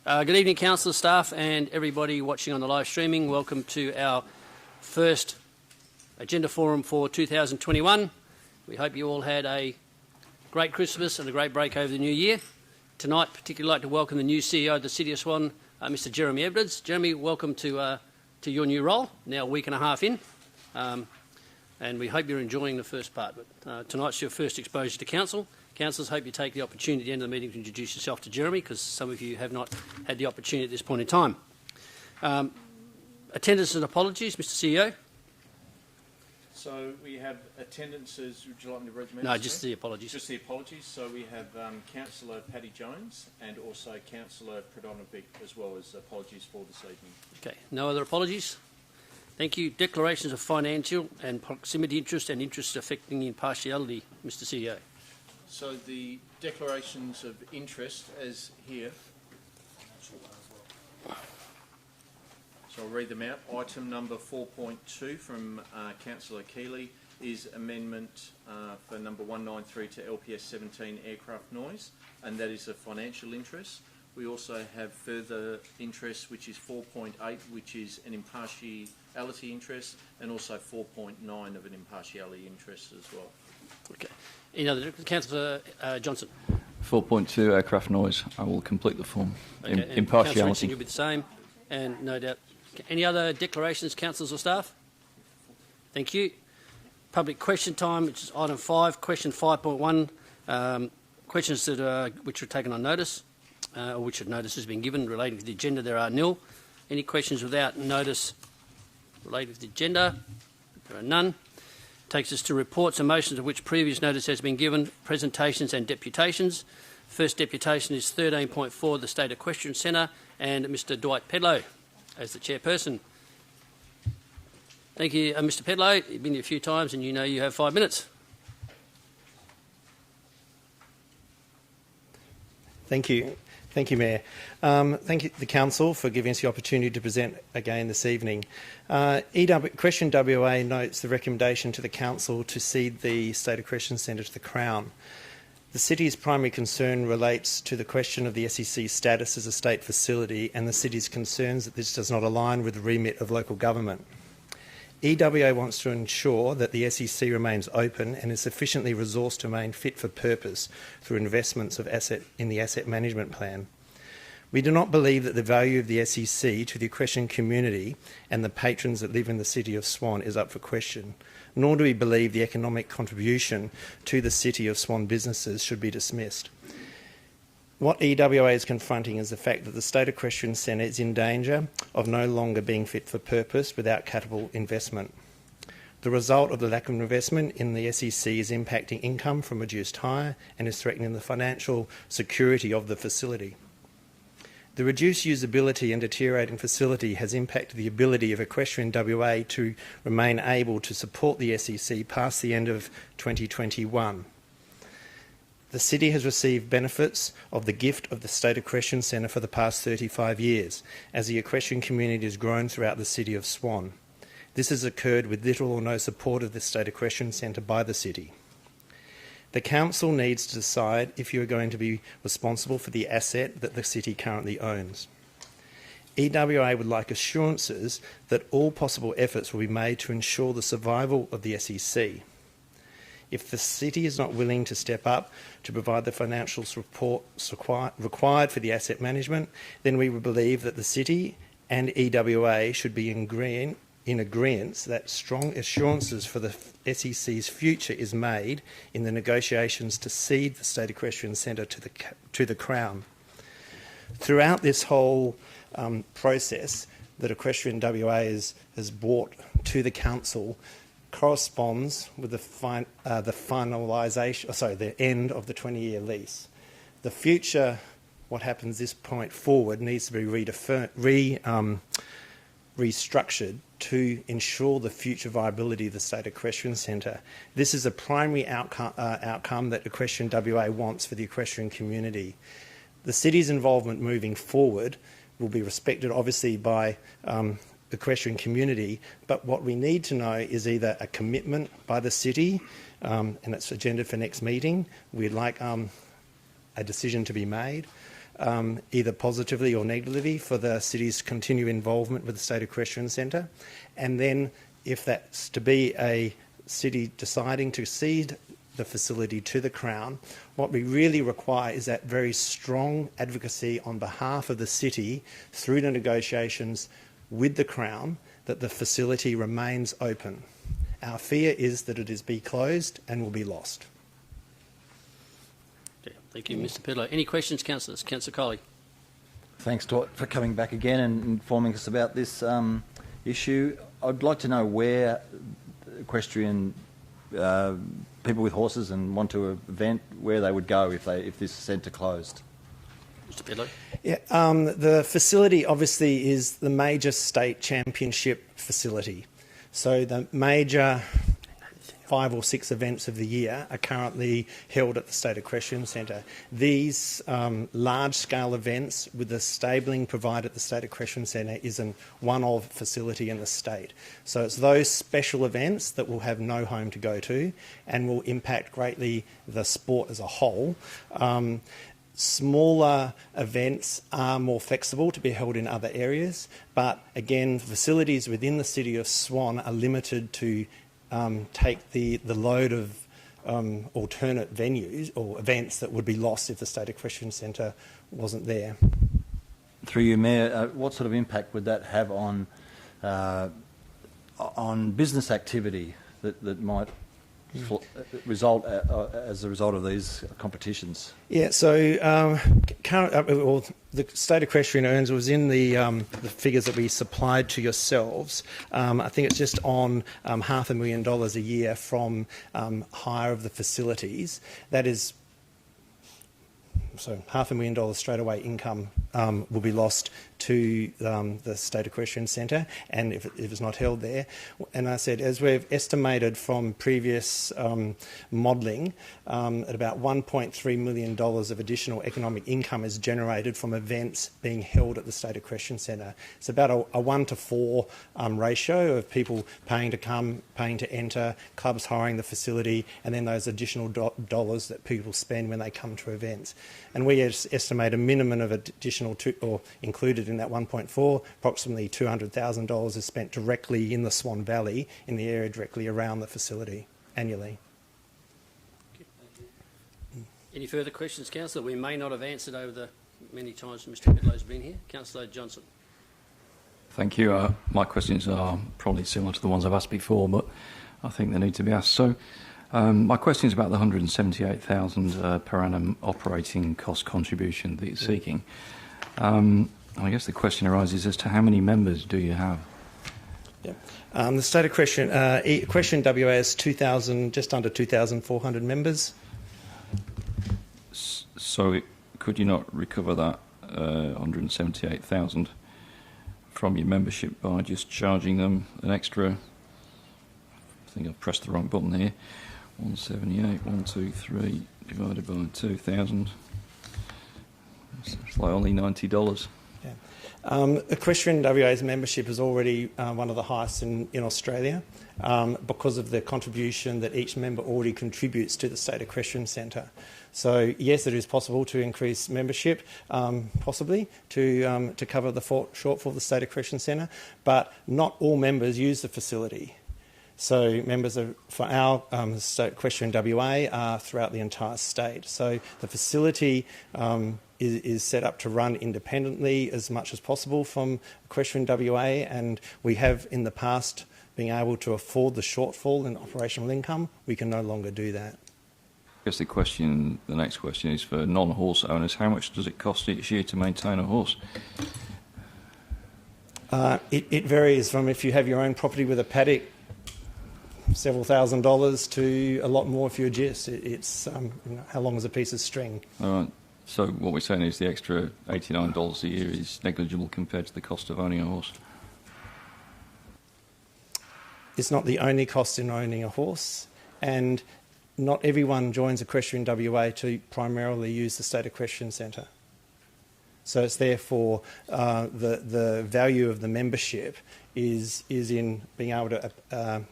Good evening, council staff and everybody watching on the live streaming. Welcome to our first agenda forum for 2021. We hope you all had a great Christmas and a great break over the new year. Tonight, particularly like to welcome the new CEO of the City of Swan, Mr. Jeremy Edwards. Jeremy, welcome to your new role, now a week and a half in. And we hope you're enjoying the first part. But tonight's your first exposure to council. Councillors, hope you take the opportunity at the end of the meeting to introduce yourself to Jeremy, because some of you have not had the opportunity at this point in time. Attendance and apologies, Mr. CEO. So we have attendances. Would you like me to read them out? No, just the apologies. Just the apologies. So we have Councillor Paddy Jones and also Councillor Predanovic, as well as apologies for this evening. Okay, no other apologies. Thank you. Declarations of financial and proximity interest and interests affecting impartiality, Mr. CEO. So the declarations of interest as here. So I'll read them out. Item number 4.2 from Councillor Keeley is amendment for number 193 to LPS 17 aircraft noise, and that is a financial interest. We also have further interest, which is 4.8, which is an impartiality interest, and also 4.9 of an impartiality interest as well. Okay. Any other? Councillor Johnson. 4.2 aircraft noise. I will complete the form. Okay. Impartiality. Councillor will be the same, and no doubt. Any other declarations, councillors or staff? Thank you. Public question time, which is item 5, question 5.1. Questions which are taken on notice, or which notice has been given relating to the agenda, there are nil. Any questions without notice relating to the agenda? There are none. Takes us to reports and motions of which previous notice has been given, presentations and deputations. First deputation is 13.4, the State Equestrian Centre, and Mr. Dwight Pedlow as the chairperson. Thank you, Mr. Pedlow. You've been here a few times and you know you have 5 minutes. Thank you. Thank you, Mayor. Thank you, the Council, for giving us the opportunity to present again this evening. Equestrian WA notes the recommendation to the Council to cede the State Equestrian Centre to the Crown. The City's primary concern relates to the question of the SEC's status as a state facility and the City's concerns that this does not align with the remit of local government. EWA wants to ensure that the SEC remains open and is sufficiently resourced to remain fit for purpose through investments in the asset management plan. We do not believe that the value of the SEC to the equestrian community and the patrons that live in the City of Swan is up for question, nor do we believe the economic contribution to the City of Swan businesses should be dismissed. What EWA is confronting is the fact that the State Equestrian Centre is in danger of no longer being fit for purpose without capital investment. The result of the lack of investment in the SEC is impacting income from reduced hire and is threatening the financial security of the facility. The reduced usability and deteriorating facility has impacted the ability of Equestrian WA to remain able to support the SEC past the end of 2021. The City has received benefits of the gift of the State Equestrian Centre for the past 35 years, as the equestrian community has grown throughout the City of Swan. This has occurred with little or no support of the State Equestrian Centre by the City. The Council needs to decide if you are going to be responsible for the asset that the City currently owns. EWA would like assurances that all possible efforts will be made to ensure the survival of the SEC. If the City is not willing to step up to provide the financial support required for the asset management, then we would believe that the City and EWA should be in agreement that strong assurances for the SEC's future is made in the negotiations to cede the State Equestrian Centre to the Crown. Throughout this whole process that Equestrian WA has brought to the Council corresponds with the end of the 20-year lease. The future, what happens this point forward, needs to be restructured to ensure the future viability of the State Equestrian Centre. This is a primary outcome that Equestrian WA wants for the equestrian community. The City's involvement moving forward will be respected, obviously, by equestrian community, but what we need to know is either a commitment by the City, and it's agendaed for next meeting. We'd like a decision to be made, either positively or negatively, for the city's continued involvement with the State Equestrian Centre. And then if that's to be a city deciding to cede the facility to the Crown, what we really require is that very strong advocacy on behalf of the city through the negotiations with the Crown that the facility remains open. Our fear is that it is be closed and will be lost. Yeah, thank you, Mr. Pedlow. Any questions, councillors? Councillor Coley. Thanks, Dwight, for coming back again and informing us about this issue. I'd like to know where equestrian people with horses and want to event, where they would go if this centre closed. Mr. Pedlow. Yeah, the facility obviously is the major state championship facility. So the major 5 or 6 events of the year are currently held at the State Equestrian Centre. These large-scale events with the stabling provided at the State Equestrian Centre is a one-off facility in the state. So it's those special events that will have no home to go to and will impact greatly the sport as a whole. Smaller events are more flexible to be held in other areas, but again, facilities within the City of Swan are limited to take the load of alternate venues or events that would be lost if the State Equestrian Centre wasn't there. Through you, Mayor, what sort of impact would that have on business activity that might result as a result of these competitions? Yeah, so the State Equestrian earns was in the figures that we supplied to yourselves. I think it's just on $500,000 a year from hire of the facilities. That is, so $500,000 straight away income will be lost to the State Equestrian Centre, and if it's not held there. And I said, as we've estimated from previous modelling, at about $1.3 million of additional economic income is generated from events being held at the State Equestrian Centre. It's about a 1 to 4 ratio of people paying to come, paying to enter, clubs hiring the facility, and then those additional dollars that people spend when they come to events. And we estimate a minimum of additional or included in that 1.4, approximately $200,000 is spent directly in the Swan Valley, in the area directly around the facility annually. Any further questions, councillor? We may not have answered over the many times Mr. Pedlow's been here. Councillor Johnson. Thank you. My questions are probably similar to the ones I've asked before, but I think they need to be asked. So my question is about the $178,000 per annum operating cost contribution that you're seeking. I guess the question arises as to how many members do you have? Yeah. The State Equestrian WA has 2,000, just under 2,400 members. So could you not recover that 178,000 from your membership by just charging them an extra? I think I've pressed the wrong button here. 178, 123 divided by 2,000. It's like only $90. Yeah. Equestrian WA's membership is already one of the highest in Australia because of the contribution that each member already contributes to the State Equestrian Centre. So yes, it is possible to increase membership, possibly to cover the shortfall of the State Equestrian Centre, but not all members use the facility. So members for our State Equestrian WA are throughout the entire state. So the facility is set up to run independently as much as possible from Equestrian WA, and we have in the past been able to afford the shortfall in operational income. We can no longer do that. I guess the next question is for non-horse owners. How much does it cost each year to maintain a horse? It varies from, if you have your own property with a paddock, several $1,000s to a lot more if you're just. It's how long is a piece of string? All right. So what we're saying is the extra $89 a year is negligible compared to the cost of owning a horse. It's not the only cost in owning a horse, and not everyone joins Equestrian WA to primarily use the State Equestrian Centre. So it's therefore the value of the membership is in being able to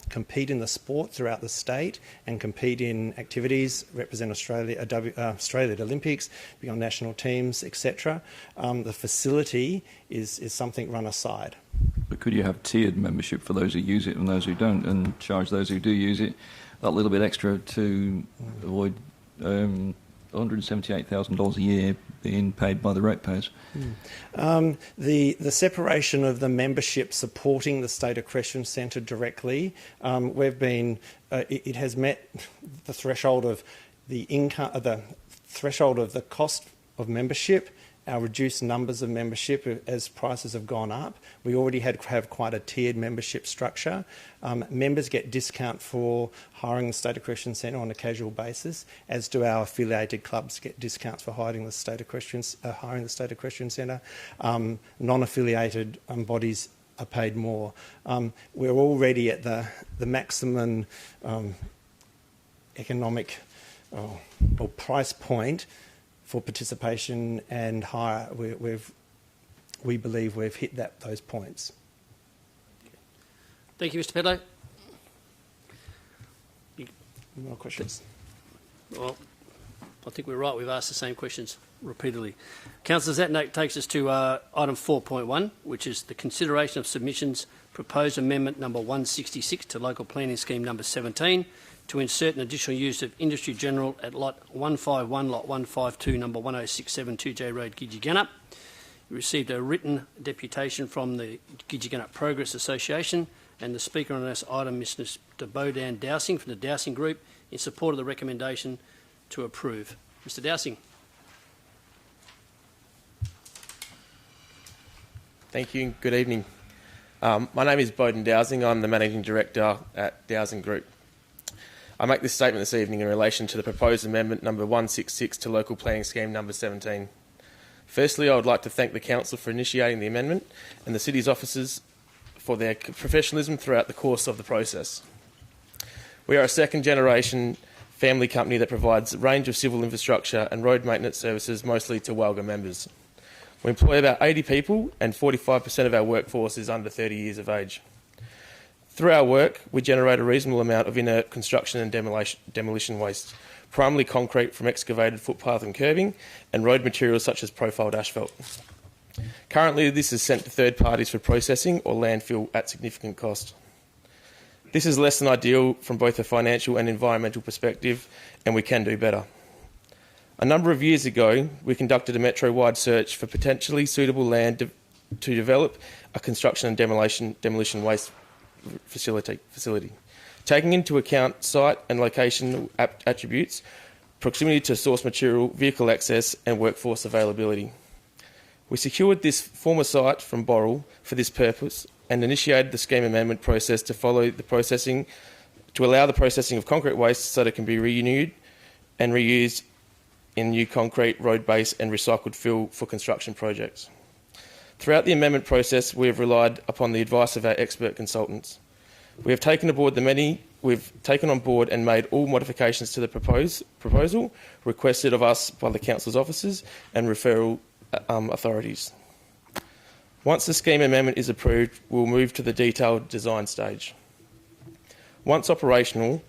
compete in the sport throughout the state and compete in activities, represent Australia at Olympics, be on national teams, etc. The facility is something run aside. But could you have tiered membership for those who use it and those who don't, and charge those who do use it that little bit extra to avoid $178,000 a year being paid by the ratepayers? The separation of the membership supporting the State Equestrian Centre directly, we've been it has met the threshold of the income, the threshold of the cost of membership. Our reduced numbers of membership as prices have gone up. We already have quite a tiered membership structure. Members get discount for hiring the State Equestrian Centre on a casual basis, as do our affiliated clubs get discounts for hiring the State Equestrian Centre. Non-affiliated bodies are paid more. We're already at the maximum economic or price point for participation and hire. We believe we've hit those points. Thank you, Mr. Pedlow. More questions? Well, I think we're right. We've asked the same questions repeatedly. Councillors, that note takes us to item 4.1, which is the consideration of submissions proposed amendment number 166 to local planning scheme number 17 to insert an additional use of Industry General at lot 151, lot 152, number 10672 2J Road, Gidgegannup. We received a written deputation from the Gidgegannup Progress Association, and the Speaker on this item is Mr Bodan Dowsing from the Dowsing Group in support of the recommendation to approve. Mr Dowsing. Thank you. Good evening. My name is Bodan Dowsing. I'm the Managing Director at Dowsing Group. I make this statement this evening in relation to the proposed amendment number 166 to local planning scheme number 17. Firstly, I would like to thank the Council for initiating the amendment and the City's officers for their professionalism throughout the course of the process. We are a second-generation family company that provides a range of civil infrastructure and road maintenance services mostly to Walga members. We employ about 80 people and 45% of our workforce is under 30 years of age. Through our work, we generate a reasonable amount of inert construction and demolition waste, primarily concrete from excavated footpath and curbing, and road materials such as profiled asphalt. Currently, this is sent to third parties for processing or landfill at significant cost. This is less than ideal from both a financial and environmental perspective, and we can do better. A number of years ago, we conducted a metro-wide search for potentially suitable land to develop a construction and demolition waste facility. Taking into account site and location attributes, proximity to source material, vehicle access and workforce availability. We secured this former site from Boral for this purpose and initiated the scheme amendment process to allow the processing of concrete waste so that it can be renewed and reused in new concrete, road base and recycled fill for construction projects. Throughout the amendment process, we have relied upon the advice of our expert consultants. We have taken on board and made all modifications to the proposal requested of us by the Council's officers and referral authorities. Once the scheme amendment is approved, we'll move to the detailed design stage. Once operational,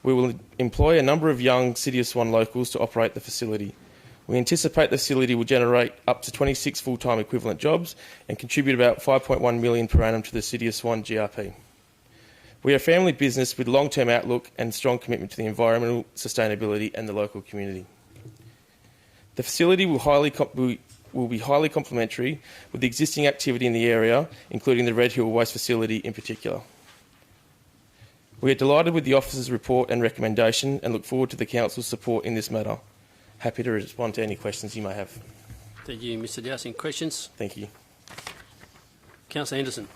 we will employ a number of young City of Swan locals to operate the facility. We anticipate the facility will generate up to 26 full-time equivalent jobs and contribute about $5.1 million per annum to the City of Swan GRP. We are a family business with long-term outlook and strong commitment to the environmental sustainability and the local community. The facility will be highly complementary with the existing activity in the area, including the Red Hill Waste Facility in particular. We are delighted with the officer's report and recommendation and look forward to the Council's support in this matter. Happy to respond to any questions you may have. Thank you, Mr Dowsing. Questions? Thank you. Councillor Anderson.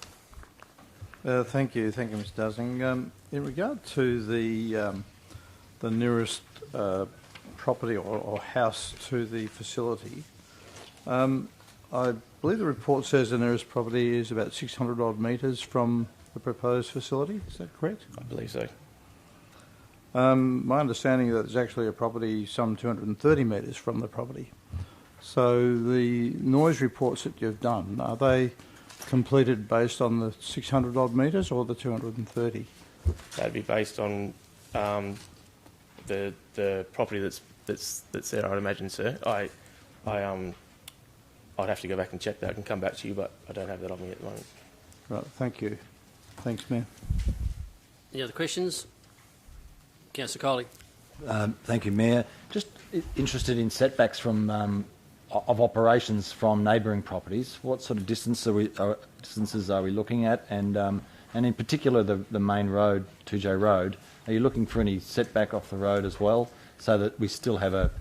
Thank you, Mr Dowsing. In regard to the nearest property or house to the facility, I believe the report says the nearest property is about 600 odd metres from the proposed facility. Is that correct? I believe so. My understanding is that there's actually a property some 230 metres from the property. So the noise reports that you've done, are they completed based on the 600 odd metres or the 230? That'd be based on the property that's there, I'd imagine, sir. I'd have to go back and check that and come back to you, but I don't have that on me at the moment. Right, thank you. Thanks, Mayor. Any other questions? Councillor Coley. Thank you, Mayor. Just interested in setbacks from of operations from neighbouring properties. What sort of distances are we looking at? And in particular, the main road, 2J Road, are you looking for any setback off the road as well, so that we still have a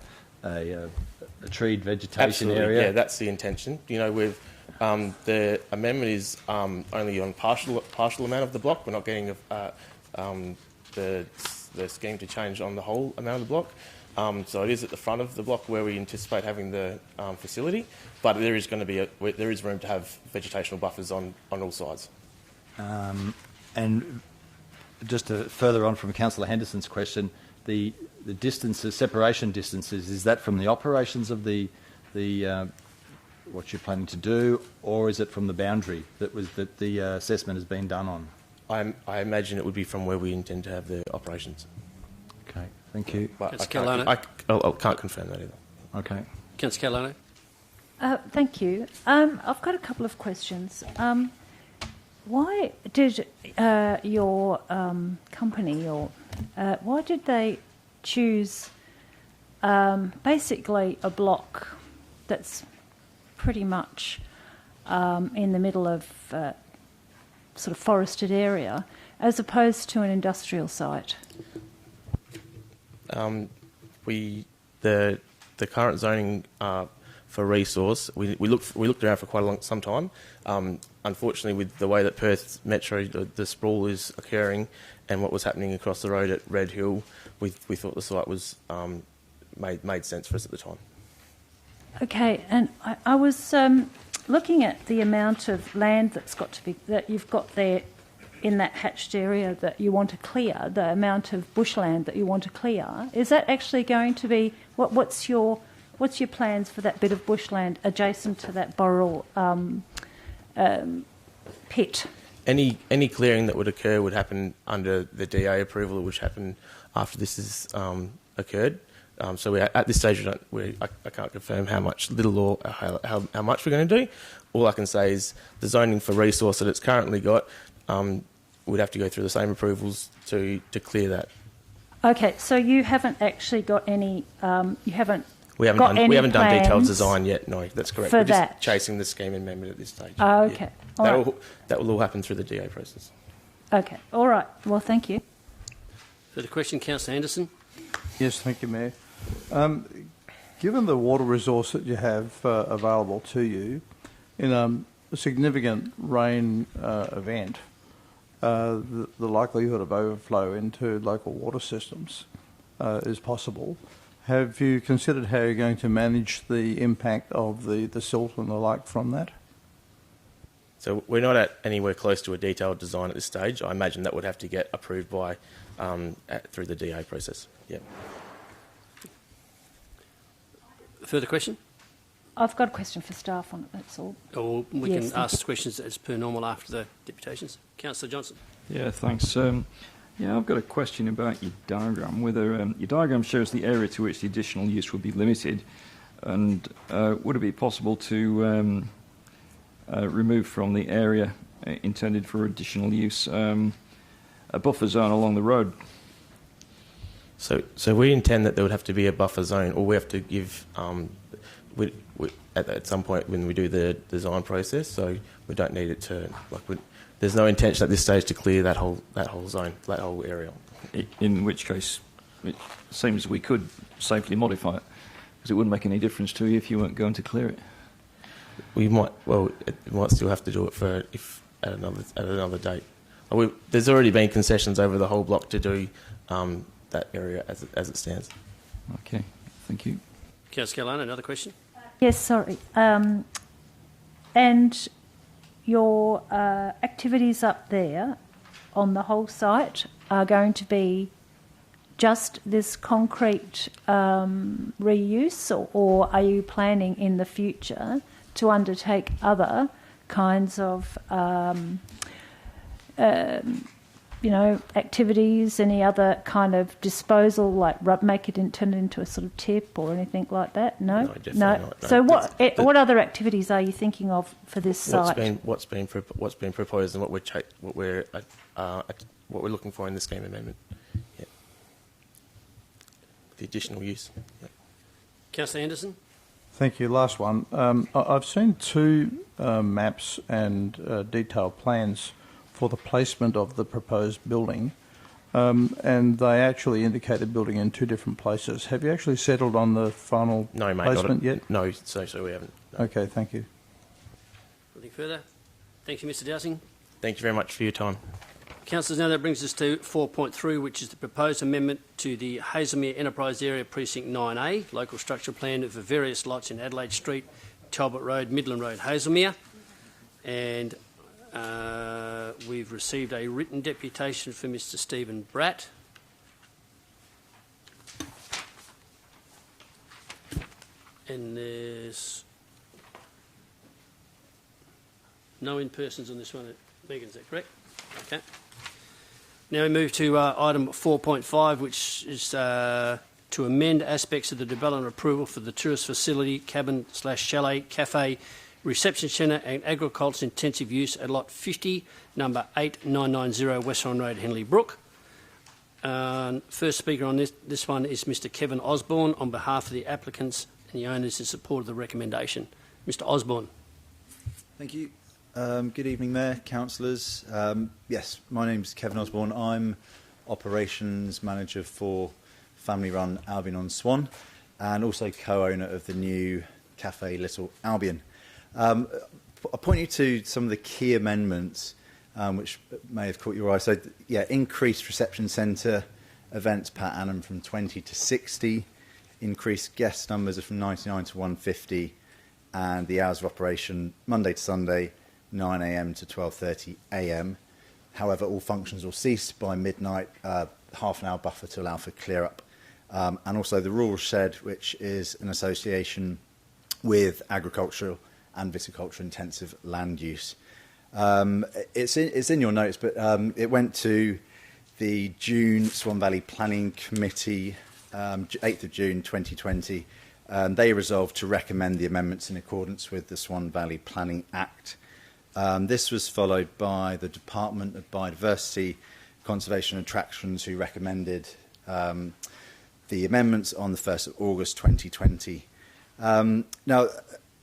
treed vegetation Absolutely, area? yeah, that's the intention. You know, the amendment is only on partial amount of the block. We're not getting the scheme to change on the whole amount of the block. So it is at the front of the block where we anticipate having the facility, but there is room to have vegetational buffers on all sides. And just to further on from Councillor Henderson's question, the distances, separation distances, is that from the operations of the what you're planning to do, or is it from the boundary that the assessment has been done on? I imagine it would be from where we intend to have the operations. Okay, thank you. But I can't confirm that either. Okay. Councillor Catalano. Thank you. I've got a couple of questions. Why did your company, why did they choose basically a block that's pretty much in the middle of sort of forested area, as opposed to an industrial site? The current zoning for resource, we looked around for some time. Unfortunately, with the way that Perth Metro, the sprawl is occurring, and what was happening across the road at Red Hill, we thought the site was made sense for us at the time. Okay, and I was looking at the amount of land that you've got there in that hatched area that you want to clear, the amount of bushland that you want to clear. Is that actually going to be what's your plans for that bit of bushland adjacent to that Borrell pit? Any clearing that would occur would happen under the DA approval, which happened after this has occurred. So at this stage, I can't confirm how much little or how much we're going to do. All I can say is the zoning for resource that it's currently got would have to go through the same approvals to clear that. Okay, so you haven't actually got any. We haven't done detailed design yet. No, that's correct. For We're that. just chasing the scheme amendment at this stage. Oh, okay. Yeah. All That will all happen through the DA process. Okay, all right. Well, thank you. Further question, Councillor Anderson. Yes, thank you, Mayor. Given the water resource that you have available to you, in a significant rain event, the likelihood of overflow into local water systems is possible. Have you considered how you're going to manage the impact of the silt and the like from that? So we're not anywhere close to a detailed design at this stage. I imagine that would have to get approved by through the DA process. Yeah. Further question? I've got a question for staff on it, that's all. Or we Yes, can thank ask questions as per normal after the deputations. Councillor Johnson. Yeah, thanks. I've got a question about your diagram. Whether your diagram shows the area to which the additional use would be limited, and would it be possible to remove from the area intended for additional use a buffer zone along the road? So we intend that there would have to be a buffer zone, or we have to give at some point when we do the design process. So we don't need it to there's no intention at this stage to clear that whole zone, that whole area. In which case, it seems we could safely modify it, because it wouldn't make any difference to you if you weren't going to clear it. We might still have to do it at another date. There's already been concessions over the whole block to do that area as it stands. Okay, thank you. Councillor Catalano, another question? Yes, sorry. And your activities up there on the whole site are going to be just this concrete reuse, or are you planning in the future to undertake other kinds of activities, any other kind of disposal, like make it turn it into a sort of tip or anything like that? No, definitely not. No. So what other activities are you thinking of for this site? What's been proposed and what we're looking for in the scheme amendment. Yeah. The additional use. Yeah. Councillor Henderson. Thank you. Last one. I've seen two maps and detailed plans for the placement of the proposed building, and they actually indicate a building in two different places. Have you actually settled on the final placement yet? No, so we haven't. No. Okay, thank you. Anything further? Thank you, Mr Dowsing. Thank you very much for your time. Councillors, now that brings us to 4.3, which is the proposed amendment to the Hazelmere Enterprise Area Precinct 9A, local structural plan for various lots in Adelaide Street, Talbot Road, Midland Road, Hazelmere. And we've received a written deputation from Mr Stephen Bratt. And there's no in-persons on this one. Megan, is that correct? Okay. Now we move to item 4.5, which is to amend aspects of the development approval for the tourist facility, cabin/chalet, cafe, reception centre and agriculture intensive use at lot 50, number 8990 Western Road, Henley Brook. First speaker on this one is Mr Kevin Osborne on behalf of the applicants and the owners in support of the recommendation. Mr Osborne. Thank you. Good evening, Mayor, councillors. Yes, my name's Kevin Osborne. I'm Operations Manager for family-run Albion-on-Swan and also co-owner of the new Cafe Little Albion. I'll point you to some of the key amendments which may have caught your eye. So, yeah, increased reception centre events per annum from 20 to 60, increased guest numbers from 99 to 150, and the hours of operation Monday to Sunday, 9 a.m. to 12:30 a.m. However, all functions will cease by midnight, half an hour buffer to allow for clear-up. And also the Rural Shed, which is an association with agricultural and viticulture intensive land use. It's in your notes, but it went to the June Swan Valley Planning Committee, 8th of June 2020. They resolved to recommend the amendments in accordance with the Swan Valley Planning Act. This was followed by the Department of Biodiversity, Conservation and Attractions, who recommended the amendments on the 1st of August 2020. Now,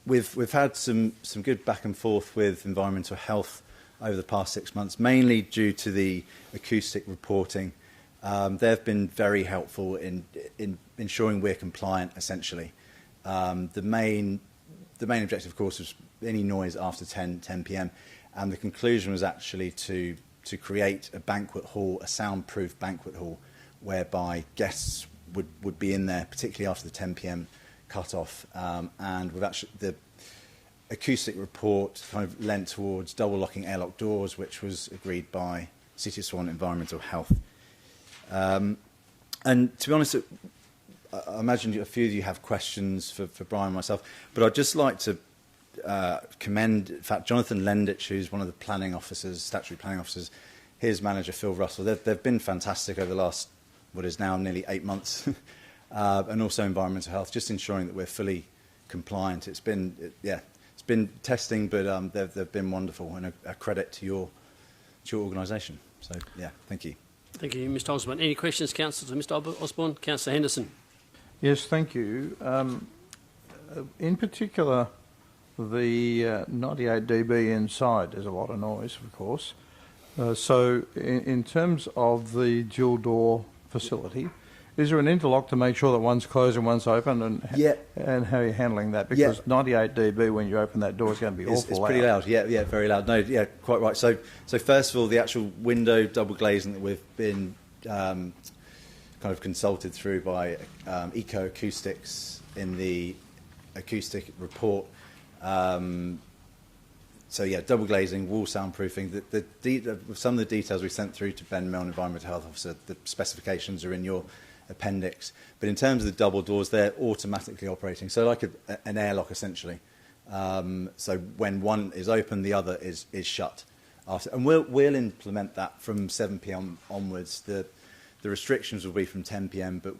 we've had some good back and forth with environmental health over the past 6 months, mainly due to the acoustic reporting. They've been very helpful in ensuring we're compliant, essentially. The main objective, of course, was any noise after 10 p.m. And the conclusion was actually to create a banquet hall, a soundproof banquet hall, whereby guests would be in there, particularly after the 10 p.m. cut-off. And we've actually, the acoustic report kind of lent towards double-locking airlock doors, which was agreed by City of Swan Environmental Health. And to be honest, I imagine a few of you have questions for Brian and myself, but I'd just like to commend, in fact, Jonathan Lenditch, who's one of the planning officers, statutory planning officers, his manager, Phil Russell. They've been fantastic over the last, what is now nearly 8 months, and also environmental health, just ensuring that we're fully compliant. It's been testing, but they've been wonderful, and a credit to your organisation. So, yeah, thank you. Thank you, Mr Osborne. Any questions, councillors, for Mr Osborne? Councillor Henderson. Yes, thank you. In particular, the 98 dB inside, there's a lot of noise, of course. So in terms of the dual door facility, is there an interlock to make sure that one's closed and one's open, and how are you handling that? Because 98 dB when you open that door is going to be awful loud. It's pretty loud, yeah, very loud. No, yeah, quite right. So first of all, the actual window double glazing that we've been kind of consulted through by Eco Acoustics in the acoustic report So yeah, double glazing, wall soundproofing. Some of the details we sent through to Ben Milne, Environmental Health Officer, the specifications are in your appendix. But in terms of the double doors, they're automatically operating. So like an airlock, essentially. So when one is open, the other is shut. And we'll implement that from 7 p.m. onwards. The restrictions will be from 10 p.m., but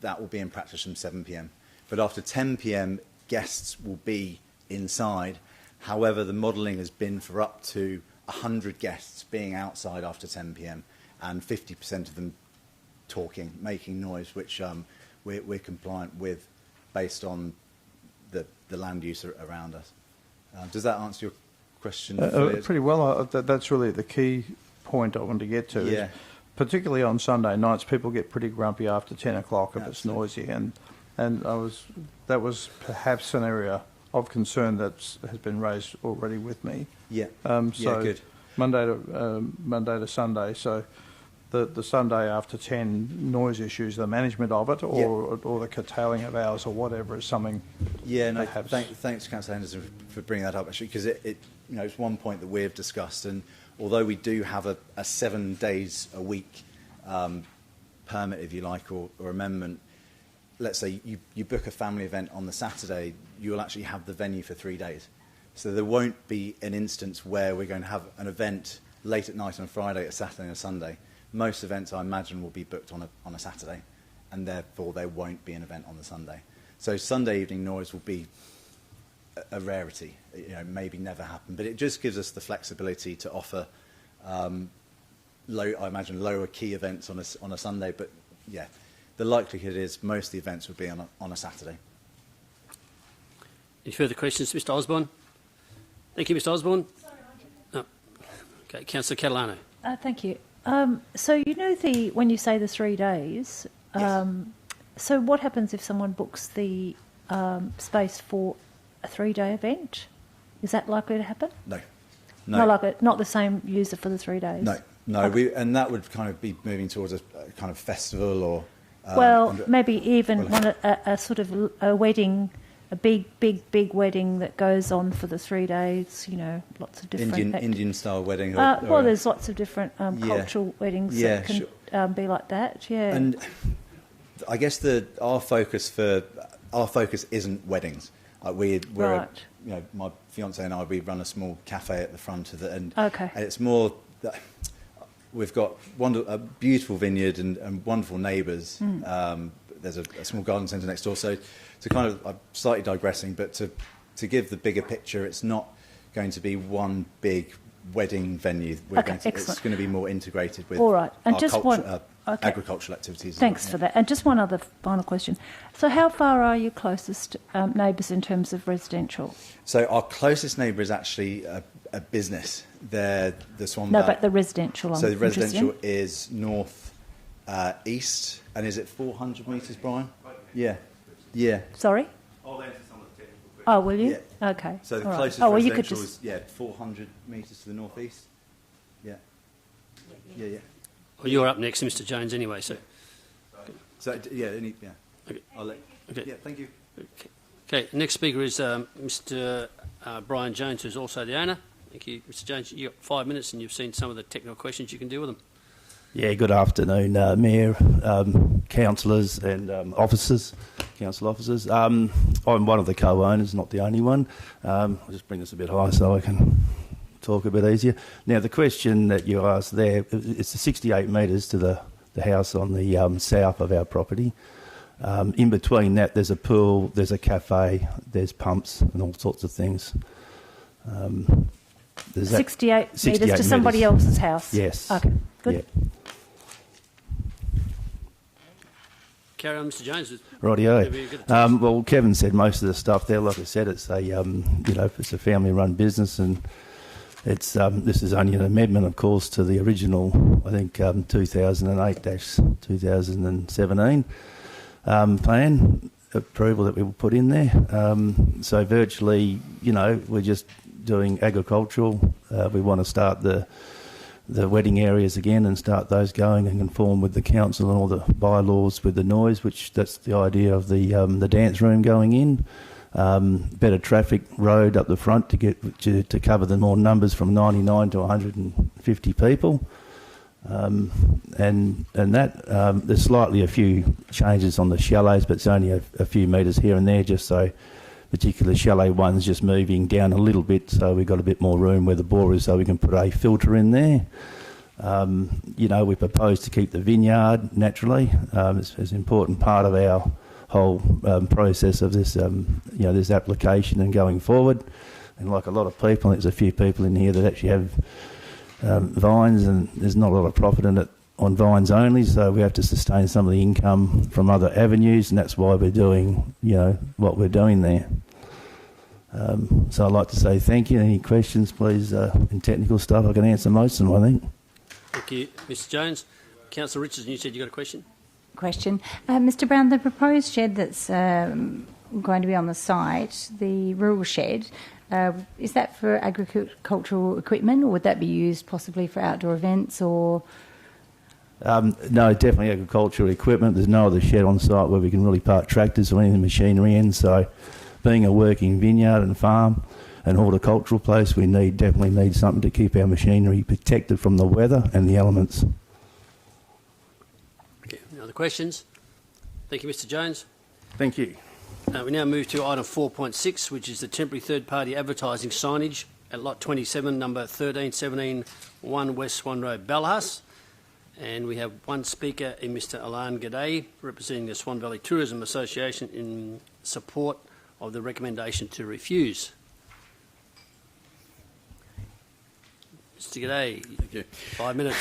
that will be in practice from 7 p.m. But after 10 p.m., guests will be inside. However, the modelling has been for up to 100 guests being outside after 10 p.m. and 50% of them talking, making noise, which we're compliant with based on the land use around us. Does that answer your question? Pretty well. That's really the key point I want to get to. Yeah. Is particularly on Sunday nights, people get pretty grumpy after 10 o'clock if Absolutely. it's noisy, and that was perhaps an area of concern that has been raised already with me. Yeah. So yeah, good. Monday to Sunday. So the Sunday after 10 noise issues, the management of it, or the curtailing of hours or whatever is something. Yeah. No. perhaps. Thanks, Councillor Henderson, for bringing that up. Actually, because it's one point that we've discussed, and although we do have a 7 days a week permit, if you like, or amendment. Let's say you book a family event on the Saturday, you will actually have the venue for 3 days. So there won't be an instance where we're going to have an event late at night on a Friday, a Saturday and a Sunday. Most events, I imagine, will be booked on a Saturday, and therefore there won't be an event on the Sunday. So Sunday evening noise will be a rarity, maybe never happen, but it just gives us the flexibility to offer, I imagine, lower key events on a Sunday, but yeah. The likelihood is most of the events would be on a Saturday. Any further questions, Mr Osborne? Thank you, Mr Osborne. Oh. Okay, Councillor Catalano. Thank you. So when you say the 3 days, Yes. so what happens if someone books the space for a 3-day event? Is that likely to happen? No. Not the same user for the 3 days? No. Okay. And that would kind of be moving towards a kind of festival or... maybe even a sort of a wedding, a big wedding that goes on for the 3 days. Lots of different Indian style wedding. There's lots of different cultural weddings that can be like that. Yeah. And I guess our focus isn't weddings. We're Right. my fiance and I, we run a small cafe at the front of it, and Okay. and it's more that we've got a beautiful vineyard and wonderful neighbours. There's a small garden centre next door. So to kind of, I'm slightly digressing, but to give the bigger picture, it's not going to be one big wedding venue. It's excellent. going to be more integrated with All right. And our just agricultural activities. Thanks for that. And just one other final question. So how far are your closest neighbours in terms of residential? So our closest neighbour is actually a business. They're the Swan No, Valley. but the residential. So the residential interested is north east, and is it 400 metres, Brian? Yeah. in. Sorry? I'll answer some of the technical questions. Oh, will you? Yeah. Okay. So the All right. closest Oh, well, you could residential just... is 400 metres to the northeast. Yeah. Yeah. Well, you're up next, Mr Jones, anyway. So, So yeah. Okay. I'll let. Okay. Yeah. Thank you. okay. Next speaker is Mr Brian Jones, who's also the owner. Thank you, Mr Jones. You've got 5 minutes, and you've seen some of the technical questions. You can deal with them. Yeah, good afternoon, Mayor, councillors and council officers. I'm one of the co-owners, not the only one. I'll just bring this a bit higher so I can talk a bit easier. Now, the question that you asked there, it's the 68 metres to the house on the south of our property. In between that, there's a pool, there's a cafe, there's pumps and all sorts of things. 68 metres 68 to somebody metres. else's house? Yes. Okay, good. Yeah. Carry on, Mr Jones. Rightio. Whatever you get. Well, Kevin said most of the stuff there. Like I said, it's a it's a family-run business, and it's this is only an amendment, of course, to the original, I think, 2008-2017 plan approval that we put in there. So virtually, we're just doing agricultural. We want to start the wedding areas again and start those going and conform with the council and all the bylaws with the noise, which that's the idea of the dance room going in. better traffic road up the front to get to cover the more numbers from 99 to 150 people. And that there's slightly a few changes on the chalets, but it's only a few metres here and there, just so particular chalet one's just moving down a little bit, so we've got a bit more room where the bore is, so we can put a filter in there. We propose to keep the vineyard naturally. It's an important part of our whole process of this, this application and going forward. And like a lot of people, there's a few people in here that actually have vines, and there's not a lot of profit in it on vines only, so we have to sustain some of the income from other avenues, and that's why we're doing, what we're doing there. So I'd like to say thank you. Any questions, please, in technical stuff? I can answer most of them, I think. Thank you, Mr Jones. Councillor Richardson, you said you got a question? Mr Brown, the proposed shed that's going to be on the site, the rural shed, is that for agricultural equipment, or would that be used possibly for outdoor events, or...? No, definitely agricultural equipment. There's no other shed on site where we can really park tractors or any of the machinery in, so being a working vineyard and farm and horticultural place, we definitely need something to keep our machinery protected from the weather and the elements. Okay, any other questions? Thank you, Mr Jones. Thank you. We now move to item 4.6, which is the temporary third-party advertising signage at lot 27, number 1317, 1 West Swan Road, Ballahus. And we have one speaker in Mr Alan G'day, representing the Swan Valley Tourism Association in support of the recommendation to refuse. Mr G'day. Thank you. 5 minutes.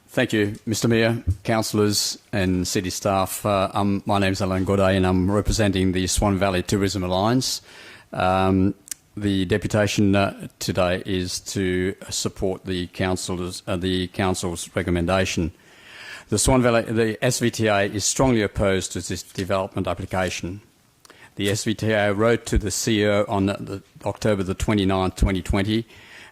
Thank you, Mr Mayor, councillors and city staff. My name is Alan G'day and I'm representing the Swan Valley Tourism Alliance. The deputation today is to support the council's recommendation. The Swan Valley, the SVTA is strongly opposed to this development application. The SVTA wrote to the CEO on October the 29th, 2020,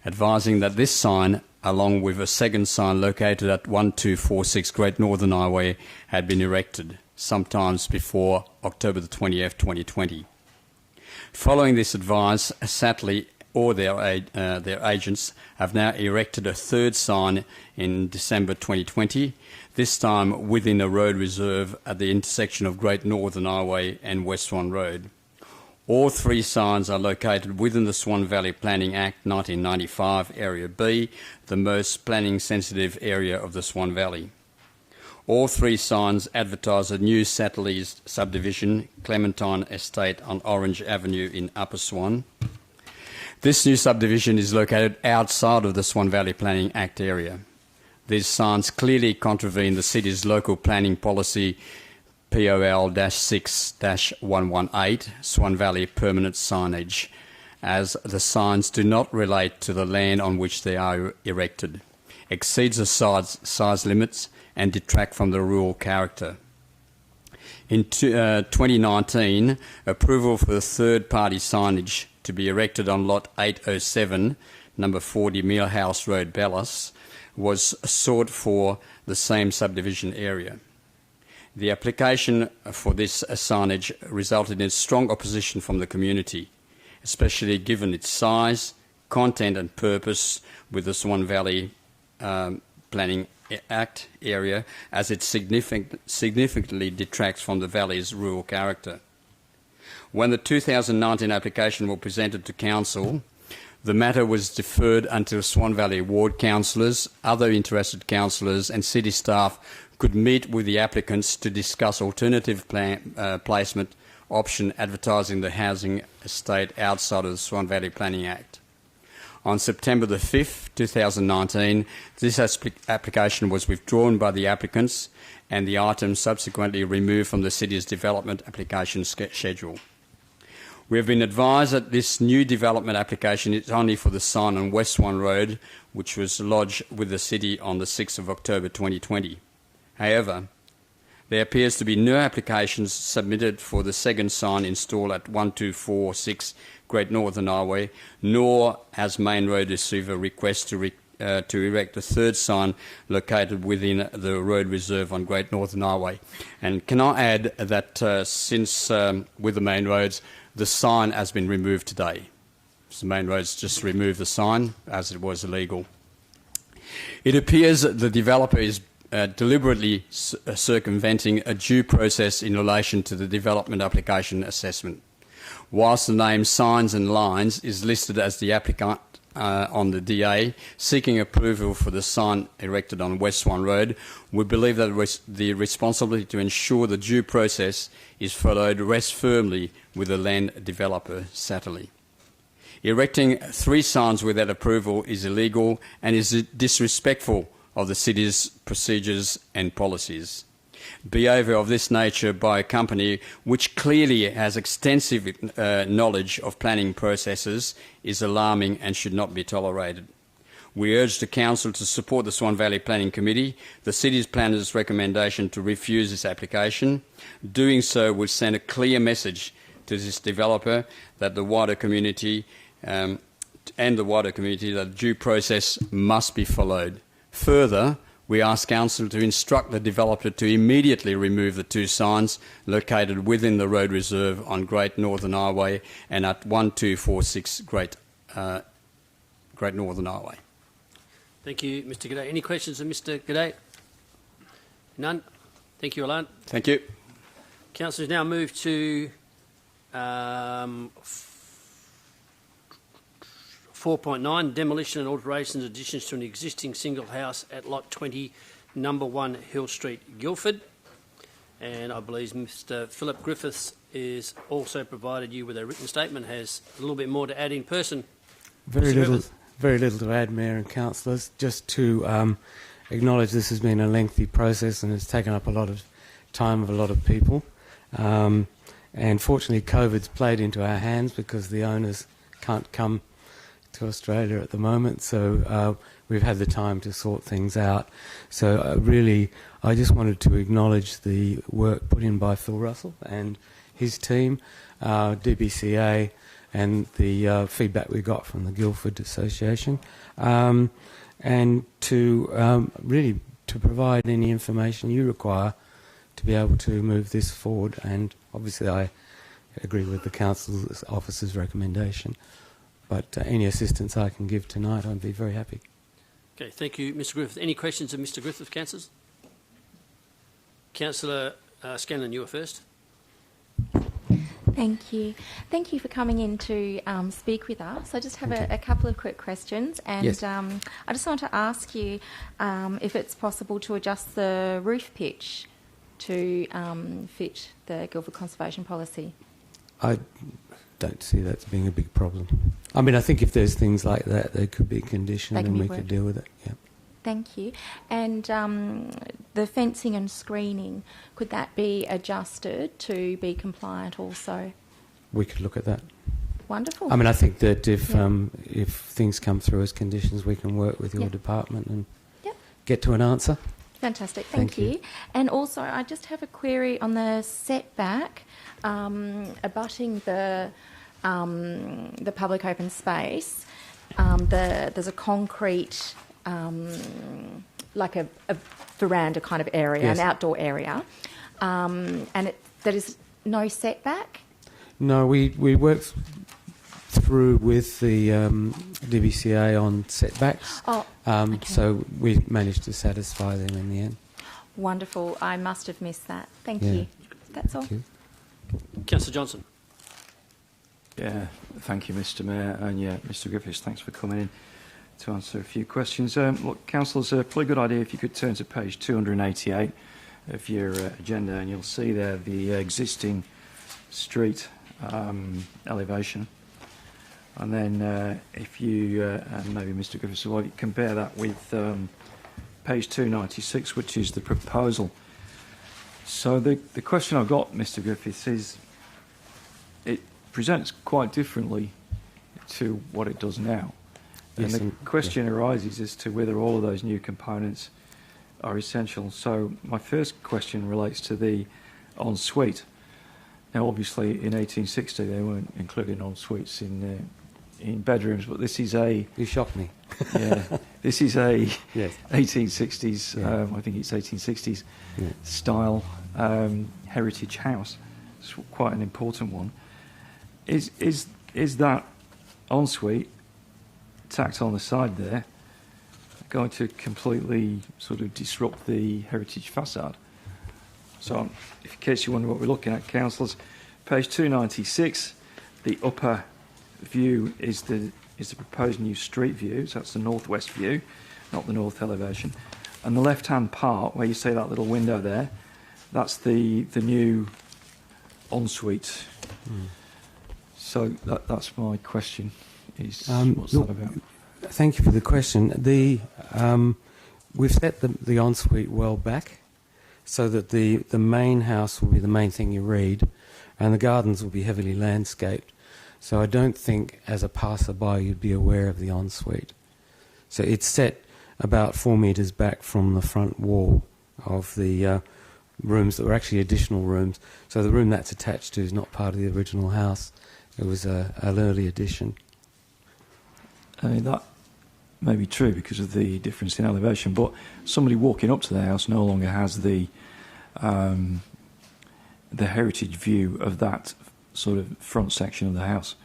advising that this sign, along with a second sign located at 1246 Great Northern Highway, had been erected sometimes before October the 20th, 2020. Following this advice, Satley or their agents have now erected a third sign in December 2020, this time within a road reserve at the intersection of Great Northern Highway and West Swan Road. All three signs are located within the Swan Valley Planning Act 1995, Area B, the most planning-sensitive area of the Swan Valley. All three signs advertise a new Satley's subdivision, Clementine Estate on Orange Avenue in Upper Swan. This new subdivision is located outside of the Swan Valley Planning Act area. These signs clearly contravene the city's local planning policy POL-6-118, Swan Valley Permanent Signage, as the signs do not relate to the land on which they are erected, exceeds the size limits, and detract from the rural character. In 2019, approval for the third-party signage to be erected on lot 807, number 40 Millhouse Road, Ballahus, was sought for the same subdivision area. The application for this signage resulted in strong opposition from the community, especially given its size, content and purpose with the Swan Valley Planning Act area, as it significantly detracts from the valley's rural character. When the 2019 application was presented to Council, the matter was deferred until Swan Valley ward councillors, other interested councillors and city staff could meet with the applicants to discuss alternative placement option advertising the housing estate outside of the Swan Valley Planning Act. On September the 5th, 2019, this application was withdrawn by the applicants and the item subsequently removed from the city's development application schedule. We have been advised that this new development application is only for the sign on West Swan Road, which was lodged with the city on the 6th of October 2020. However, there appears to be no applications submitted for the second sign installed at 1246 Great Northern Highway, nor has Main Road received a request to to erect a third sign located within the road reserve on Great Northern Highway. And can I add that since with the main roads, the sign has been removed today. So the main roads just removed the sign as it was illegal. It appears that the developer is deliberately circumventing a due process in relation to the development application assessment. Whilst the name Signs and Lines is listed as the applicant on the DA seeking approval for the sign erected on West Swan Road, we believe that the responsibility to ensure the due process is followed rests firmly with the land developer, Satterley. Erecting 3 signs without approval is illegal and is disrespectful of the city's procedures and policies. Behaviour of this nature by a company which clearly has extensive knowledge of planning processes is alarming and should not be tolerated. We urge the Council to support the Swan Valley Planning Committee, the City's Planners' recommendation to refuse this application. Doing so would send a clear message to this developer that the wider community that due process must be followed. Further, we ask Council to instruct the developer to immediately remove the 2 signs located within the road reserve on Great Northern Highway and at 1246 Great Northern Highway. Thank you, Mr. G'day. Any questions of Mr. G'day? None. Thank you, Alan. Thank you. Councillors now move to 4.9, demolition and alterations, additions to an existing single house at Lot 20, Number 1 Hill Street, Guildford. And I believe Mr. Philip Griffiths is also provided you with a written statement, has a little bit more to add in person. Very little to add, Mayor and Councillors. Just to acknowledge this has been a lengthy process and it's taken up a lot of time of a lot of people. And fortunately, COVID's played into our hands because the owners can't come to Australia at the moment, so we've had the time to sort things out. So really, I just wanted to acknowledge the work put in by Phil Russell and his team, DBCA, and the feedback we got from the Guildford Association, and to really to provide any information you require to be able to move this forward. And obviously, I agree with the Council's officer's recommendation. But any assistance I can give tonight, I'd be very happy. Okay, thank you, Mr. Griffith. Any questions of Mr. Griffith, councillors? Councillor Scanlon, you were first. Thank you. Thank you for coming in to speak with us. I just have a couple of quick questions, and yes. I just want to ask you if it's possible to adjust the roof pitch to fit the Guildford Conservation Policy. I don't see that as being a big problem. I mean, I think if there's things like that, there could be condition and we could deal with it. Yeah. Thank you. And the fencing and screening, could that be adjusted to be compliant also? We could look at that. Wonderful. I mean, I think that if things come through as conditions, we can work with your department and get to an answer. Fantastic. Thank you. And also, I just have a query on the setback abutting the public open space. There's a concrete, like a veranda kind of area, an outdoor area, and there is no setback? No, we worked through with the DBCA on setbacks. So we managed to satisfy them in the end. Wonderful. I must have missed that. Thank you. That's all. Councillor Johnson. Yeah, thank you, Mr. Mayor, and Mr. Griffiths, thanks for coming in to answer a few questions. Look, councillors, probably a good idea if you could turn to page 288 of your agenda, and you'll see there the existing street elevation. And then if you, and maybe Mr. Griffiths, will compare that with page 296, which is the proposal. So the question I've got, Mr. Griffiths, is it presents quite differently to what it does now. Yes, and the question arises as to whether all of those new components are essential. So my first question relates to the ensuite. Now, obviously, in 1860, they weren't including en suites in bedrooms, but this is a... You shocked me. Yeah, this is a Yes. 1860s, Yeah. I think it's 1860s Yeah. style heritage house. It's quite an important one. Is that ensuite tacked on the side there going to completely sort of disrupt the heritage facade? So, in case you wonder what we're looking at, councillors, page 296, the upper view is the proposed new street view, so that's the northwest view, not the north elevation. And the left-hand part, where you see that little window there, that's the new ensuite. So that's my question, is what's look, that about? Thank you for the question. We've set the ensuite well back so that the main house will be the main thing you read, and the gardens will be heavily landscaped. So I don't think, as a passerby, you'd be aware of the ensuite. So it's set about 4 metres back from the front wall of the rooms that were actually additional rooms. So the room that's attached to is not part of the original house. It was an early addition. I mean, that may be true because of the difference in elevation, but somebody walking up to the house no longer has the heritage view of that sort of front section of the house.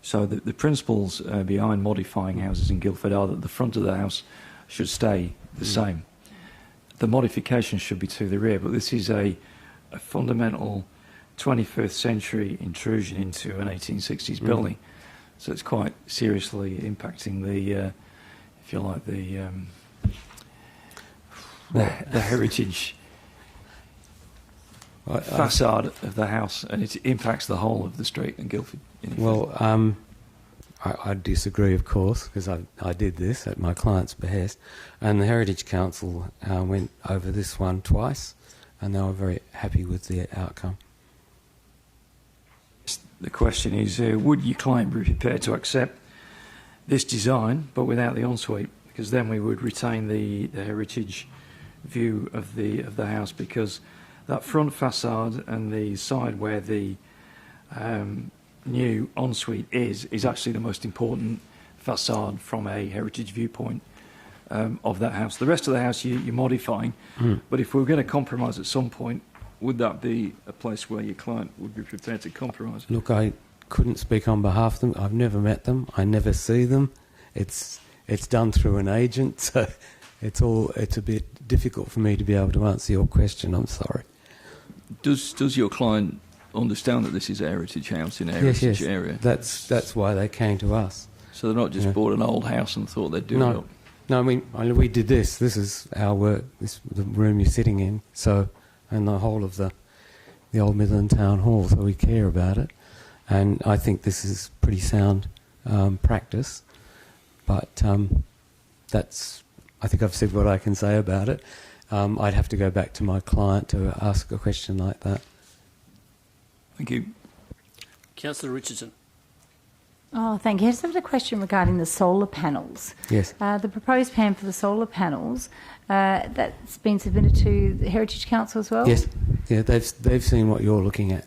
So the principles behind modifying houses in Guildford are that the front of the house should stay the same. The modification should be to the rear, but this is a fundamental 21st century intrusion into an 1860s building. So it's quite seriously impacting the, if you like, the heritage facade of the house, and it impacts the whole of the street in Guildford. Well, I disagree, of course, because I did this at my client's behest, and the Heritage Council went over this one twice, and they were very happy with the outcome. The question is, would your client be prepared to accept this design, but without the ensuite? Because then we would retain the heritage view of the house, because that front facade and the side where the new ensuite is actually the most important facade from a heritage viewpoint of that house. The rest of the house you're modifying, but if we were going to compromise at some point, would that be a place where your client would be prepared to compromise? Look, I couldn't speak on behalf of them. I've never met them. I never see them. It's done through an agent, so it's a bit difficult for me to be able to answer your question. I'm sorry. Does your client understand that this is a heritage house in a heritage area? That's why they came to us. So they're not just bought an old house and thought they'd do it up? No, I mean, we did this. This is our work, the room you're sitting in, so, and the whole of the Old Midland Town Hall, so we care about it. And I think this is pretty sound practice, but I think I've said what I can say about it. I'd have to go back to my client to ask a question like that. Thank you. Councillor Richardson. Oh, thank you. I just have a question regarding the solar panels. Yes. The proposed plan for the solar panels, that's been submitted to the Heritage Council as well? Yes. Yeah, they've seen what you're looking at.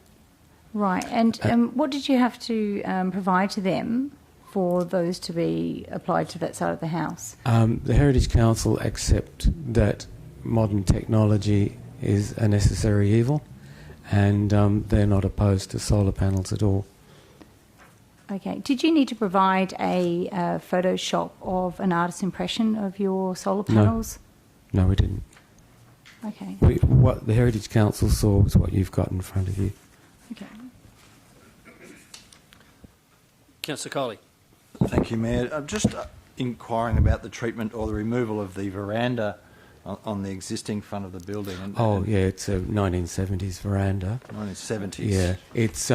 Right. And what did you have to provide to them for those to be applied to that side of the house? The Heritage Council accept that modern technology is a necessary evil, and they're not opposed to solar panels at all. Okay. Did you need to provide a Photoshop of an artist's impression of your solar panels? No, we didn't. Okay. What the Heritage Council saw was what you've got in front of you. Okay. Councillor Coley. Thank you, Mayor. I'm just inquiring about the treatment or the removal of the veranda on the existing front of the building. Yeah, it's a 1970s veranda. 1970s. Yeah, it's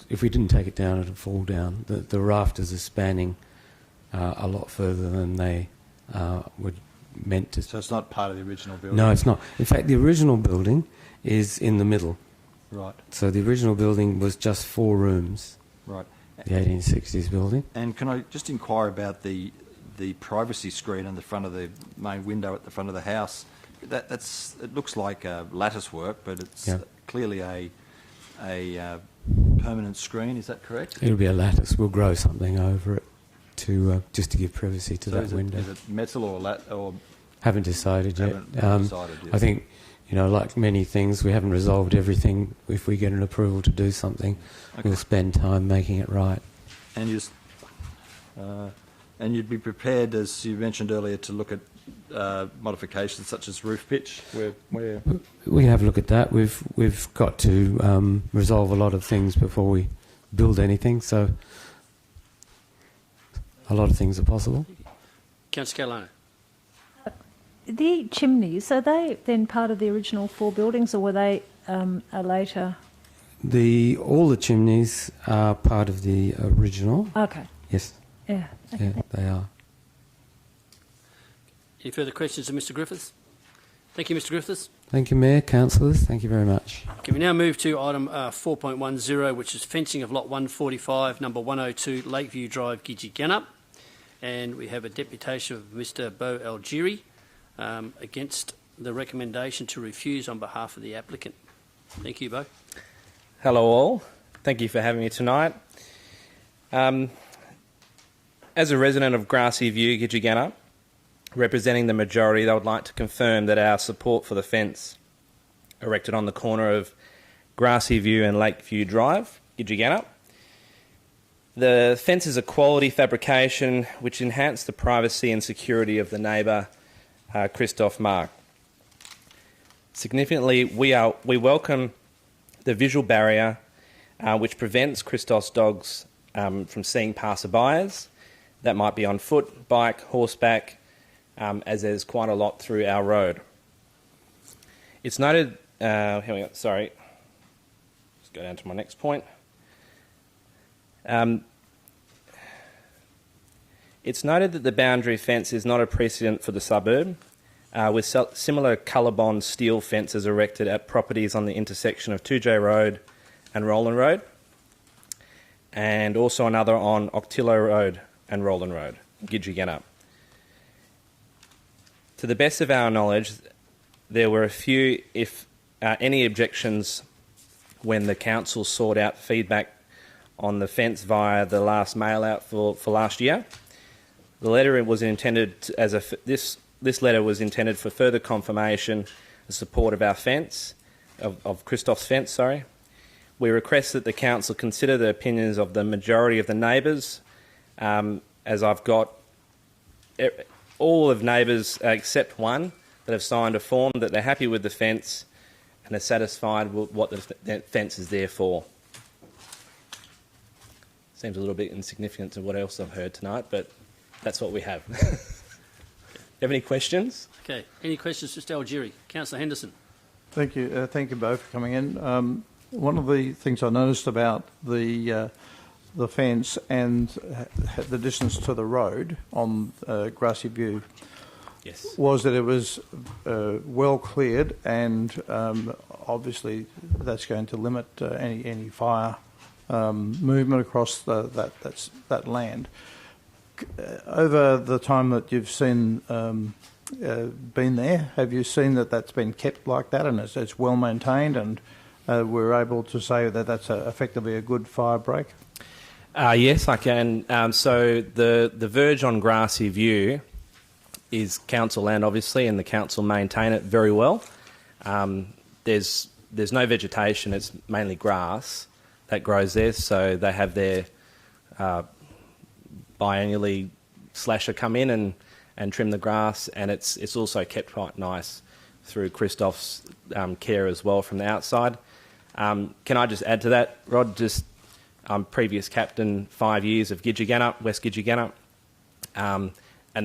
if we didn't take it down, it'd fall down. The rafters are spanning a lot further than they were meant to. So it's not part of the original building? No, it's not. In fact, the original building is in the middle. Right. So the original building was just 4 rooms. Right. The 1860s building. And can I just inquire about the privacy screen on the front of the main window at the front of the house? It looks like lattice work, but it's clearly a permanent screen. Is that correct? It'll be a lattice. We'll grow something over it to just to give privacy to So that window. Is it metal or Haven't decided yet. Haven't decided yet. I think, like many things, we haven't resolved everything. If we get an approval to do something, we'll spend time making it right. And you'd be prepared, as you mentioned earlier, to look at modifications such as roof pitch, where We can have a look at that. We've got to resolve a lot of things before we build anything, so a lot of things are possible. Councillor Catalano. The chimneys, are they then part of the original 4 buildings, or were they a later? All the chimneys are part of the original. Okay. Yes. Yeah. Okay. Yeah, they are. Any further questions of Mr Griffiths? Thank you, Mr Griffiths. Thank you, Mayor, councillors. Thank you very much. Can we now move to item 4.10, which is fencing of lot 145, number 102, Lakeview Drive, Gidgee-Gannup. And we have a deputation of Mr Bo Algiri against the recommendation to refuse on behalf of the applicant. Thank you, Bo. Hello all. Thank you for having me tonight. As a resident of Grassy View, Gidgee-Gannup, representing the majority, I would like to confirm that our support for the fence erected on the corner of Grassy View and Lakeview Drive, Gidgee-Gannup. The fence is a quality fabrication which enhanced the privacy and security of the neighbour, Christoph Mark. Significantly, we welcome the visual barrier which prevents Christoph's dogs from seeing passerbyers. That might be on foot, bike, horseback, as there's quite a lot through our road. It's noted, let's go down to my next point. It's noted that the boundary fence is not a precedent for the suburb, with similar colour-bond steel fences erected at properties on the intersection of 2J Road and Roland Road, and also another on Octillo Road and Roland Road, Gidgee-Gannup. To the best of our knowledge, there were a few, if any, objections when the council sought out feedback on the fence via the last mail out for last year. The letter was intended this letter was intended for further confirmation and support of our fence, of Christoph's fence. Sorry, we request that the council consider the opinions of the majority of the neighbours, as I've got all of neighbours except one that have signed a form that they're happy with the fence and are satisfied with what the fence is there for. Seems a little bit insignificant to what else I've heard tonight, but that's what we have. You have any questions? Okay. Any questions, Mr Algiri? Councillor Henderson. Thank you. Thank you both for coming in. One of the things I noticed about the fence and the distance to the road on Grassy View was that it was well cleared, and obviously that's going to limit any fire movement across that land. Over the time that you've seen been there, have you seen that that's been kept like that and it's well maintained, and we're able to say that that's effectively a good fire break? Yes, I can. So the verge on Grassy View is council land, obviously, and the council maintain it very well. There's no vegetation; it's mainly grass that grows there. So they have their biannually slasher come in and trim the grass, and it's also kept quite nice through Christoph's care as well from the outside. Can I just add to that, Rod? I'm previous captain 5 years of Gidgee-Gannup, West Gidgee-Gannup, and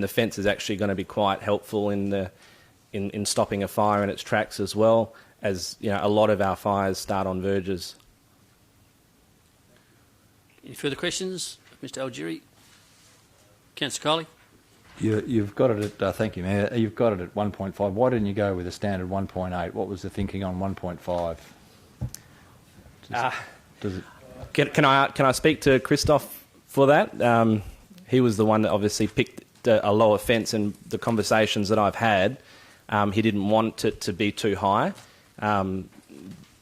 the fence is actually going to be quite helpful in stopping a fire in its tracks, as well as a lot of our fires start on verges. Any further questions, Mr Algiri? Councillor Coley. You've got it at, thank you, Mayor, you've got it at 1.5. Why didn't you go with a standard 1.8? What was the thinking on 1.5? Does it... Can I speak to Christoph for that? He was the one that obviously picked a lower fence, and the conversations that I've had, he didn't want it to be too high.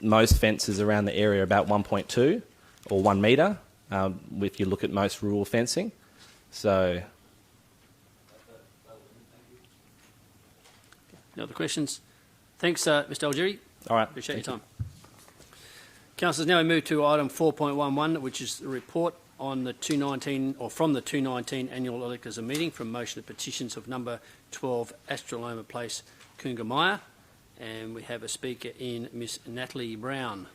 Most fences around the area are about 1.2 or 1 metre, if you look at most rural fencing. So, No other questions? Thanks, Mr Algieri. all right. Appreciate your thank time. Councillors, now we move to item 4.11, which is the report on the 2019 or from the 2019 annual electors meeting from motion of petitions of number 12 Astroloma Place, Coongamaya, and we have a speaker in Miss Natalie Brown.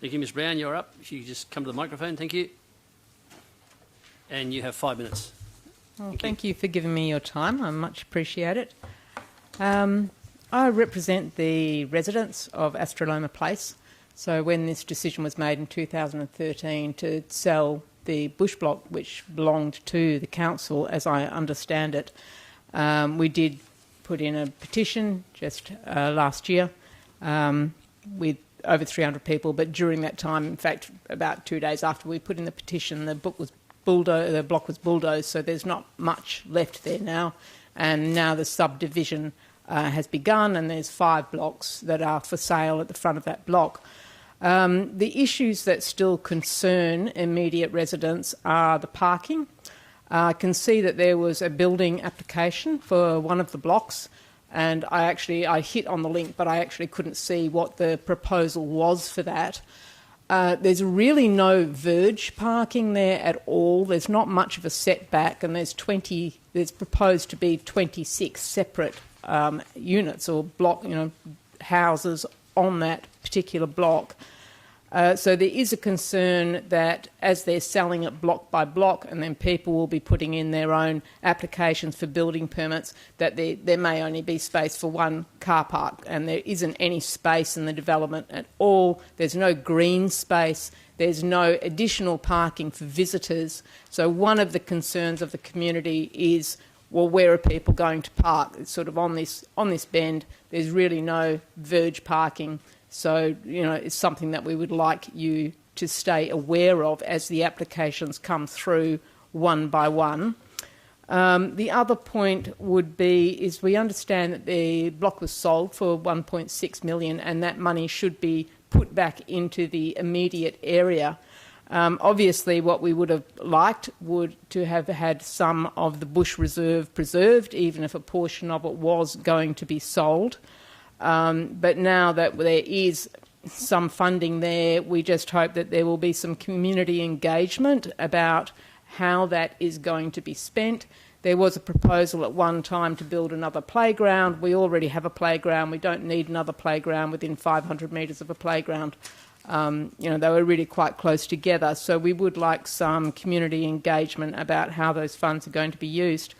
Thank you, Ms Brown. You're up. If you could just come to the microphone, thank you. And you have 5 minutes. Well, thank you for giving me your time. I much appreciate it. I represent the residents of Astroloma Place. So when this decision was made in 2013 to sell the bush block, which belonged to the council, as I understand it, we did put in a petition just last year with over 300 people, but during that time, in fact, about 2 days after we put in the petition, the block was bulldozed, so there's not much left there now. And now the subdivision has begun, and there's 5 blocks that are for sale at the front of that block. The issues that still concern immediate residents are the parking. I can see that there was a building application for one of the blocks, and I hit on the link, but I actually couldn't see what the proposal was for that. There's really no verge parking there at all. There's not much of a setback, and there's proposed to be 26 separate units or block, houses on that particular block. So there is a concern that as they're selling it block by block, and then people will be putting in their own applications for building permits, that there may only be space for one car park, and there isn't any space in the development at all. There's no green space. There's no additional parking for visitors. So one of the concerns of the community is, well, where are people going to park? It's sort of on this bend. There's really no verge parking. So, it's something that we would like you to stay aware of as the applications come through one by one. The other point would be we understand that the block was sold for $1.6 million, and that money should be put back into the immediate area. Obviously, what we would have liked would to have had some of the bush reserve preserved, even if a portion of it was going to be sold. But now that there is some funding there, we just hope that there will be some community engagement about how that is going to be spent. There was a proposal at one time to build another playground. We already have a playground. We don't need another playground within 500 metres of a playground. They were really quite close together. So we would like some community engagement about how those funds are going to be used.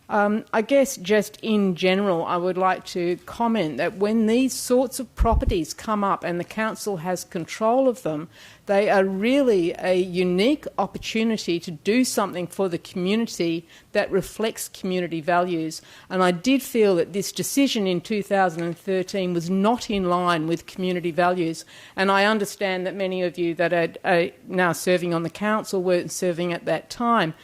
I guess just in general, I would like to comment that when these sorts of properties come up and the council has control of them, they are really a unique opportunity to do something for the community that reflects community values. And I did feel that this decision in 2013 was not in line with community values. And I understand that many of you that are now serving on the council weren't serving at that time.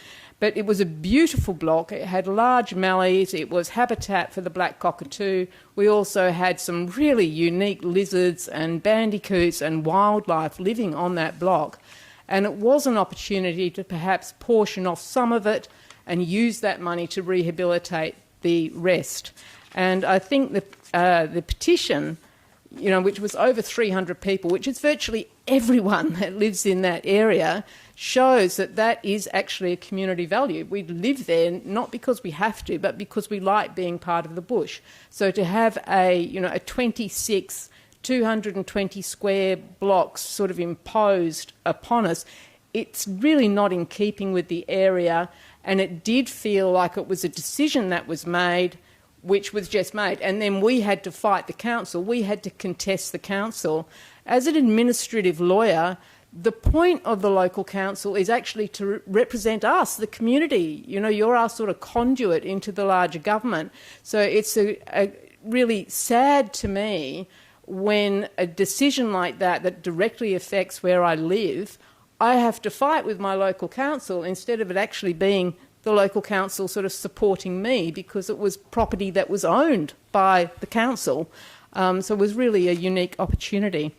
But it was a beautiful block. It had large mallees. It was habitat for the black cockatoo. We also had some really unique lizards and bandicoots and wildlife living on that block. And it was an opportunity to perhaps portion off some of it and use that money to rehabilitate the rest. And I think the petition, which was over 300 people, which is virtually everyone that lives in that area, shows that that is actually a community value. We live there not because we have to, but because we like being part of the bush. So to have a 26, 220 square blocks sort of imposed upon us, it's really not in keeping with the area, and it did feel like it was a decision that was made, which was just made, and then we had to fight the council. We had to contest the council. As an administrative lawyer, the point of the local council is actually to represent us, the community. You're our sort of conduit into the larger government. So it's a really sad to me when a decision like that directly affects where I live, I have to fight with my local council instead of it actually being the local council sort of supporting me, because it was property that was owned by the council. So it was really a unique opportunity.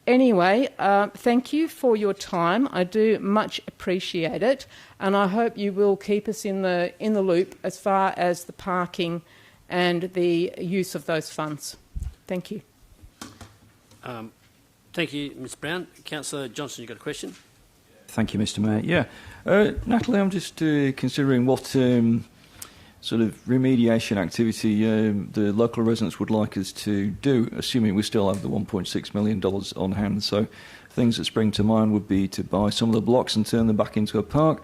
Anyway, thank you for your time. I do much appreciate it, and I hope you will keep us in the loop as far as the parking and the use of those funds. Thank you. Thank you, Ms Brown. Councillor Johnson, you've got a question? Thank you, Mr Mayor. Yeah. Natalie, I'm just considering what sort of remediation activity the local residents would like us to do, assuming we still have the $1.6 million on hand. So things that spring to mind would be to buy some of the blocks and turn them back into a park,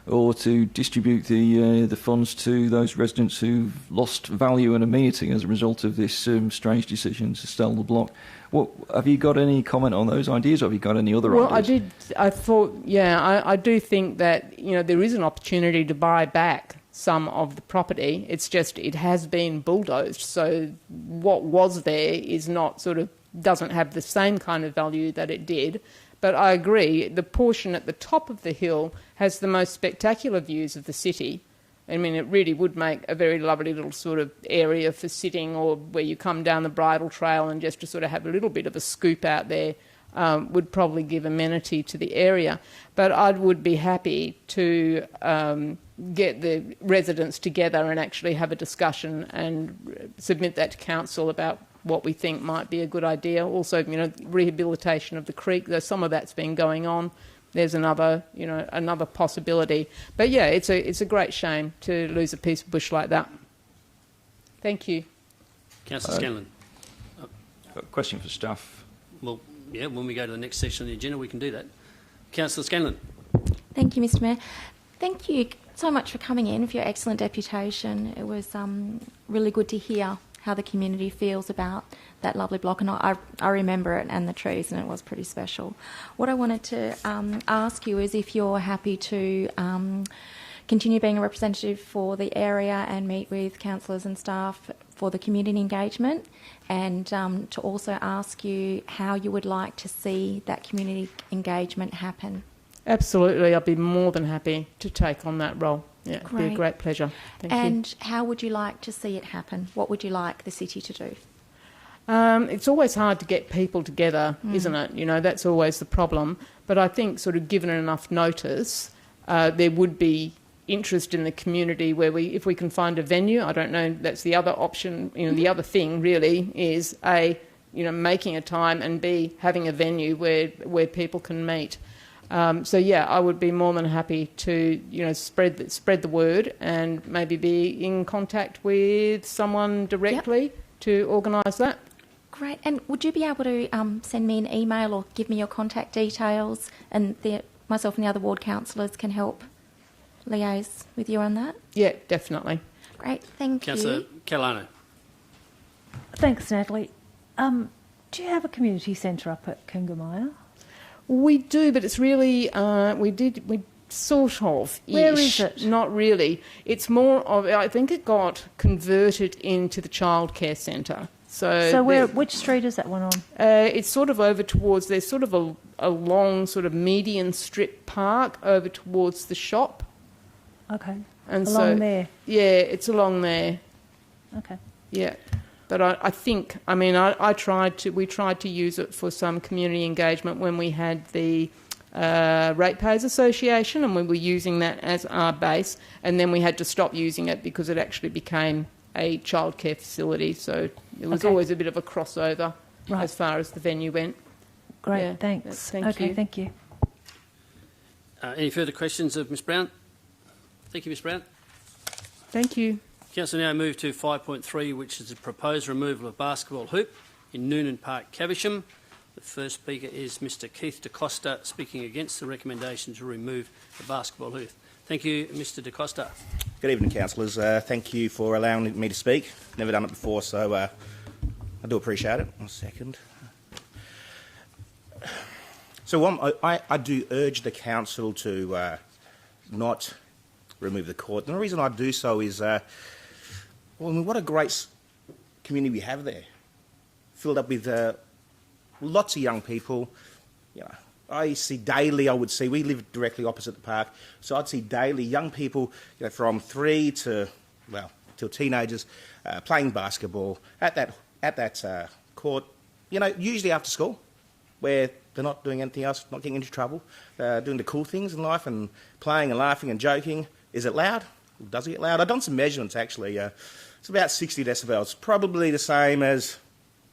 or to distribute the funds to those residents who've lost value and amenity as a result of this strange decision to sell the block. What, have you got any comment on those ideas, or have you got any other ideas? I do think that, you know, there is an opportunity to buy back some of the property. It's just it has been bulldozed, so what was there is not doesn't have the same kind of value that it did. But I agree, the portion at the top of the hill has the most spectacular views of the city. I mean, it really would make a very lovely little sort of area for sitting, or where you come down the bridle trail and just to sort of have a little bit of a scoop out there would probably give amenity to the area. But I would be happy to get the residents together and actually have a discussion and submit that to council about what we think might be a good idea. Also, you know, rehabilitation of the creek, though some of that's been going on. There's another possibility. But yeah, it's a great shame to lose a piece of bush like that. Thank you. Councillor Scanlon. A question for staff. Well, yeah, when we go to the next section of the agenda, we can do that. Councillor Scanlon. Thank you, Mr Mayor. Thank you so much for coming in, for your excellent deputation. It was really good to hear how the community feels about that lovely block, and I remember it and the trees, and it was pretty special. What I wanted to ask you is if you're happy to continue being a representative for the area and meet with councillors and staff for the community engagement, and to also ask you how you would like to see that community engagement happen. Absolutely, I'd be more than happy to take on that role. Yeah, it'd be a great pleasure. Thank you. And how would you like to see it happen? What would you like the city to do? It's always hard to get people together, isn't it? You know, that's always the problem. But I think sort of given enough notice, there would be interest in the community where if we can find a venue. I don't know, that's the other option. You know, the other thing really is making a time, and B, having a venue where people can meet. So yeah, I would be more than happy to spread the word and maybe be in contact with someone directly to organise that. Great. And would you be able to send me an email or give me your contact details, and myself and the other ward councillors can help liaise with you on that? Yeah, definitely. Great. Thank you. Councillor Catalano. Thanks, Natalie. Do you have a community centre up at Kingamaya? We do, but it's really we sort of. Where is it? Not really. It's more of, I think it got converted into the childcare centre. So which street is that one on? It's sort of over towards, there's sort of a long sort of median strip park over towards the shop. Okay. And along there? Yeah, it's along there. Okay. Yeah. But I think, I mean, we tried to use it for some community engagement when we had the Ratepayers Association, and we were using that as our base, and then we had to stop using it because it actually became a childcare facility. So it was always a bit of a crossover as far as the venue went. Great, yeah, thanks. Thank you. Thank you. Any further questions of Ms Brown? Thank you, Ms Brown. Thank you. Council now move to 5.3, which is the proposed removal of basketball hoop in Noonan Park, Caversham. The first speaker is Mr Keith DaCosta, speaking against the recommendation to remove the basketball hoop. Thank you, Mr DaCosta. Good evening, councillors. Thank you for allowing me to speak. Never done it before, so I do appreciate it. 1 second. So I do urge the council to not remove the court. And the reason I do so is, what a great community we have there. filled up with lots of young people. You know, I see daily. We live directly opposite the park, so I'd see daily young people, you know, from 3 to till teenagers, playing basketball at that court. You know, usually after school, where they're not doing anything else, not getting into trouble, doing the cool things in life and playing and laughing and joking. Is it loud? Does it get loud? I've done some measurements actually. It's about 60 decibels, probably the same as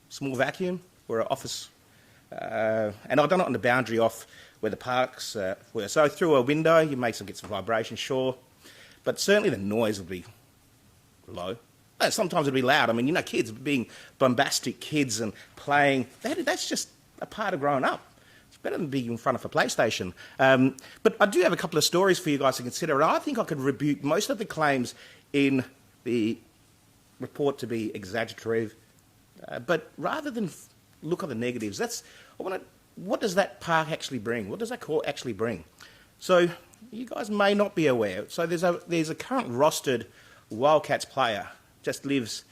a small vacuum or an office. And I've done it on the boundary off where the parks were. So through a window, you may get some vibration, sure. But certainly the noise would be low. Sometimes it'd be loud. I mean, you know, kids being bombastic kids and playing, that's just a part of growing up. It's better than being in front of a PlayStation. But I do have a couple of stories for you guys to consider, and I think I could rebuke most of the claims in the report to be exaggerative. But rather than look at the negatives, what does that park actually bring? What does that court actually bring? So you guys may not be aware. So there's a current rostered Wildcats player, just lives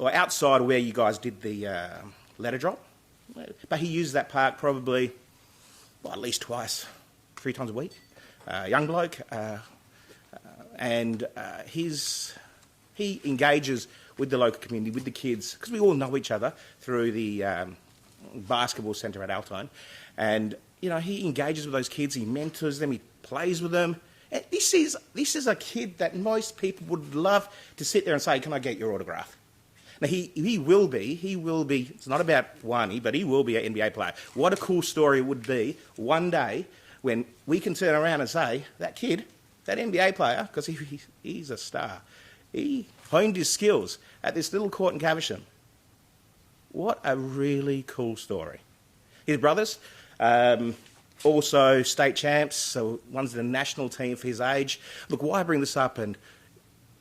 outside where you guys did the ladder drop. But he uses that park probably at least 3 times a week. Young bloke. And he engages with the local community, with the kids, because we all know each other through the basketball centre at Altone. And, you know, he engages with those kids, he mentors them, he plays with them. And this is a kid that most people would love to sit there and say, can I get your autograph? Now, he will be, it's not about one, but he will be an NBA player. What a cool story it would be one day when we can turn around and say, that kid, that NBA player, because he's a star, he honed his skills at this little court in Caversham. What a really cool story. His brothers, also state champs, so one's the national team for his age. Look, why I bring this up and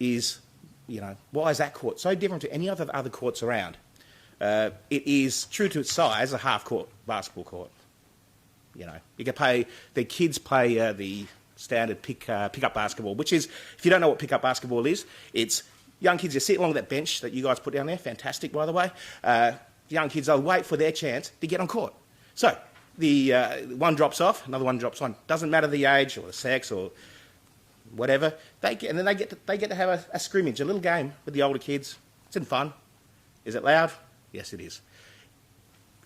is, you know, why is that court so different to any other courts around? It is, true to its size, a half-court basketball court. You know, you can pay, the kids play the standard pick-up basketball, which is, if you don't know what pick-up basketball is, it's young kids, you sit along that bench that you guys put down there, fantastic, by the way. Young kids, they'll wait for their chance to get on court. So, the one drops off, another one drops on. Doesn't matter the age or the sex or whatever. They get to have a scrimmage, a little game with the older kids. It's in fun. Is it loud? Yes, it is.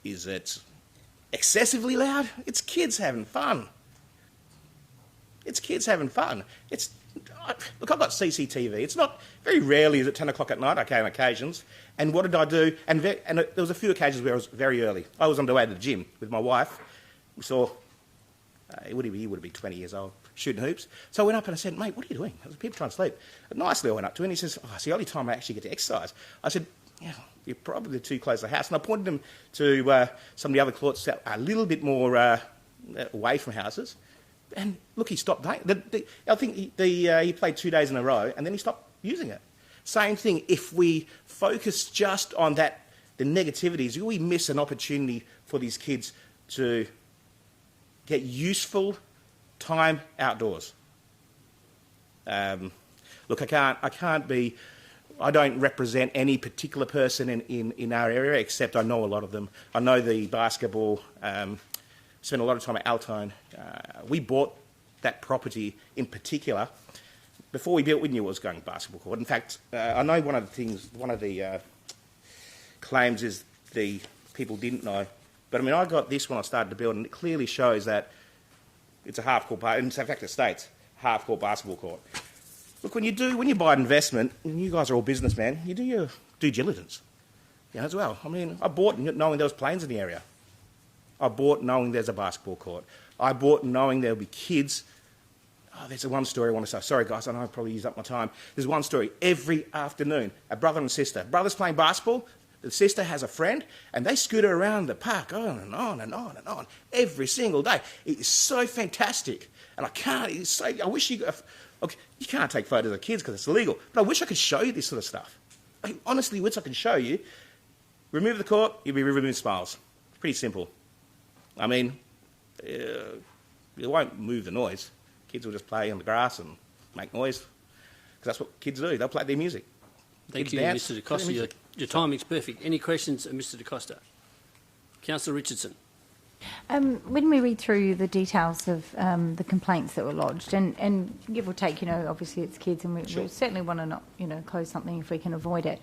Is it excessively loud? It's kids having fun. It's kids having fun. Look, I've got CCTV. It's not, very rarely is it 10 o'clock at night. Okay, on occasions. And what did I do? And there was a few occasions where I was very early. I was on the way to the gym with my wife. We saw, he would have been 20 years old, shooting hoops. So I went up and I said, mate, what are you doing? There was people trying to sleep. And nicely I went up to him and he says, it's the only time I actually get to exercise. I said, yeah, you're probably too close to the house. And I pointed him to some of the other courts that are a little bit more away from houses. And look, he stopped playing. I think he played 2 days in a row and then he stopped using it. Same thing, if we focus just on the negativities, we miss an opportunity for these kids to get useful time outdoors. Look, I don't represent any particular person in our area, except I know a lot of them. I know the basketball, spent a lot of time at Altone. We bought that property in particular. Before we built, we knew it was going basketball court. In fact, I know one of the claims is the people didn't know. But I mean, I got this when I started to build, and it clearly shows that it's a half-court, in fact it states, half-court basketball court. Look, when you buy an investment, and you guys are all businessmen, you do your due diligence, as well. I mean, I bought knowing there was planes in the area. I bought knowing there's a basketball court. I bought knowing there'll be kids. Oh, there's one story I want to say. Sorry, guys, I know I probably used up my time. There's one story. Every afternoon, a brother and sister. Brother's playing basketball. The sister has a friend, and they scooter around the park on and on and on and on every single day. It is so fantastic. And I wish you can't take photos of kids because it's illegal, but I wish I could show you this sort of stuff. I honestly wish I could show you. Remove the court, you'll be removing smiles. It's pretty simple. I mean, it won't move the noise. Kids will just play on the grass and make noise, because that's what kids do. They'll play their music. Thank Kids you, dance, Mr. DaCosta. Your timing's perfect. Any questions of Mr. DaCosta? Councillor Richardson. When we read through the details of the complaints that were lodged, and give or take, obviously it's kids, and we certainly want to not, close something if we can avoid it.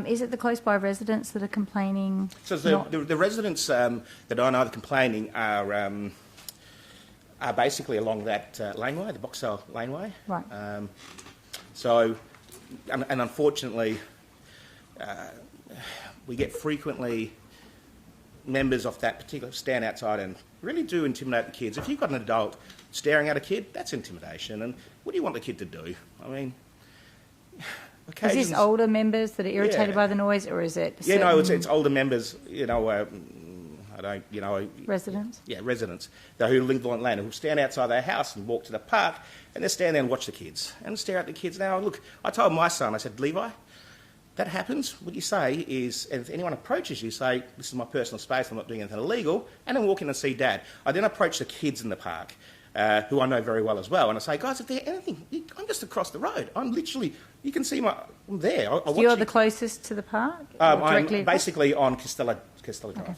Is it the close-by residents that are complaining? So the residents that I know that are complaining are basically along that laneway, the Boxall laneway. Right. And unfortunately, we get frequently members of that particular stand outside and really do intimidate the kids. If you've got an adult staring at a kid, that's intimidation. And what do you want the kid to do? I mean, Is this older members that are irritated by the noise, or is it? Yeah, no, it's older members. Residents. Yeah, residents who live on land who stand outside their house and walk to the park, and they stand there and watch the kids and stare at the kids. Now, look, I told my son, I said, Levi, that happens. What you say is, and if anyone approaches you, say, this is my personal space, I'm not doing anything illegal, and then walk in and see Dad. I then approach the kids in the park, who I know very well as well, and I say, guys, if there's anything, I'm just across the road. I'm literally, you can see I'm there. You're the closest to the park? I'm basically on Costello Drive. Okay.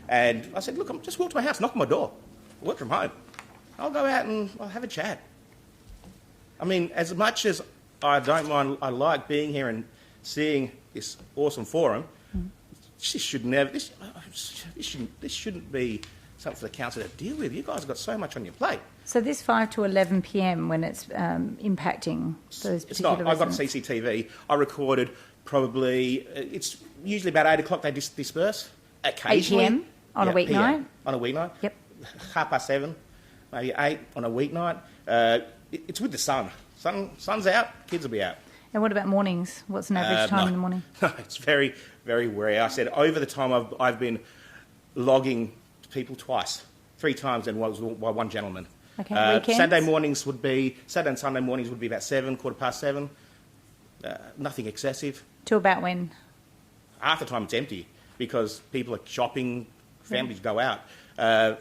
And I said, look, I'm just walk to my house, knock on my door, work from home. I'll go out and I'll have a chat. I mean, as much as I don't mind, I like being here and seeing this awesome forum. This shouldn't be something for the council to deal with. You guys have got so much on your plate. So this 5 to 11 p.m. when it's impacting those particular It's not. I've got residents? CCTV. I recorded probably. It's usually about 8 o'clock. They disperse. Occasionally. 8 p.m. on a weeknight. PM, on a weeknight. Yep. 7:30, maybe 8 on a weeknight. It's with the sun. Sun's out. Kids will be out. And what about mornings? What's an average time in the morning? No, it's very, very rare. I said over the time I've been logging people twice, 3 times, and was by one gentleman. Okay. Weekends? Saturday and Sunday mornings would be about 7, 7:15. Nothing excessive. To about when? Half the time it's empty because people are shopping, families go out.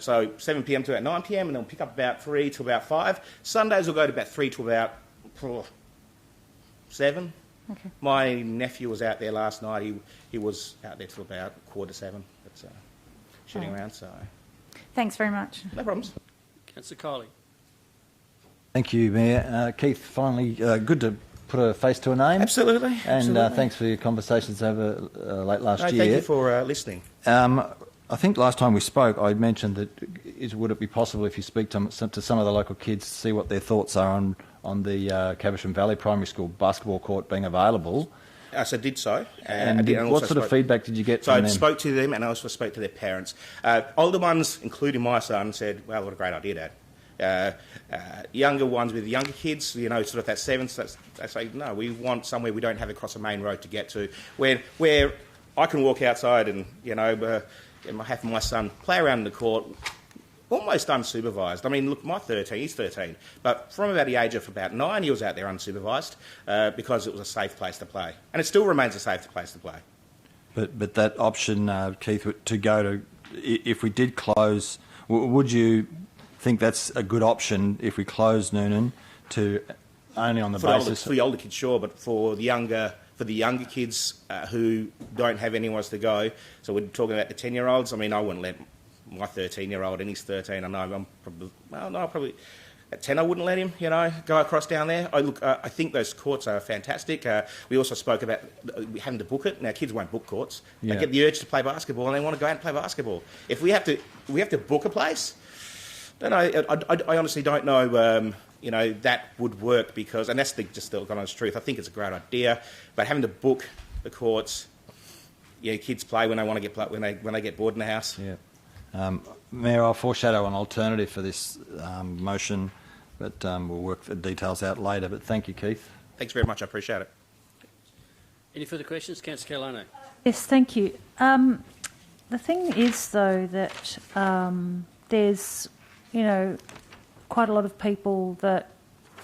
So 7 p.m. to about 9 p.m. and then we'll pick up about 3 to about 5. Sundays will go to about 3 to about 7. Okay. My nephew was out there last night. He was out there till about 6:45. But shooting around. So thanks very much. No problems. Councillor Kiley. Thank you, Mayor. Keith, finally, good to put a face to a name. Absolutely. And thanks for your conversations over late last year. Thank you for listening. I think last time we spoke, I mentioned that would it be possible if you speak to some of the local kids to see what their thoughts are on the Caversham Valley Primary School basketball court being available? So I did so. And what sort of feedback did you get from them? So I spoke to them and I also spoke to their parents. Older ones, including my son, said, well, what a great idea, Dad. Younger ones with younger kids, sort of that 7th, they say, no, we want somewhere we don't have to cross a main road to get to, where I can walk outside and, have my son play around in the court, almost unsupervised. I mean, look, he's 13, but from about the age of about 9, he was out there unsupervised because it was a safe place to play. And it still remains a safe place to play. But that option, Keith, to go to, if we did close, would you think that's a good option if we close Noonan to only on the basis... For the older kids, sure, but for the younger kids who don't have anywhere else to go, so we're talking about the 10-year-olds, I mean, I wouldn't let my 13-year-old, and he's 13, I know I'm probably at 10 I wouldn't let him, go across down there. I think those courts are fantastic. We also spoke about having to book it. Now, kids won't book courts. They get the urge to play basketball, and they want to go out and play basketball. If we have to book a place, then I honestly don't know... that would work because, and that's just the honest truth. I think it's a great idea, but having to book the courts, kids play when they want to get when they get bored in the house. Yeah. Mayor, I'll foreshadow an alternative for this motion, but we'll work the details out later. But thank you, Keith. Thanks very much. I appreciate it. Any further questions, Councillor Carolano? Yes, thank you. The thing is, though, that there's, quite a lot of people that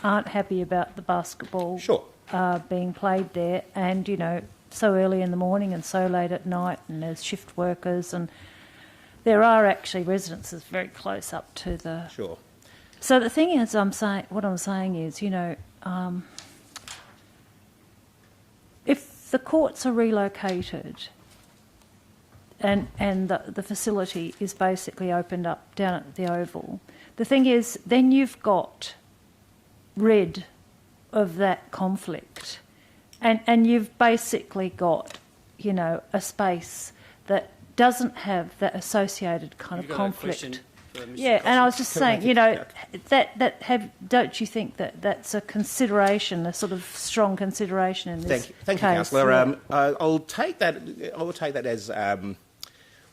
aren't happy about the basketball being played there, and so early in the morning and so late at night, and there's shift workers, and there are actually residences very close up to the... Sure. So the thing is, what I'm saying is, if the courts are relocated and the facility is basically opened up down at the Oval, the thing is, then you've got rid of that conflict, and you've basically got, you know, a space that doesn't have that associated kind You've of got a conflict. question for Mr. Yeah, and I was just Costa. saying, you know, don't you think that that's a consideration, a sort of strong consideration in this Thank you, case? Councillor. Yeah. I'll take that. I will take that as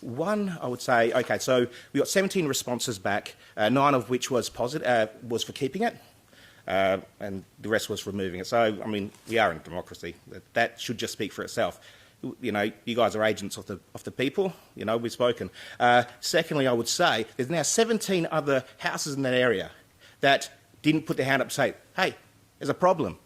one. I would say, okay. So we got 17 responses back, 9 of which was positive, was for keeping it, and the rest was removing it. So I mean, we are in a democracy. That should just speak for itself. You know, you guys are agents of the people. You know, we've spoken. Secondly, I would say there's now 17 other houses in that area that didn't put their hand up and say, hey, there's a problem.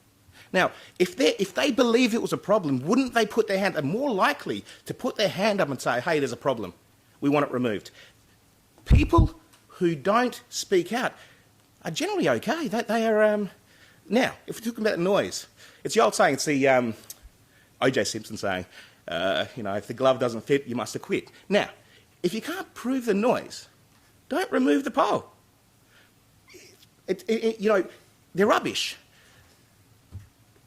Now, if they believe it was a problem, wouldn't they put their hand, are more likely to put their hand up and say, hey, there's a problem, we want it removed. People who don't speak out are generally okay. They are, now, if we're talking about noise, it's the old saying, it's the O.J. Simpson saying, you know, if the glove doesn't fit, you must acquit. Now, if you can't prove the noise, don't remove the pole. You know, they're rubbish.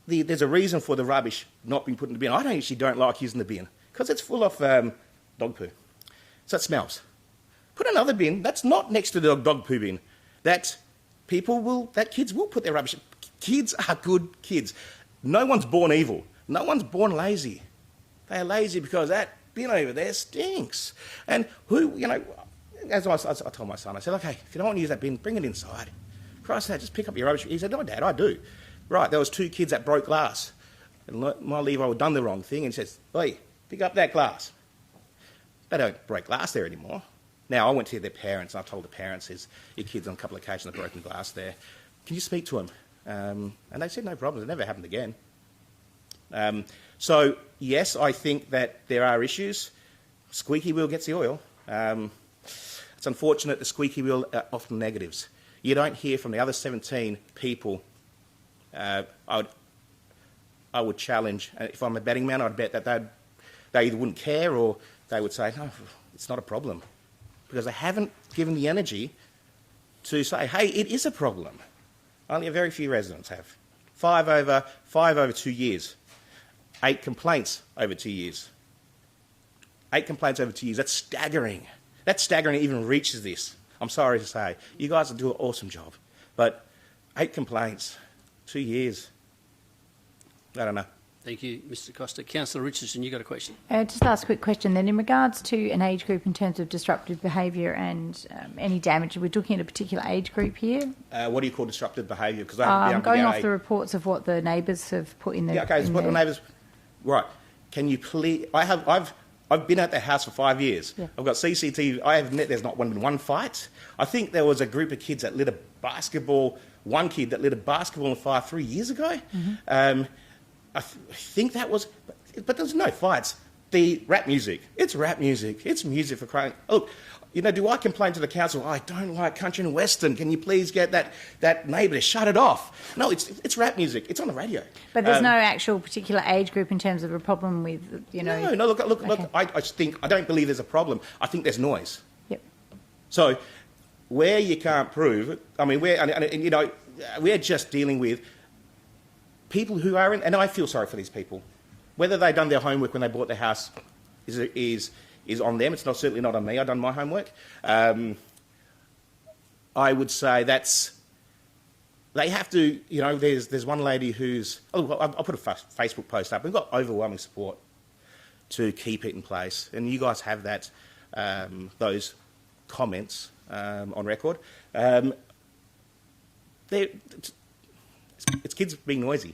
There's a reason for the rubbish not being put in the bin. I actually don't like using the bin because it's full of dog poo. So it smells. Put another bin that's not next to the dog poo bin that kids will put their rubbish in. Kids are good kids. No one's born evil. No one's born lazy. They are lazy because that bin over there stinks. And who, you know, as I told my son, I said, okay, if you don't want to use that bin, bring it inside. Christ, just pick up your rubbish. He said, no, Dad, I do. Right, there was 2 kids that broke glass. And my Levi had done the wrong thing and says, oi, pick up that glass. They don't break glass there anymore. Now, I went to their parents and I told the parents, your kids on a couple of occasions have broken glass there. Can you speak to them? And they said, no problem, it never happened again. So, yes, I think that there are issues. Squeaky wheel gets the oil. It's unfortunate the squeaky wheel are often negatives. You don't hear from the other 17 people. I would challenge, if I'm a betting man, I'd bet that they either wouldn't care or they would say, no, it's not a problem. Because they haven't given the energy to say, hey, it is a problem. Only a very few residents have. 5 over 2 years. 8 complaints over 2 years. 8 complaints over 2 years. That's staggering. That's staggering. It even reaches this. I'm sorry to say. You guys do an awesome job. But 8 complaints, 2 years. I don't know. Thank you, Mr. Costa. Councillor Richardson, you got a question? Just last quick question then. In regards to an age group in terms of disruptive behaviour and any damage, are we looking at a particular age group here? What do you call disruptive behaviour? Because going off the reports of what the neighbours have put in the... Yeah, okay, so what the neighbours... Right. Can you please... I've been at the house for 5 years. Yeah. I've got CCTV. There's not been one fight. I think there was a group of kids that lit a basketball... One kid that lit a basketball on fire 3 years ago. Mm-hmm. I think that was... But there's no fights. The rap music. It's rap music. It's music for crying... Look, you know, do I complain to the council, I don't like country and western, can you please get that neighbour to shut it off? No, it's rap music. It's on the radio. But there's no actual particular age group in terms of a problem with, you know... No, look, okay. I don't believe there's a problem. I think there's noise. Yep. So, where you can't prove... I mean, you know, we're just dealing with people who are in... And I feel sorry for these people. Whether they've done their homework when they bought their house is on them. It's certainly not on me. I've done my homework. I would say they have to, you know, there's one lady who's... I'll put a Facebook post up. We've got overwhelming support to keep it in place. And you guys have those comments on record. It's kids being noisy.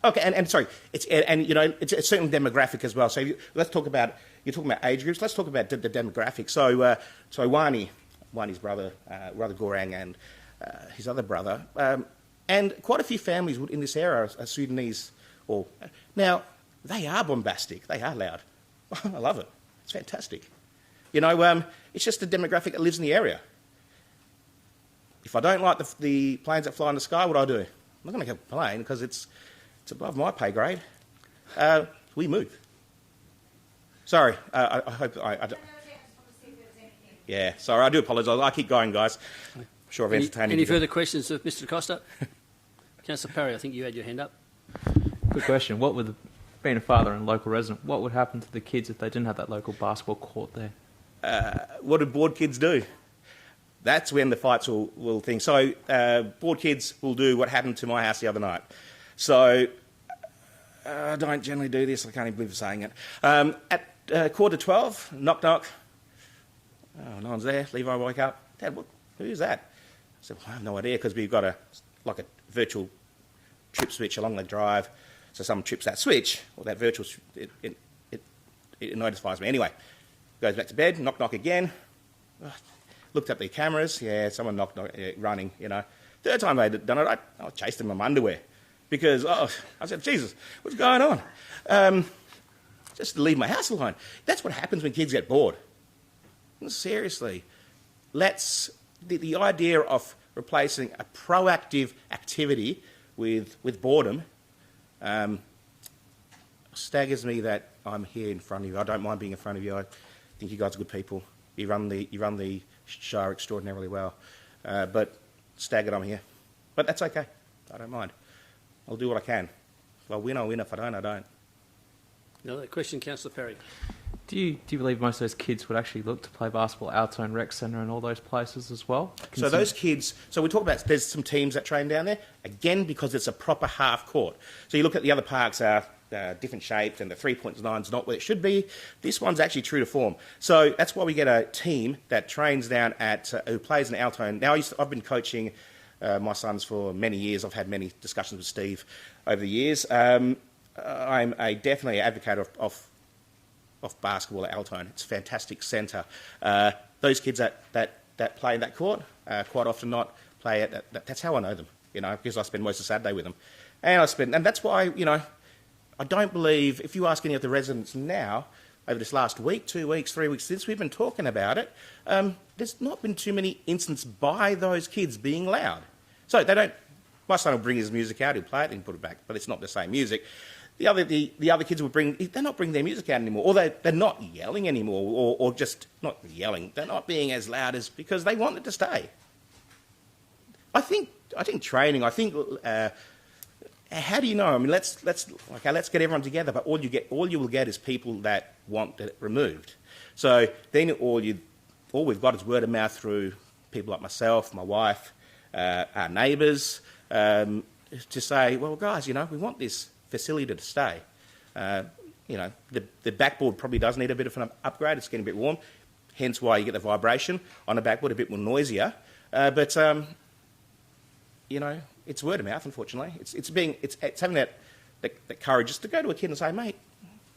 Okay, and sorry, you know, it's a certain demographic as well. So let's talk about... You're talking about age groups. Let's talk about the demographics. So Wani's brother, Gorang, and his other brother, and quite a few families in this area are Sudanese. Now, they are bombastic. They are loud. I love it. It's fantastic. You know, it's just the demographic that lives in the area. If I don't like the planes that fly in the sky, what do I do? I'm not going to complain because it's above my pay grade. we move. Sorry, I hope I yeah, sorry, I do apologise. I keep going, guys. I'm sure I've entertained you. Any further questions of Mr. Costa? Councillor Parry, I think you had your hand up. Good question. What would, being a father and local resident, what would happen to the kids if they didn't have that local basketball court there? What do board kids do? That's when the fights will think. So board kids will do what happened to my house the other night. So I don't generally do this. I can't even believe I'm saying it. At 12:15, knock, knock. Oh, no one's there. Levi woke up. Dad, who's that? I said, well, I have no idea, because we've got a virtual trip switch along the drive. So someone trips that switch, or that virtual, it notifies me. Anyway, goes back to bed, knock, knock again. Looked up the cameras. Yeah, someone knocked, running, you know. Third time they'd done it, I chased them in my underwear. Because, I said, Jesus, what's going on? Just leave my house alone. That's what happens when kids get bored. Seriously. The idea of replacing a proactive activity with boredom staggers me that I'm here in front of you. I don't mind being in front of you. I think you guys are good people. You run the show extraordinarily well. But staggered I'm here. But that's okay. I don't mind. I'll do what I can. If I win, I win. If I don't, I don't. Another question, Councillor Perry. Do you believe most of those kids would actually look to play basketball at Altone Rec Centre and all those places as well? So those kids, so we talk about, there's some teams that train down there, again, because it's a proper half court. So you look at the other parks are different shaped and the 3.9 is not where it should be. This one's actually true to form. So that's why we get a team that trains down at, who plays in Altone. Now I've been coaching my sons for many years. I've had many discussions with Steve over the years. I'm definitely an advocate of basketball at Altone. It's a fantastic centre. Those kids that play in that court quite often not play at that's how I know them, you know, because I spend most of Saturday with them. And that's why, you know, I don't believe, if you ask any of the residents now, over this last week, 2 weeks, 3 weeks since we've been talking about it, there's not been too many instances by those kids being loud. So they don't, my son will bring his music out, he'll play it, and put it back, but it's not the same music. The other kids will they're not bringing their music out anymore, or they're not yelling anymore, or just not yelling. They're not being as loud as, because they want it to stay. I think training. How do you know? I mean, let's get everyone together, but all you will get is people that want it removed. So then all we've got is word of mouth through people like myself, my wife, our neighbours, to say, well, guys, you know, we want this facility to stay. You know, the backboard probably does need a bit of an upgrade. It's getting a bit warm, hence why you get the vibration on the backboard, a bit more noisier. But you know, it's word of mouth. Unfortunately, it's having that courage just to go to a kid and say, mate,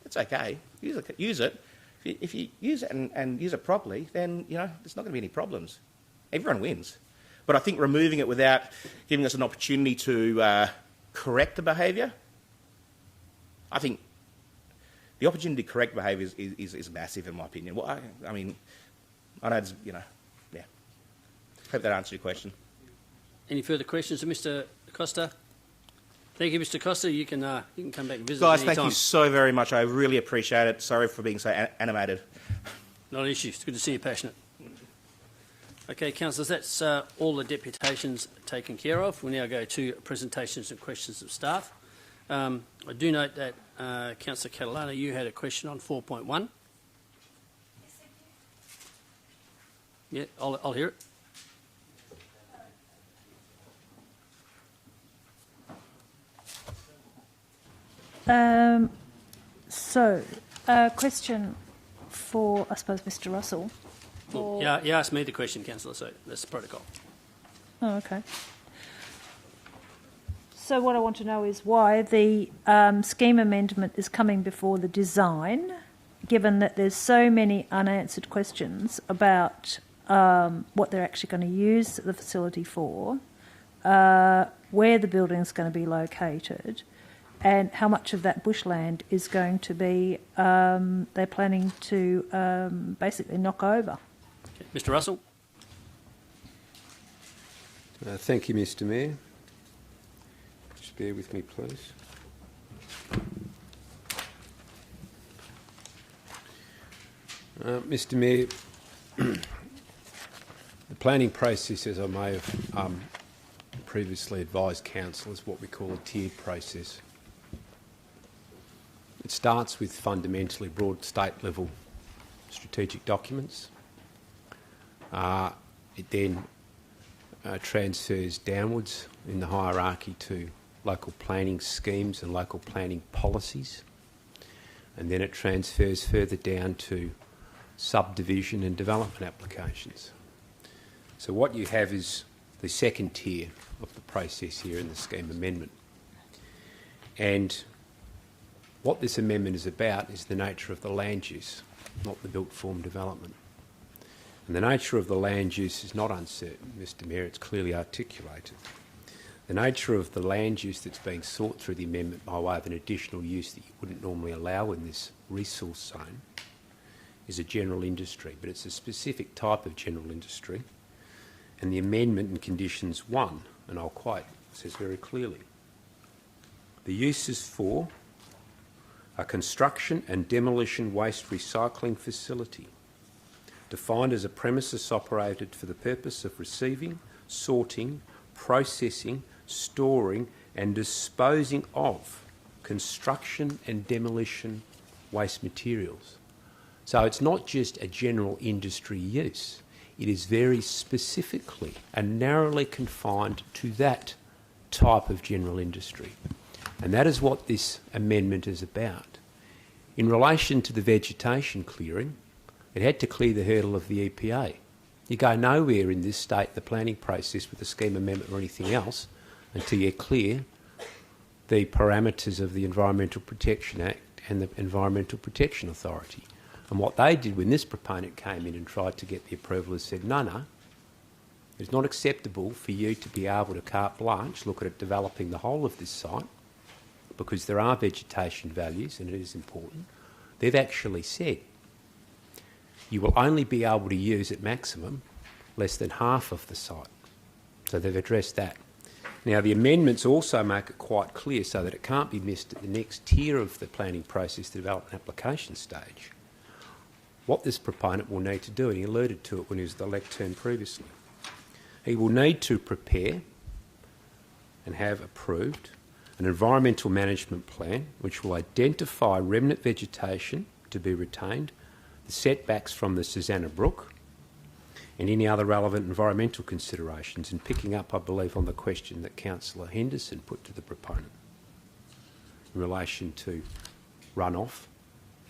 it's okay. Use it. If you use it and use it properly, then you know there's not going to be any problems. Everyone wins. But I think removing it without giving us an opportunity to correct the behaviour, I think the opportunity to correct behaviour is massive, in my opinion. Well, I mean, I know it's, you know, yeah. Hope that answers your question. Any further questions of Mr. Costa? Thank you, Mr. Costa. You can come back and visit Guys, anytime. thank you so very much. I really appreciate it. Sorry for being so animated. Not an issue. It's good to see you passionate. Okay, councillors, that's all the deputations taken care of. We'll now go to presentations and questions of staff. I do note that Councillor Catalano, you had a question on 4.1. Yeah, I'll hear it. Question for, I suppose, Mr. Russell. Well, yeah, you asked me the question, Councillor, so that's the protocol. Oh, okay. So what I want to know is why the scheme amendment is coming before the design, given that there's so many unanswered questions about what they're actually going to use the facility for, where the building is going to be located, and how much of that bushland is going to be they're planning to basically knock over. Okay. Mr. Russell. Thank you, Mr. Mayor. Just bear with me, please. Mr Mayor, the planning process, as I may have previously advised council, is what we call a tiered process. It starts with fundamentally broad state-level strategic documents. It then transfers downwards in the hierarchy to local planning schemes and local planning policies. And then it transfers further down to subdivision and development applications. So what you have is the second tier of the process here in the scheme amendment. And what this amendment is about is the nature of the land use, not the built form development. And the nature of the land use is not uncertain, Mr Mayor, it's clearly articulated. The nature of the land use that's being sought through the amendment by way of an additional use that you wouldn't normally allow in this resource zone is a general industry, but it's a specific type of general industry. And the amendment in conditions 1, and I'll quote, says very clearly, the uses for a construction and demolition waste recycling facility defined as a premises operated for the purpose of receiving, sorting, processing, storing and disposing of construction and demolition waste materials. So it's not just a general industry use, it is very specifically and narrowly confined to that type of general industry. And that is what this amendment is about. In relation to the vegetation clearing, it had to clear the hurdle of the EPA. You go nowhere in this state, the planning process, with a scheme amendment or anything else until you clear the parameters of the Environmental Protection Act and the Environmental Protection Authority. And what they did when this proponent came in and tried to get the approval is said, no, it's not acceptable for you to be able to carte blanche look at developing the whole of this site because there are vegetation values and it is important. They've actually said you will only be able to use at maximum less than half of the site. So they've addressed that. Now the amendments also make it quite clear so that it can't be missed at the next tier of the planning process, the development application stage, what this proponent will need to do, and he alluded to it when he was at the lectern previously. He will need to prepare and have approved an environmental management plan which will identify remnant vegetation to be retained, the setbacks from the Susanna Brook and any other relevant environmental considerations, and picking up, I believe, on the question that Councillor Henderson put to the proponent in relation to runoff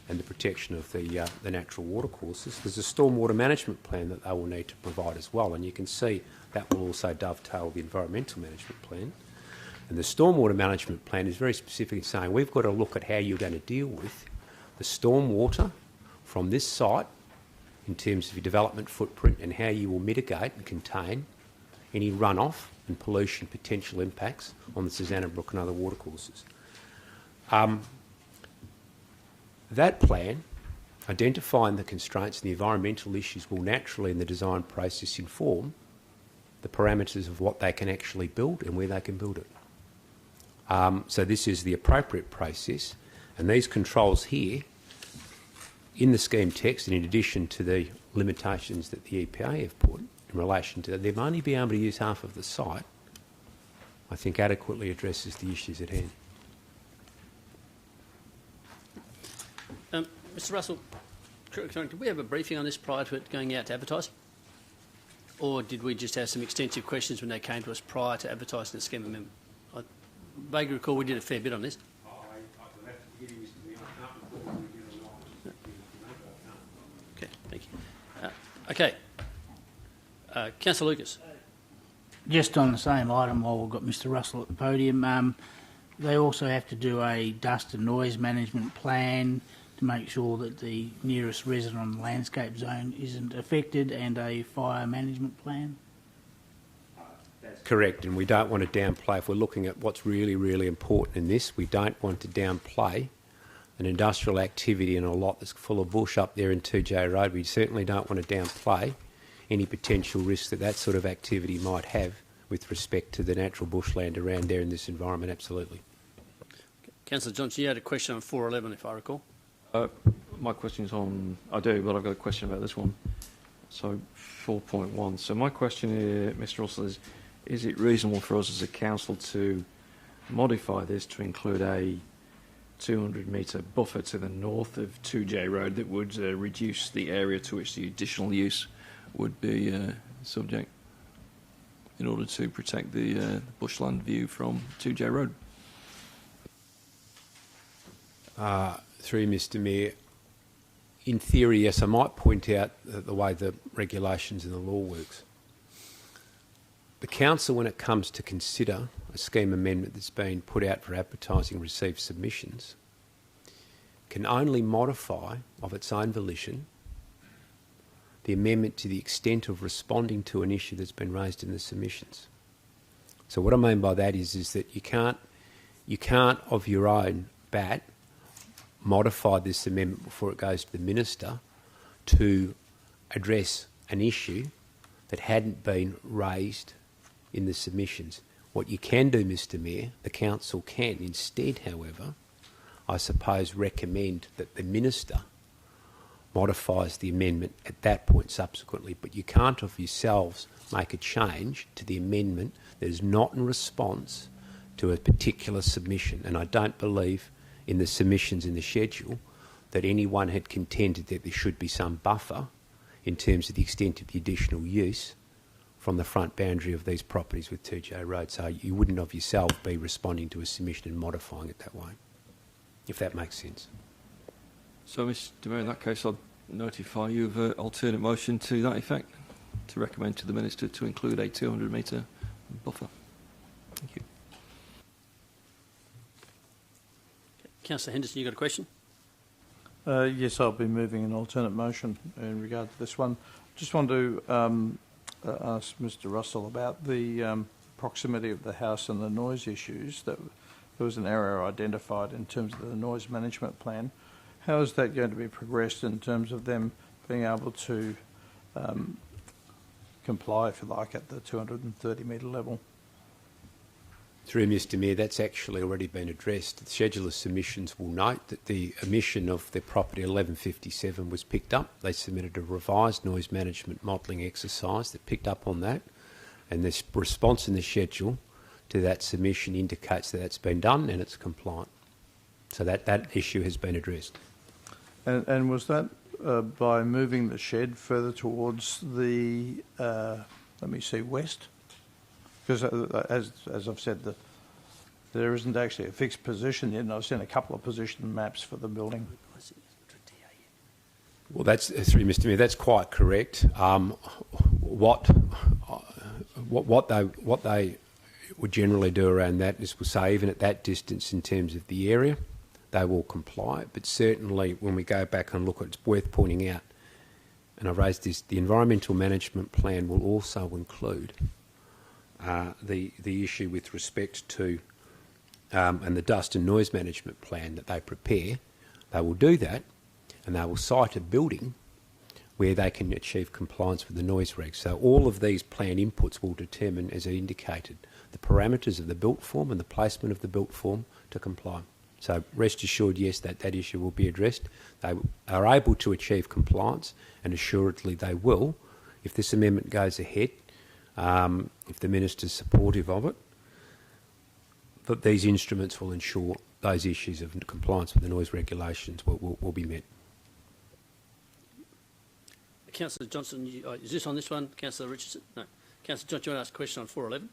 and the protection of the natural watercourses. There's a stormwater management plan that they will need to provide as well, and you can see that will also dovetail the environmental management plan. And the stormwater management plan is very specific in saying we've got to look at how you're going to deal with the stormwater from this site in terms of your development footprint and how you will mitigate and contain any runoff and pollution potential impacts on the Susanna Brook and other watercourses. That plan, identifying the constraints and the environmental issues, will naturally in the design process inform the parameters of what they can actually build and where they can build it. So this is the appropriate process, and these controls here in the scheme text, and in addition to the limitations that the EPA have put in relation to them only being able to use half of the site, I think adequately addresses the issues at hand. Mr Russell, did we have a briefing on this prior to it going out to advertise? Or did we just have some extensive questions when they came to us prior to advertising the scheme amendment? I vaguely recall we did a fair bit on this. Okay, thank you. Okay. Councillor Lucas. Just on the same item while we've got Mr Russell at the podium, they also have to do a dust and noise management plan to make sure that the nearest resident on the landscape zone isn't affected, and a fire management plan? That's correct, and we don't want to downplay, if we're looking at what's really, really important in this, we don't want to downplay an industrial activity in a lot that's full of bush up there in 2J Road. We certainly don't want to downplay any potential risk that that sort of activity might have with respect to the natural bushland around there in this environment, absolutely. Councillor Johnson, you had a question on 411, if I recall. my question's on... I do, but I've got a question about this one. So 4.1. So my question here, Mr. Russell, is it reasonable for us as a council to modify this to include a 200-metre buffer to the north of 2J Road that would reduce the area to which the additional use would be subject in order to protect the bushland view from 2J Road? Through Mr. Mayor, in theory, yes, I might point out the way the regulations and the law works. The council, when it comes to consider a scheme amendment that's been put out for advertising and receive submissions, can only modify, of its own volition, the amendment to the extent of responding to an issue that's been raised in the submissions. So what I mean by that is that you can't of your own bat modify this amendment before it goes to the minister to address an issue that hadn't been raised in the submissions. What you can do, Mr. Mayor, the council can instead, however, I suppose recommend that the minister modifies the amendment at that point subsequently, but you can't of yourselves make a change to the amendment that is not in response to a particular submission. And I don't believe in the submissions in the schedule that anyone had contended that there should be some buffer in terms of the extent of the additional use from the front boundary of these properties with 2J Road. So you wouldn't of yourself be responding to a submission and modifying it that way, if that makes sense. So, Mr. Mayor, in that case, I'll notify you of an alternate motion to that effect, to recommend to the Minister to include a 200-metre buffer. Thank you. Councillor Henderson, you got a question? Yes, I'll be moving an alternate motion in regard to this one. Just want to ask Mr. Russell about the proximity of the house and the noise issues. That there was an error identified in terms of the noise management plan. How is that going to be progressed in terms of them being able to comply, if you like, at the 230-metre level? Through Mr. Mayor, that's actually already been addressed. The schedule of submissions will note that the emission of the property 1157 was picked up. They submitted a revised noise management modelling exercise that picked up on that, and the response in the schedule to that submission indicates that that's been done and it's compliant. So that issue has been addressed. And was that by moving the shed further towards the, west? Because as I've said, there isn't actually a fixed position yet, and I've seen a couple of position maps for the building. Well, that's through Mr. Mayor. That's quite correct. What they would generally do around that is, we'll say, even at that distance in terms of the area, they will comply. But certainly, when we go back and look, it's worth pointing out, and I've raised this: the environmental management plan will also include the issue with respect to and the dust and noise management plan that they prepare. They will do that, and they will cite a building where they can achieve compliance with the noise regs. So all of these plan inputs will determine, as I indicated, the parameters of the built form and the placement of the built form to comply. So rest assured, yes, that issue will be addressed. They are able to achieve compliance, and assuredly they will, if this amendment goes ahead, if the Minister's supportive of it, that these instruments will ensure those issues of compliance with the noise regulations will be met. Councillor Johnson, is this on this one? Councillor Richardson? No. Councillor Johnson, do you want to ask a question on 411?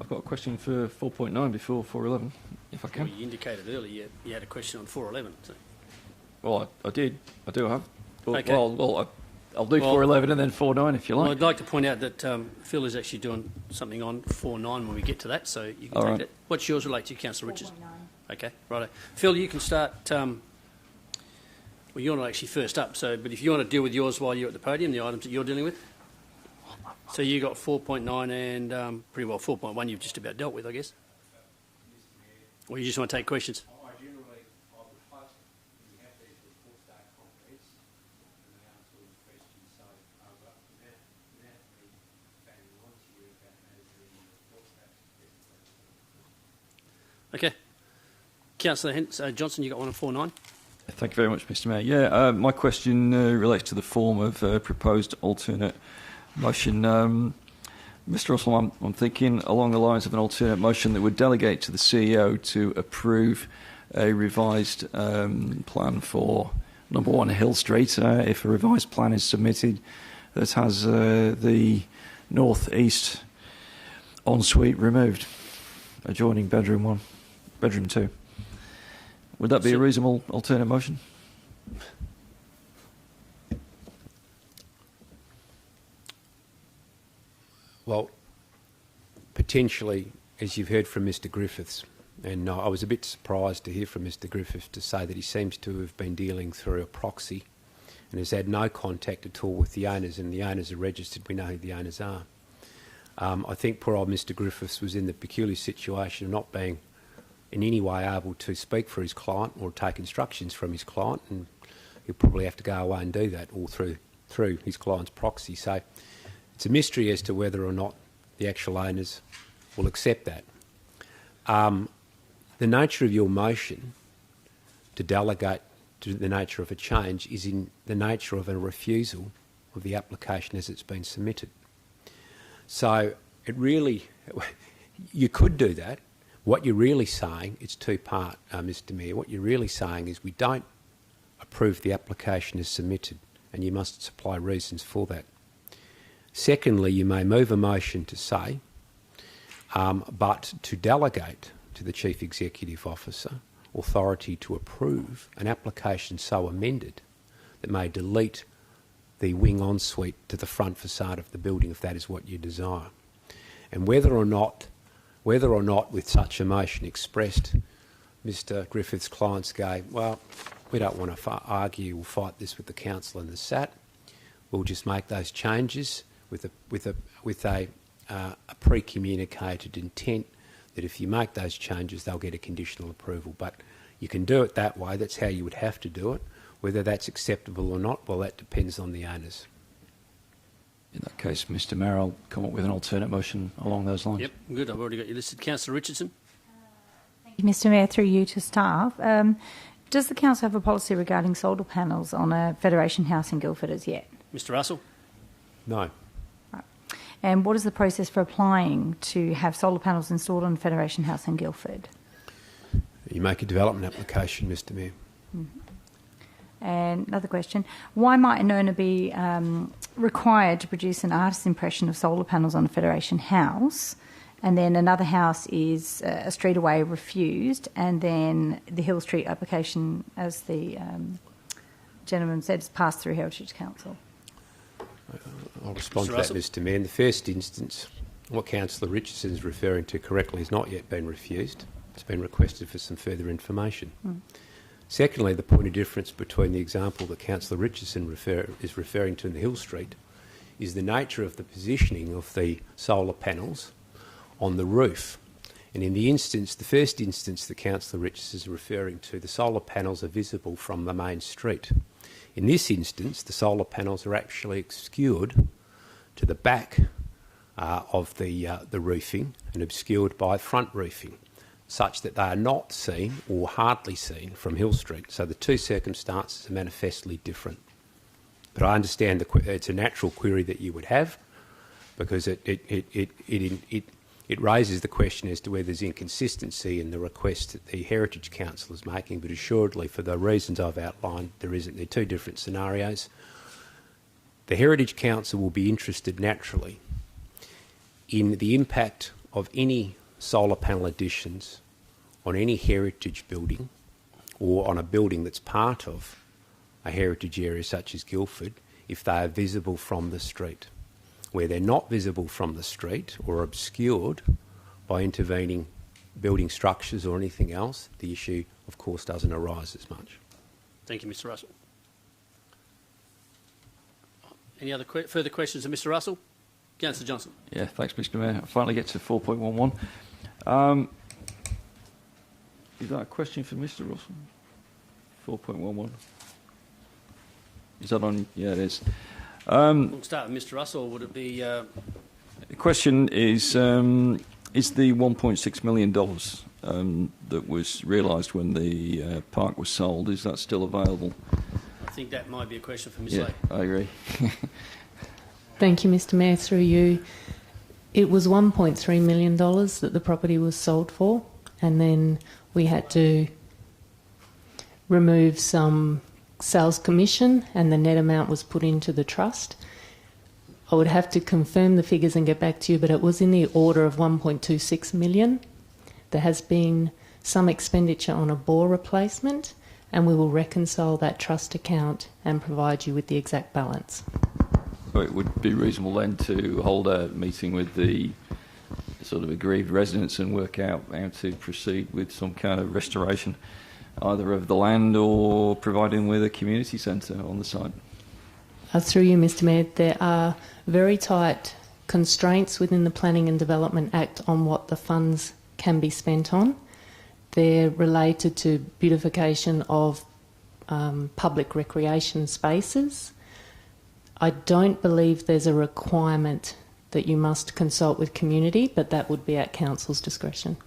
I've got a question for 4.9 before 411, if I can. Well, you indicated earlier you had a question on 411. So. Well, I did. I do have. But, Okay. Well, I'll do 411 and then 4.9 if you like. Well, I'd like to point out that Phil is actually doing something on 4.9 when we get to that, so you can All take right. that. What's yours relate to, Councillor Richardson? Okay, righto. Phil, you can start. Well, you're not actually first up, so but if you want to deal with yours while you're at the podium, the items that you're dealing with. So you got 4.9 and pretty well 4.1 you've just about dealt with, I guess. Or you just want to take questions? Okay. Councillor Johnson, you got one on 4.9? Thank you very much, Mr. Mayor. Yeah, my question relates to the form of proposed alternate motion. Mr. Russell, I'm thinking along the lines of an alternate motion that would delegate to the CEO to approve a revised plan for number 1 Hill Street, if a revised plan is submitted that has the north-east ensuite removed, adjoining bedroom 1, bedroom 2. Would that be a reasonable alternate motion? Well, potentially, as you've heard from Mr. Griffiths, and I was a bit surprised to hear from Mr. Griffiths to say that he seems to have been dealing through a proxy and has had no contact at all with the owners, and the owners are registered. We know who the owners are. I think poor old Mr. Griffiths was in the peculiar situation of not being in any way able to speak for his client or take instructions from his client, and he'll probably have to go away and do that all through his client's proxy. So it's a mystery as to whether or not the actual owners will accept that. The nature of your motion to delegate to the nature of a change is in the nature of a refusal of the application as it's been submitted. So it really, you could do that. What you're really saying, it's two-part, Mr. Mayor. What you're really saying is we don't approve the application as submitted, and you must supply reasons for that. Secondly, you may move a motion to say, but to delegate to the Chief Executive Officer authority to approve an application so amended that may delete the wing ensuite to the front facade of the building if that is what you desire. And whether or not with such a motion expressed, Mr. Griffith's clients go, well, we don't want to argue or fight this with the council and the SAT. We'll just make those changes with a pre-communicated intent that if you make those changes, they'll get a conditional approval. But you can do it that way. That's how you would have to do it. Whether that's acceptable or not, well, that depends on the owners. In that case, Mr. Mayor, I'll come up with an alternate motion along those lines. Yep, good. I've already got you listed. Councillor Richardson. Thank you, Mr. Mayor, through you to staff. Does the council have a policy regarding solar panels on a Federation House in Guildford as yet? Mr. Russell. No. Right. And what is the process for applying to have solar panels installed on Federation House in Guildford? You make a development application, Mr. Mayor. Mm-hmm. And another question, why might an owner be required to produce an artist's impression of solar panels on a Federation House, and then another house is a street away refused, and then the Hill Street application, as the gentleman said, is passed through Heritage Council? I'll respond to that, Mr. Mayor. In the first instance, what Councillor Richardson is referring to correctly has not yet been refused. It's been requested for some further information. Mm. Secondly, the point of difference between the example that Councillor Richardson is referring to in the Hill Street is the nature of the positioning of the solar panels on the roof. And in the first instance that Councillor Richardson is referring to, the solar panels are visible from the main street. In this instance, the solar panels are actually obscured to the back of the roofing and obscured by front roofing, such that they are not seen or hardly seen from Hill Street. So the two circumstances are manifestly different. But I understand it's a natural query that you would have, because it raises the question as to whether there's inconsistency in the request that the Heritage Council is making, but assuredly for the reasons I've outlined, there isn't. They're two different scenarios. The Heritage Council will be interested naturally in the impact of any solar panel additions on any heritage building or on a building that's part of a heritage area such as Guildford if they are visible from the street. Where they're not visible from the street or obscured by intervening building structures or anything else, the issue, of course, doesn't arise as much. Thank you, Mr. Russell. Any other further questions of Mr. Russell? Councillor Johnson. Yeah, thanks, Mr. Mayor. I finally get to 4.11. Is that a question for Mr. Russell? 4.11. Is that on? Yeah, it is. We'll start with Mr. Russell. Or would it be? The question is the $1.6 million that was realised when the park was sold. Is that still available? I think that might be a question for Ms. Yeah, Lake. I agree. Thank you, Mr Mayor. Through you, it was $1.3 million that the property was sold for, and then we had to remove some sales commission and the net amount was put into the trust. I would have to confirm the figures and get back to you, but it was in the order of 1.26 million. There has been some expenditure on a bore replacement, and we will reconcile that trust account and provide you with the exact balance. So it would be reasonable then to hold a meeting with the sort of aggrieved residents and work out how to proceed with some kind of restoration, either of the land or providing with a community centre on the site. Through you, Mr Mayor, there are very tight constraints within the Planning and Development Act on what the funds can be spent on. They're related to beautification of public recreation spaces. I don't believe there's a requirement that you must consult with community, but that would be at Council's discretion.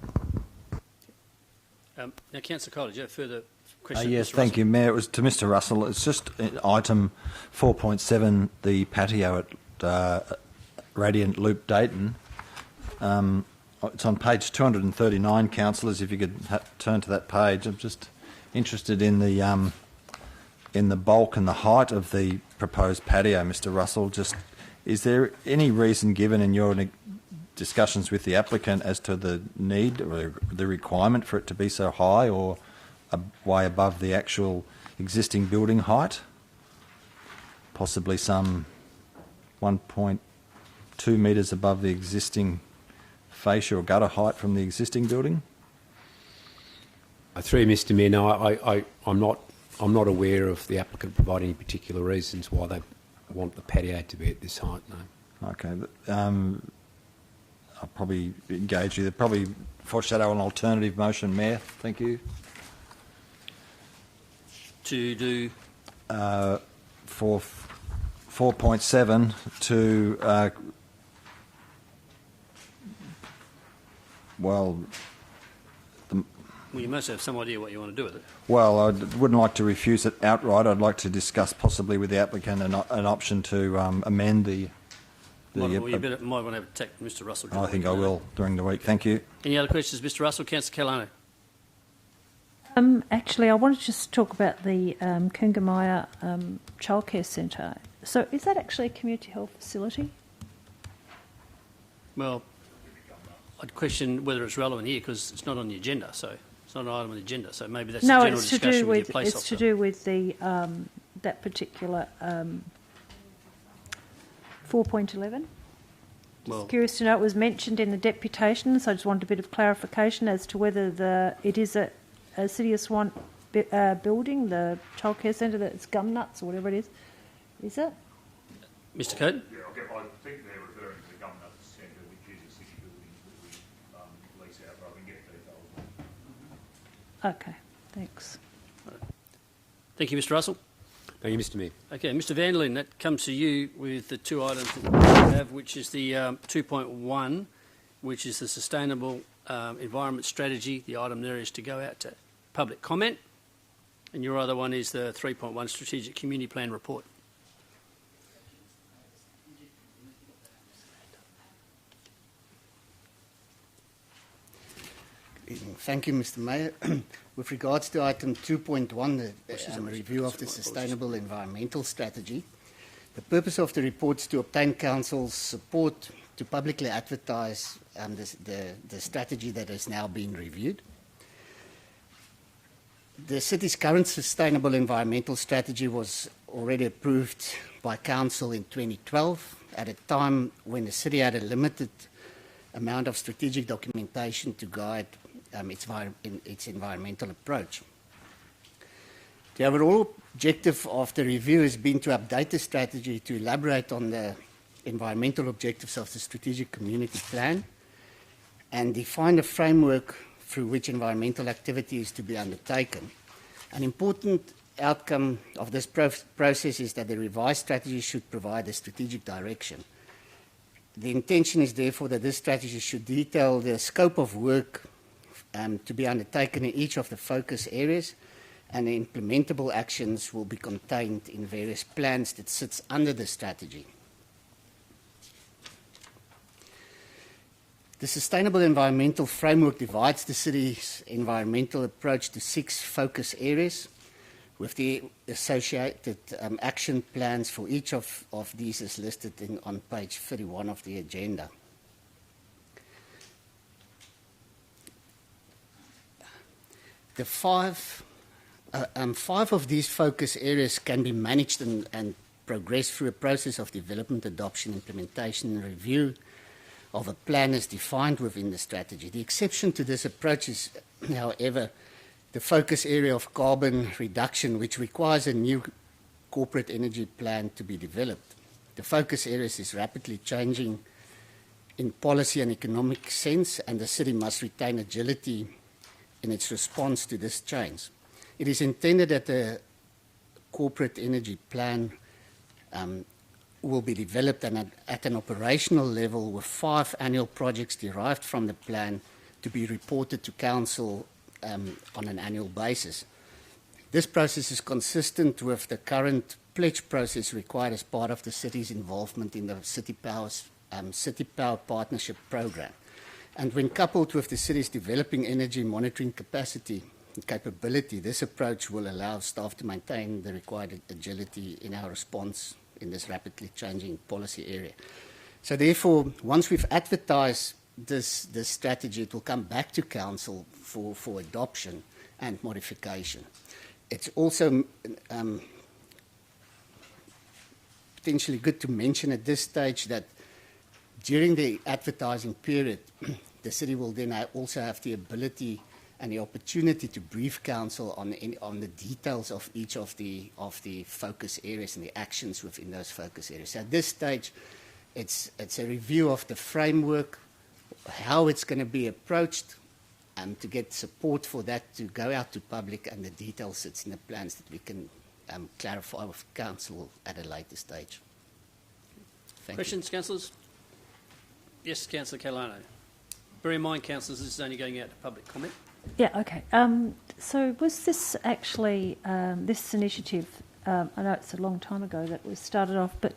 Now, Councillor Cole, did you have further questions? Yes, Mr. thank Russell? you, Mayor. It was to Mr Russell. It's just item 4.7, the patio at Radiant Loop Dayton. It's on page 239, councillors. If you could turn to that page. I'm just interested in the bulk and the height of the proposed patio, Mr Russell. Just, is there any reason given in your discussions with the applicant as to the need or the requirement for it to be so high or way above the actual existing building height? Possibly some 1.2 metres above the existing fascia or gutter height from the existing building? Through Mr Mayor, no, I'm not aware of the applicant providing any particular reasons why they want the patio to be at this height, no. Okay, I'll probably engage you. They'll probably foreshadow an alternative motion, Mayor. Thank you. To do? For 4.7 to, well, You must have some idea what you want to do with it. well, I wouldn't like to refuse it outright. I'd like to discuss possibly with the applicant an option to amend the... Well, you might want to have a tack Mr Russell. I think I will during the week. Thank you. Any other questions, Mr Russell? Councillor Kelano. Actually, I wanted to just talk about the Kungamaya Childcare Centre. So is that actually a community health facility? Well, I'd question whether it's relevant here because it's not on the agenda, so it's not an item on the agenda. So maybe that's a general discussion with your police officer. It's to do with the that particular 4.11. Just curious to know, it was mentioned in the deputation, so I just wanted a bit of clarification as to whether it is a City of Swan building, the childcare centre, that's Gumnuts or whatever it is. Is it? Mr Coates? Yeah, I think they're referring to the Gumnuts Centre, which is a city building that we lease out, but I can get details. Okay, thanks. Thank you, Mr Russell. Thank you, Mr Mayor. Okay, Mr Vanderlyn, that comes to you with the two items that we have, which is the 2.1, which is the Sustainable Environment Strategy. The item there is to go out to public comment. And your other one is the 3.1 Strategic Community Plan Report. Thank you, Mr Mayor. With regards to item 2.1, the review of the Sustainable Environmental Strategy, the purpose of the report is to obtain Council's support to publicly advertise the strategy that has now been reviewed. The City's current Sustainable Environmental Strategy was already approved by Council in 2012, at a time when the City had a limited amount of strategic documentation to guide its environmental approach. The overall objective of the review has been to update the strategy to elaborate on the environmental objectives of the Strategic Community Plan and define a framework through which environmental activity is to be undertaken. An important outcome of this process is that the revised strategy should provide a strategic direction. The intention is therefore that this strategy should detail the scope of work to be undertaken in each of the focus areas, and the implementable actions will be contained in various plans that sits under the strategy. The Sustainable Environmental Framework divides the city's environmental approach to 6 focus areas, with the associated action plans for each of these is listed on page 31 of the agenda. The five of these focus areas can be managed and progress through a process of development, adoption, implementation, and review of a plan as defined within the strategy. The exception to this approach is, however, the focus area of carbon reduction, which requires a new corporate energy plan to be developed. The focus areas is rapidly changing in policy and economic sense, and the city must retain agility in its response to this change. It is intended that the corporate energy plan will be developed and at an operational level with 5 annual projects derived from the plan to be reported to Council on an annual basis. This process is consistent with the current pledge process required as part of the city's involvement in the City Power Partnership Program. And when coupled with the city's developing energy monitoring capacity and capability, this approach will allow staff to maintain the required agility in our response in this rapidly changing policy area. So therefore, once we've advertised this strategy, it will come back to Council for adoption and modification. It's also potentially good to mention at this stage that during the advertising period, the city will then also have the ability and the opportunity to brief Council on the details of each of the focus areas and the actions within those focus areas. So at this stage, it's a review of the framework, how it's going to be approached, and to get support for that to go out to public, and the details sits in the plans that we can clarify with Council at a later stage. Thank Questions, councillors? Yes, Councillor Catalano. Bear in mind, councillors, this is only going out to public comment. Yeah, okay. So was this actually, this initiative, I know it's a long time ago that was started off, but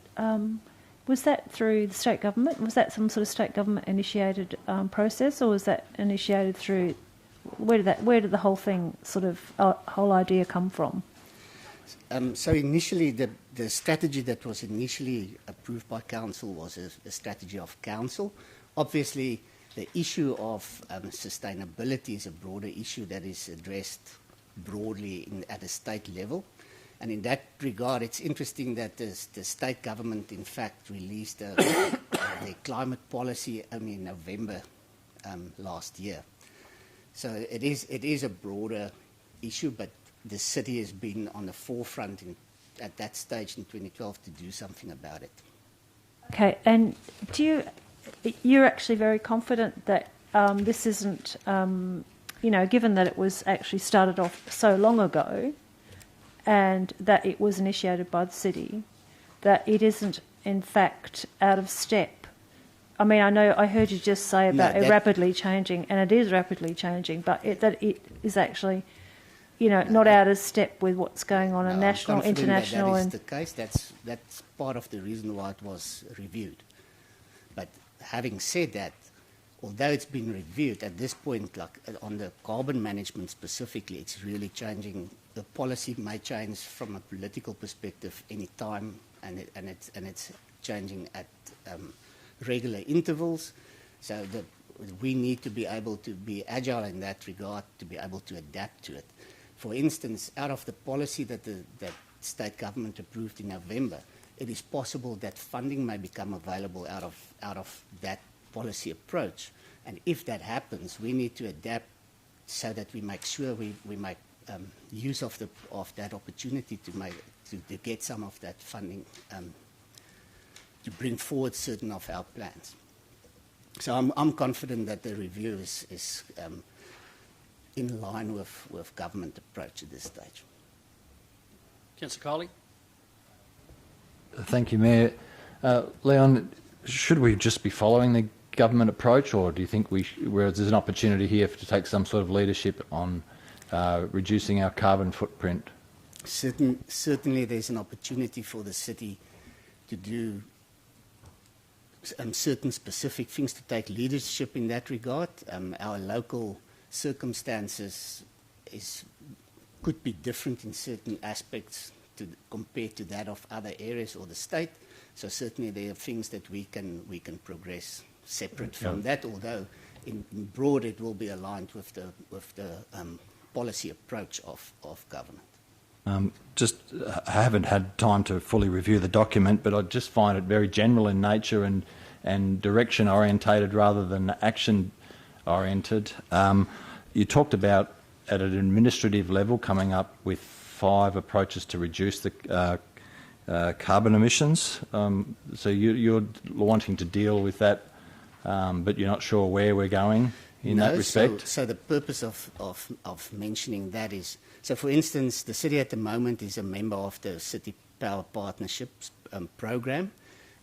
was that through the state government? Was that some sort of state government initiated process, or was that initiated through, where did the whole thing sort of, whole idea come from? So initially, the strategy that was initially approved by Council was a strategy of Council. Obviously, the issue of sustainability is a broader issue that is addressed broadly at a state level. And in that regard, it's interesting that the state government, in fact, released their climate policy only in November last year. So it is a broader issue, but the city has been on the forefront at that stage in 2012 to do something about it. Okay, and you're actually very confident that this isn't, given that it was actually started off so long ago and that it was initiated by the city, that it isn't, in fact, out of step. I mean, I heard you just say about it rapidly changing, and it is rapidly changing, but that it is actually, not out of step with what's going on in national, international. That is the case. That's part of the reason why it was reviewed. But having said that, although it's been reviewed at this point, like on the carbon management specifically, it's really changing. The policy may change from a political perspective any time, and it's changing at regular intervals. So we need to be able to be agile in that regard to be able to adapt to it. For instance, out of the policy that state government approved in November, it is possible that funding may become available out of that policy approach. And if that happens, we need to adapt so that we make sure we make use of that opportunity to get some of that funding to bring forward certain of our plans. So I'm confident that the review is in line with government approach at this stage. Councillor Coley. Thank you, Mayor. Leon, should we just be following the government approach, or do you think where there's an opportunity here to take some sort of leadership on reducing our carbon footprint? Certainly there's an opportunity for the city to do certain specific things, to take leadership in that regard. Our local circumstances could be different in certain aspects compared to that of other areas or the state. So certainly there are things that we can progress separate from that, although in broad it will be aligned with the policy approach of government. I haven't had time to fully review the document, but I just find it very general in nature and direction orientated rather than action oriented. You talked about at an administrative level coming up with 5 approaches to reduce the carbon emissions. So you're wanting to deal with that, but you're not sure where we're going in that respect? So the purpose of mentioning that is, so for instance, the city at the moment is a member of the City Power Partnerships program,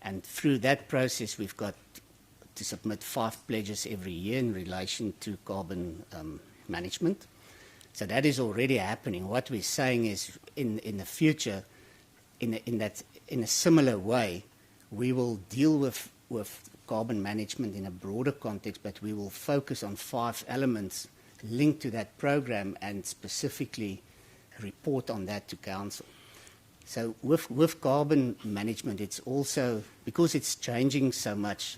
and through that process we've got to submit 5 pledges every year in relation to carbon management. So that is already happening. What we're saying is in the future, in a similar way, we will deal with carbon management in a broader context, but we will focus on 5 elements linked to that program and specifically report on that to council. So with carbon management, it's also, because it's changing so much,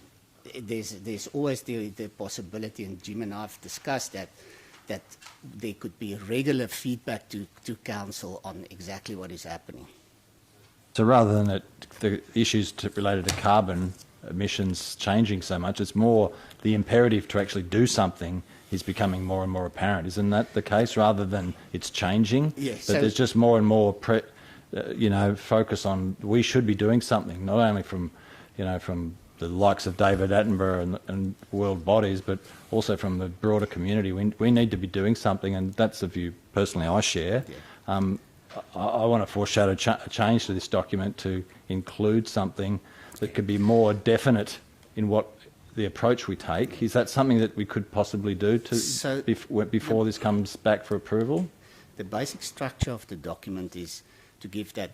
there's always the possibility, and Jim and I have discussed that there could be regular feedback to council on exactly what is happening. So rather than the issues related to carbon emissions changing so much, it's more the imperative to actually do something is becoming more and more apparent. Isn't that the case, rather than it's changing? Yes. But there's just more and more focus on we should be doing something, not only from the likes of David Attenborough and world bodies, but also from the broader community. We need to be doing something, and that's the view personally I share. Yeah. I want to foreshadow a change to this document to include something that could be more definite in what the approach we take. Is that something that we could possibly do before this comes back for approval? The basic structure of the document is to give that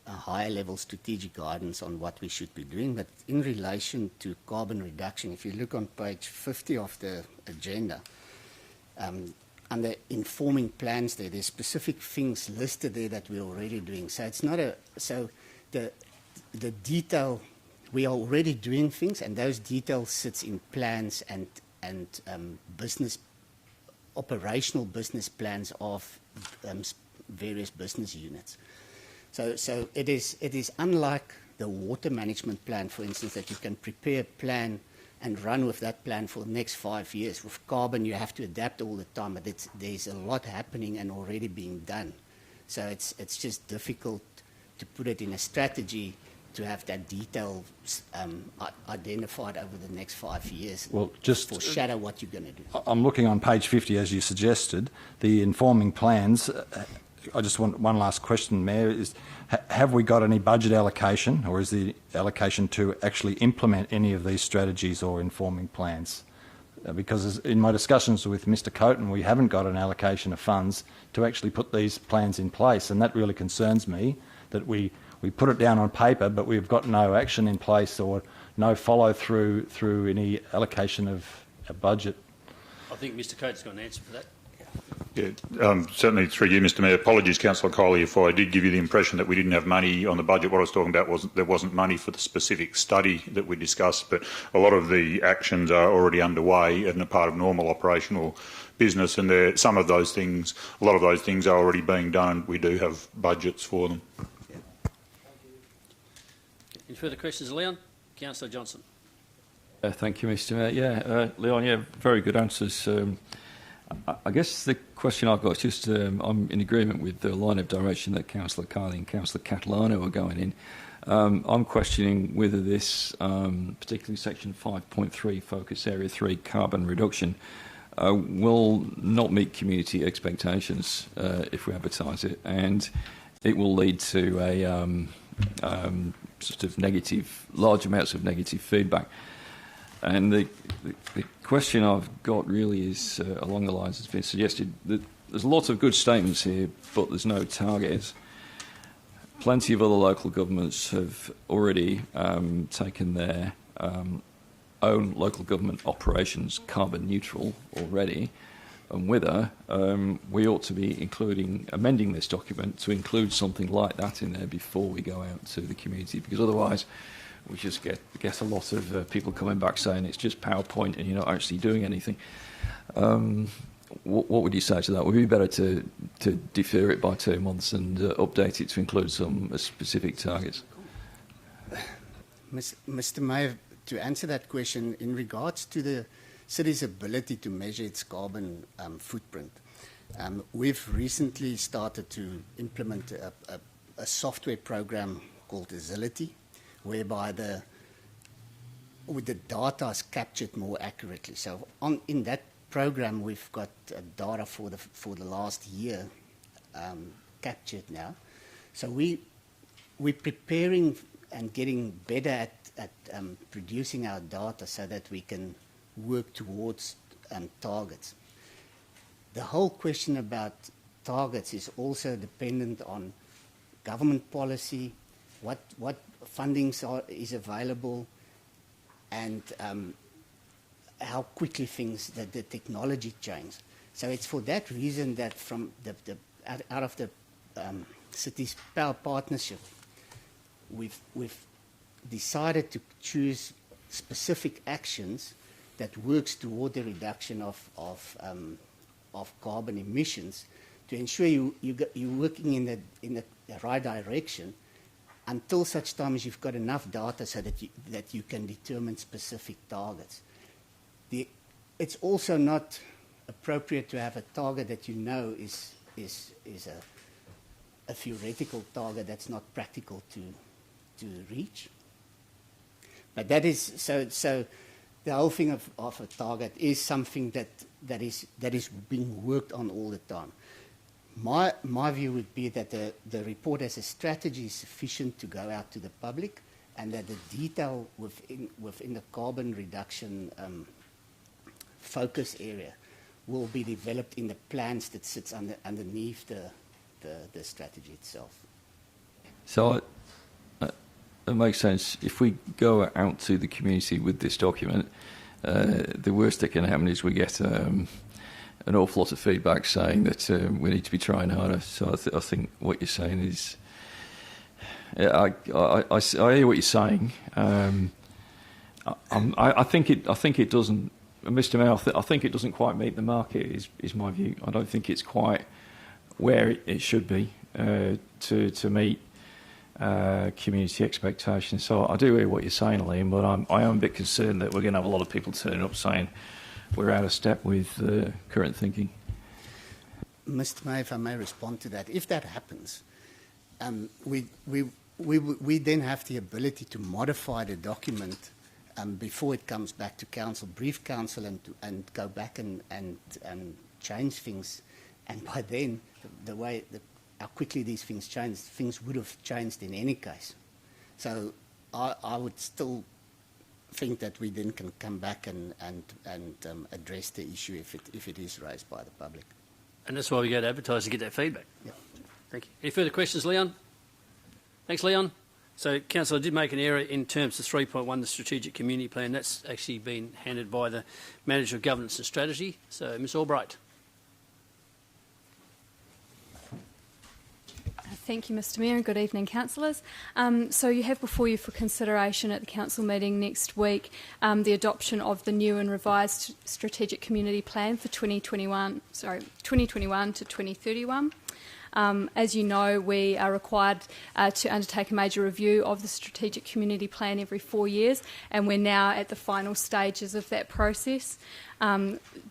a higher level strategic guidance on what we should be doing, but in relation to carbon reduction, if you look on page 50 of the agenda, under informing plans there's specific things listed there that we're already doing. So it's not the detail, we are already doing things, and those details sits in plans and operational business plans of various business units. So it is unlike the water management plan, for instance, that you can prepare a plan and run with that plan for the next 5 years. With carbon, you have to adapt all the time, but there's a lot happening and already being done. So it's just difficult to put it in a strategy to have that detail identified over the next 5 years. Well, just foreshadow what you're going to do. I'm looking on page 50, as you suggested, the informing plans. I just want one last question, Mayor, is have we got any budget allocation, or is the allocation to actually implement any of these strategies or informing plans? Because in my discussions with Mr Coaten, we haven't got an allocation of funds to actually put these plans in place, and that really concerns me, that we put it down on paper, but we've got no action in place or no follow-through through any allocation of a budget. I think Mr Coaten's got an answer for that. Yeah, certainly through you, Mr Mayor. Apologies, Councillor Coley, if I did give you the impression that we didn't have money on the budget. What I was talking about was there wasn't money for the specific study that we discussed, but a lot of the actions are already underway and a part of normal operational business, and a lot of those things are already being done. We do have budgets for them. Any further questions, Leon? Councillor Johnson. Thank you, Mr Mayor. Leon, very good answers. I guess the question I've got is just I'm in agreement with the line of direction that Councillor Carley and Councillor Catalano are going in. I'm questioning whether this, particularly Section 5.3, Focus Area 3, carbon reduction, will not meet community expectations if we advertise it, and it will lead to a sort of large amounts of negative feedback. And the question I've got really is along the lines that's been suggested, that there's lots of good statements here, but there's no targets. Plenty of other local governments have already taken their own local government operations carbon neutral already, and with her, we ought to be amending this document to include something like that in there before we go out to the community, because otherwise we just get a lot of people coming back saying it's just PowerPoint and you're not actually doing anything. What would you say to that? Would it be better to defer it by 2 months and update it to include some specific targets? Mr. Mayor, to answer that question, in regards to the city's ability to measure its carbon footprint, we've recently started to implement a software program called Agility, whereby the data is captured more accurately. So in that program, we've got data for the last year captured now. So we're preparing and getting better at producing our data so that we can work towards targets. The whole question about targets is also dependent on government policy, what funding is available, and how quickly the technology change. So it's for that reason that from out of the city's power partnership, we've decided to choose specific actions that works toward the reduction of carbon emissions to ensure you're working in the right direction until such time as you've got enough data so that you can determine specific targets. It's also not appropriate to have a target that you know is a theoretical target that's not practical to reach. But that is so. The whole thing of a target is something that is being worked on all the time. My view would be that the report as a strategy is sufficient to go out to the public, and that the detail within the carbon reduction focus area will be developed in the plans that sits underneath the strategy itself. So it makes sense. If we go out to the community with this document, the worst that can happen is we get an awful lot of feedback saying that we need to be trying harder. So I think what you're saying is, I hear what you're saying. I think it doesn't, Mr. Mayor. I think it doesn't quite meet the market. Is my view. I don't think it's quite where it should be to meet community expectations. So I do hear what you're saying, Liam, but I am a bit concerned that we're going to have a lot of people turning up saying we're out of step with current thinking. Mr. Mayor, if I may respond to that, if that happens, we then have the ability to modify the document before it comes back to council, brief council, and go back and change things. And by then, how quickly these things change, things would have changed in any case. So I would still think that we then can come back and address the issue if it is raised by the public. And that's why we go to advertise to get that feedback. Yeah. Thank you. Any further questions, Leon? Thanks, Leon. So, Councillor, I did make an error in terms of 3.1, the Strategic Community Plan. That's actually been handed by the Manager of Governance and Strategy. So, Ms Albright. Thank you, Mr Mayor, and good evening, councillors. So you have before you for consideration at the council meeting next week the adoption of the new and revised Strategic Community Plan for 2021 to 2031. As you know, we are required to undertake a major review of the Strategic Community Plan every 4 years, and we're now at the final stages of that process.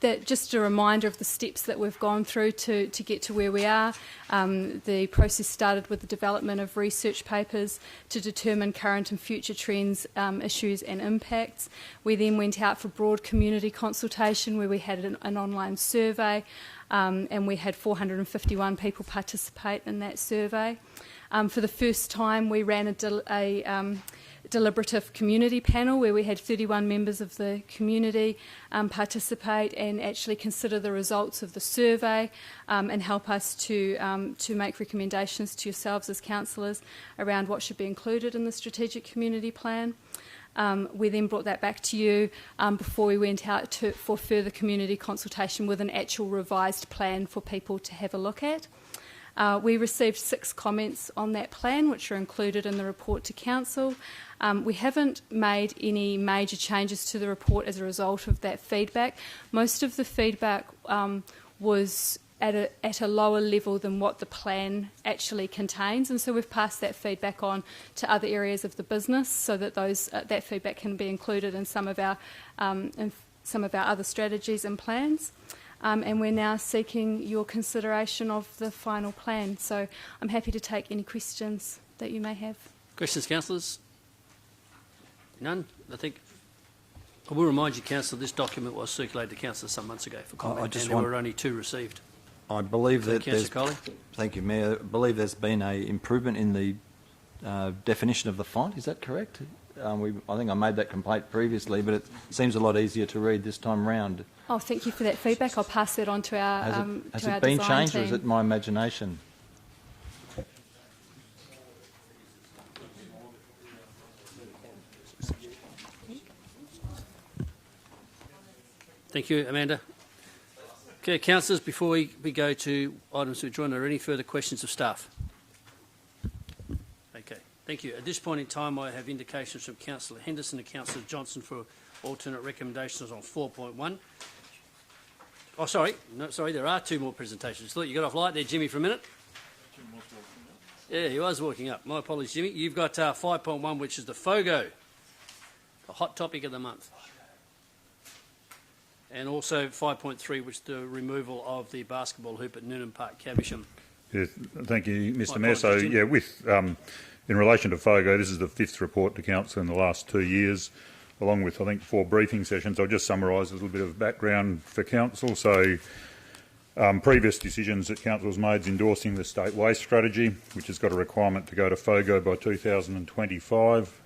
Just a reminder of the steps that we've gone through to get to where we are. The process started with the development of research papers to determine current and future trends, issues and impacts. We then went out for broad community consultation where we had an online survey, and we had 451 people participate in that survey. For the first time, we ran a deliberative community panel where we had 31 members of the community participate and actually consider the results of the survey and help us to make recommendations to yourselves as councillors around what should be included in the strategic community plan. We then brought that back to you before we went out for further community consultation with an actual revised plan for people to have a look at. We received 6 comments on that plan, which are included in the report to Council. We haven't made any major changes to the report as a result of that feedback. Most of the feedback was at a lower level than what the plan actually contains, and so we've passed that feedback on to other areas of the business so that that feedback can be included in some of our other strategies and plans. And we're now seeking your consideration of the final plan. So I'm happy to take any questions that you may have. Questions, councillors? None? I will remind you, councillor, this document was circulated to councillors some months ago for comment, and there were only 2 received. I believe that Councillor Coley? Thank you, Mayor. I believe there's been an improvement in the definition of the font. Is that correct? I think I made that complaint previously, but it seems a lot easier to read this time round. Oh, thank you for that feedback. I'll pass that on to our Has it been changed, team. or is it my imagination? Thank you, Amanda. Okay, councillors, before we go to items to join, are there any further questions of staff? Okay, thank you. At this point in time, I have indications from Councillor Henderson and Councillor Johnson for alternate recommendations on 4.1. Oh, sorry. No, sorry, there are 2 more presentations. Thought you got off light there, Jimmy, for a minute. Yeah, he was walking up. My apologies, Jimmy. You've got 5.1, which is the FOGO, the hot topic of the month. And also 5.3, which is the removal of the basketball hoop at Noonan Park, Caversham. Yeah, thank you, Mr Mayor. So, yeah, in relation to FOGO, this is the 5th report to Council in the last 2 years, along with, I think, 4 briefing sessions. I'll just summarise a little bit of background for Council. So, previous decisions that Council has made is endorsing the State Waste Strategy, which has got a requirement to go to FOGO by 2025.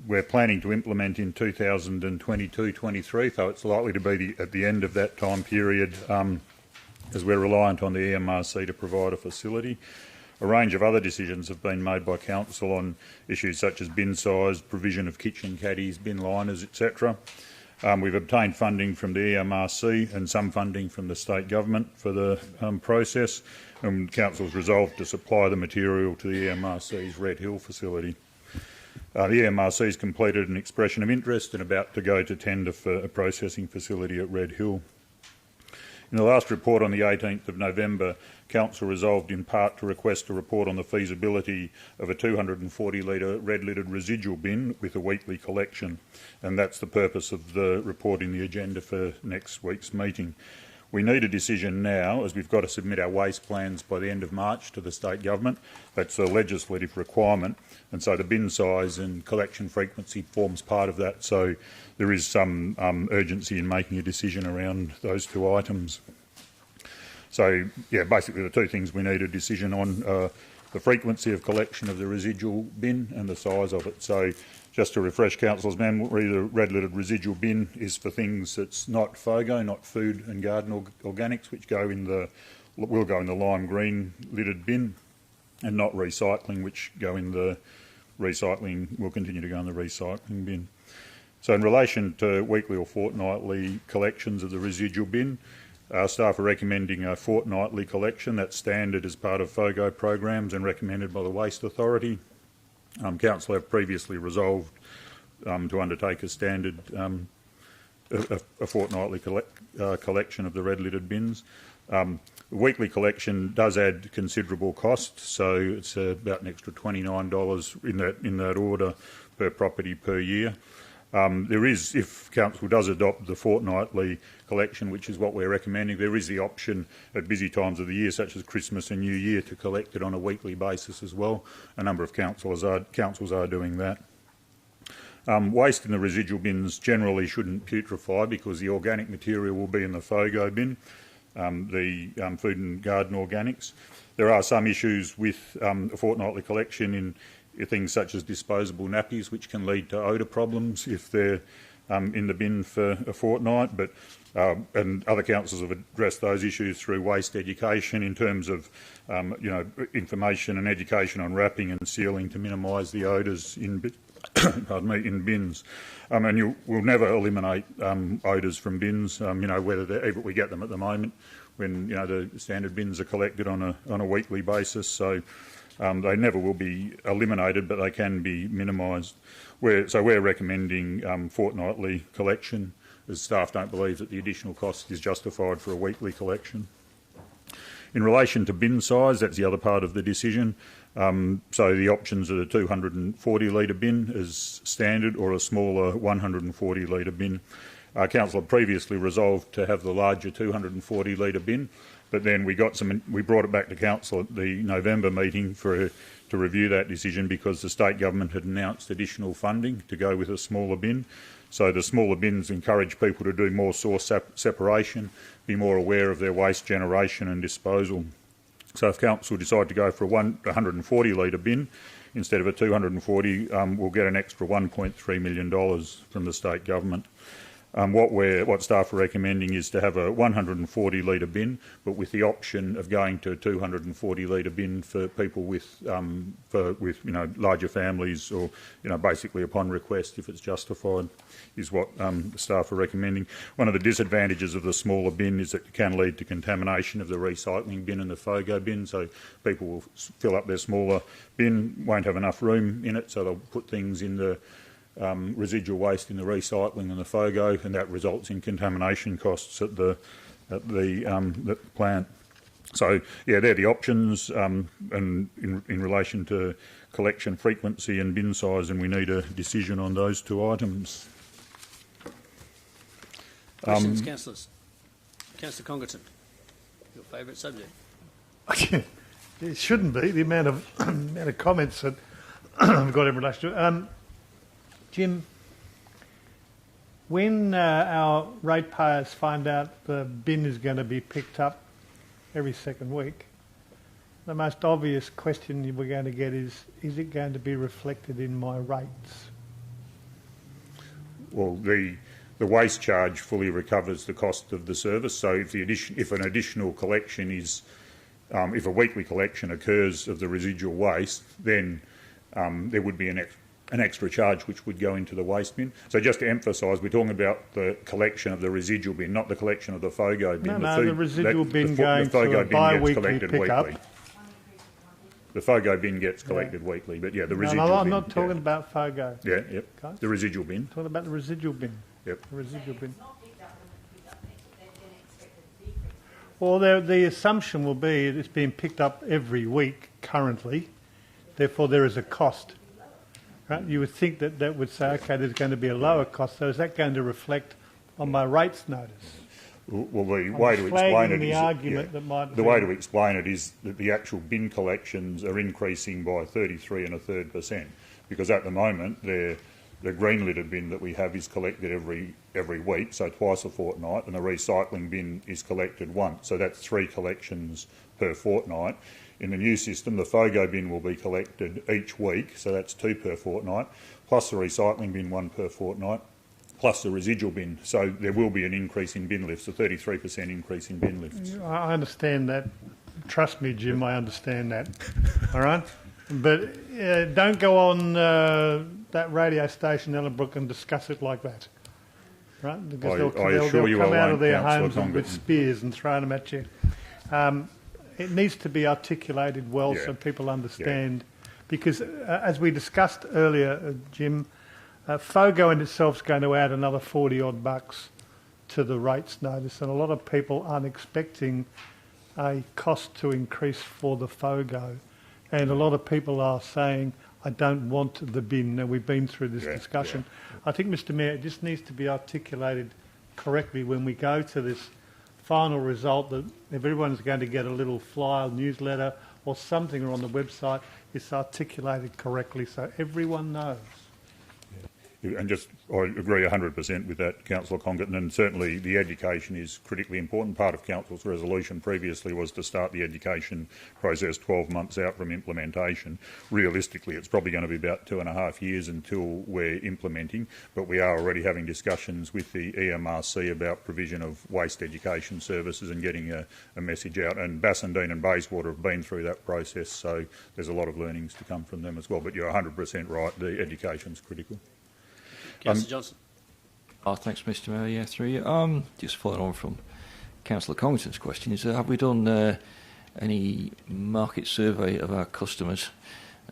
We're planning to implement in 2022-23, so it's likely to be at the end of that time period, as we're reliant on the EMRC to provide a facility. A range of other decisions have been made by Council on issues such as bin size, provision of kitchen caddies, bin liners, etc. We've obtained funding from the EMRC and some funding from the state government for the process, and Council's resolved to supply the material to the EMRC's Red Hill facility. The EMRC has completed an expression of interest and about to go to tender for a processing facility at Red Hill. In the last report on the 18th of November, Council resolved in part to request a report on the feasibility of a 240-litre red-lidded residual bin with a weekly collection, and that's the purpose of the report in the agenda for next week's meeting. We need a decision now, as we've got to submit our waste plans by the end of March to the state government. That's a legislative requirement, and so the bin size and collection frequency forms part of that. So there is some urgency in making a decision around those 2 items. So, yeah, basically the 2 things we need a decision on are the frequency of collection of the residual bin and the size of it. So just to refresh Council's memory, the red-lidded residual bin is for things that's not FOGO, not food and garden organics, which will go in the lime green lidded bin, and not recycling, which will continue to go in the recycling bin. So in relation to weekly or fortnightly collections of the residual bin, our staff are recommending a fortnightly collection. That's standard as part of FOGO programs and recommended by the Waste Authority. Council have previously resolved to undertake a standard a fortnightly collection of the red-lidded bins. The weekly collection does add considerable cost, so it's about an extra $29 in that order per property per year. There is, if Council does adopt the fortnightly collection, which is what we're recommending, there is the option at busy times of the year, such as Christmas and New Year, to collect it on a weekly basis as well. A number of councils are doing that. Waste in the residual bins generally shouldn't putrefy because the organic material will be in the FOGO bin, the food and garden organics. There are some issues with a fortnightly collection things such as disposable nappies, which can lead to odour problems if they're in the bin for a fortnight. But and other councils have addressed those issues through waste education in terms of information and education on wrapping and sealing to minimise the odours in in bins. And we'll never eliminate odours from bins. Whether we get them at the moment when the standard bins are collected on a weekly basis. So they never will be eliminated, but they can be minimised. We're recommending fortnightly collection, as staff don't believe that the additional cost is justified for a weekly collection. In relation to bin size, that's the other part of the decision. So the options are a 240 litre bin as standard or a smaller 140 litre bin. Council had previously resolved to have the larger 240 litre bin, but then we brought it back to Council at the November meeting to review that decision because the state government had announced additional funding to go with a smaller bin. So the smaller bins encourage people to do more source separation, be more aware of their waste generation and disposal. So if Council decide to go for a 140 litre bin instead of a 240, we'll get an extra $1.3 million from the state government. What staff are recommending is to have a 140 litre bin, but with the option of going to a 240 litre bin for people with larger families, or basically upon request if it's justified, is what the staff are recommending. One of the disadvantages of the smaller bin is that it can lead to contamination of the recycling bin and the FOGO bin. So people will fill up their smaller bin, won't have enough room in it, so they'll put things in the residual waste in the recycling and the FOGO, and that results in contamination costs at the plant. So yeah, they're the options, and in relation to collection frequency and bin size, and we need a decision on those two items. Questions, councillors? Councillor Congleton, your favourite subject. It shouldn't be the amount of comments that I've got in relation to it. Jim, when our ratepayers find out the bin is going to be picked up every second week, the most obvious question we're going to get is it going to be reflected in my rates? Well, the waste charge fully recovers the cost of the service. So if an additional collection is, if a weekly collection occurs of the residual waste, then there would be an extra charge which would go into the waste bin. So just to emphasise, we're talking about the collection of the residual bin, not the collection of the FOGO bin. The residual bin going to a bi-weekly pickup. The FOGO bin gets collected weekly, but yeah, the residual bin. No, I'm not talking about FOGO. Yeah, yep. Okay. The residual bin. I'm talking about the residual bin. Yep. The residual bin. Well, the assumption will be it's being picked up every week currently, therefore there is a cost. Right? You would think that would say, okay, there's going to be a lower cost, so is that going to reflect on my rates notice? Well, the way to explain it is the way to explain it is that the actual bin collections are increasing by 33 1/3%, because at the moment the green litter bin that we have is collected every week, so twice a fortnight, and the recycling bin is collected once, so that's 3 collections per fortnight. In the new system, the FOGO bin will be collected each week, so that's 2 per fortnight, plus the recycling bin 1 per fortnight, plus the residual bin. So there will be an increase in bin lifts, a 33% increase in bin lifts. I understand that. Trust me, Jim, I understand that. All right? But don't go on that radio station, Ellenbrook, and discuss it like that. Right? Because they'll come out of their homes with spears and throw them at you. It needs to be articulated well so people understand. Because as we discussed earlier, Jim, FOGO in itself is going to add another 40-odd bucks to the rates notice, and a lot of people aren't expecting a cost to increase for the FOGO. And a lot of people are saying, I don't want the bin. Now, we've been through this discussion. I think, Mr Mayor, it just needs to be articulated correctly when we go to this final result, that if everyone's going to get a little flyer newsletter or something on the website, it's articulated correctly so everyone knows. And I agree 100% with that, Councillor Congerton, and certainly the education is critically important. Part of Council's resolution previously was to start the education process 12 months out from implementation. Realistically, it's probably going to be about 2.5 years until we're implementing, but we are already having discussions with the EMRC about provision of waste education services and getting a message out. And Bassendean and Bayswater have been through that process, so there's a lot of learnings to come from them as well. But you're 100% right, the education's critical. Councillor Johnson. Thanks, Mr Mayor. Yeah, through you. Just following on from Councillor Congerton's question, have we done any market survey of our customers,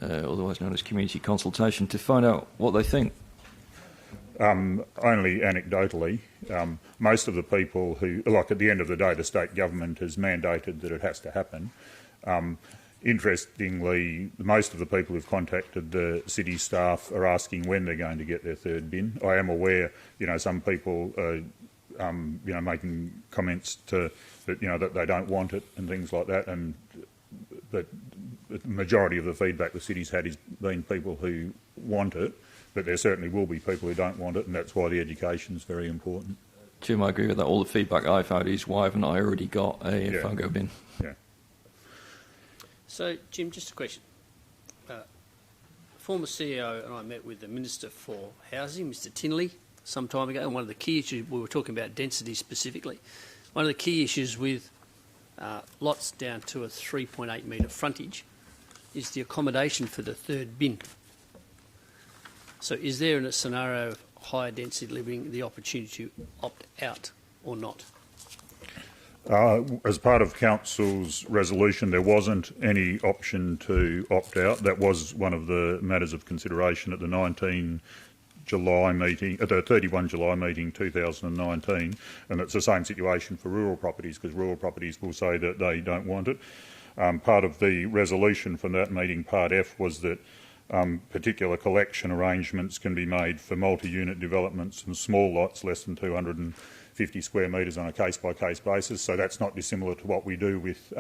otherwise known as community consultation, to find out what they think? Only anecdotally. Most of the people who, like at the end of the day, the state government has mandated that it has to happen. Interestingly, most of the people who've contacted the city staff are asking when they're going to get their third bin. I am aware, some people are, making comments to that, that they don't want it and things like that. And but the majority of the feedback the city's had has been people who want it, but there certainly will be people who don't want it, and that's why the education is very important. Jim, I agree with that. All the feedback I've had is, why haven't I already got a FOGO bin? Yeah. So, Jim, just a question. Former CEO and I met with the Minister for Housing, Mr Tinley, some time ago, and one of the key issues, we were talking about density specifically, one of the key issues with lots down to a 3.8 metre frontage is the accommodation for the third bin. So is there in a scenario of higher density living the opportunity to opt out or not? As part of Council's resolution, there wasn't any option to opt out. That was one of the matters of consideration at the 31 July meeting 2019, and it's the same situation for rural properties, because rural properties will say that they don't want it. Part of the resolution from that meeting, Part F, was that particular collection arrangements can be made for multi-unit developments and small lots less than 250 square metres on a case-by-case basis. So that's not dissimilar to what we do with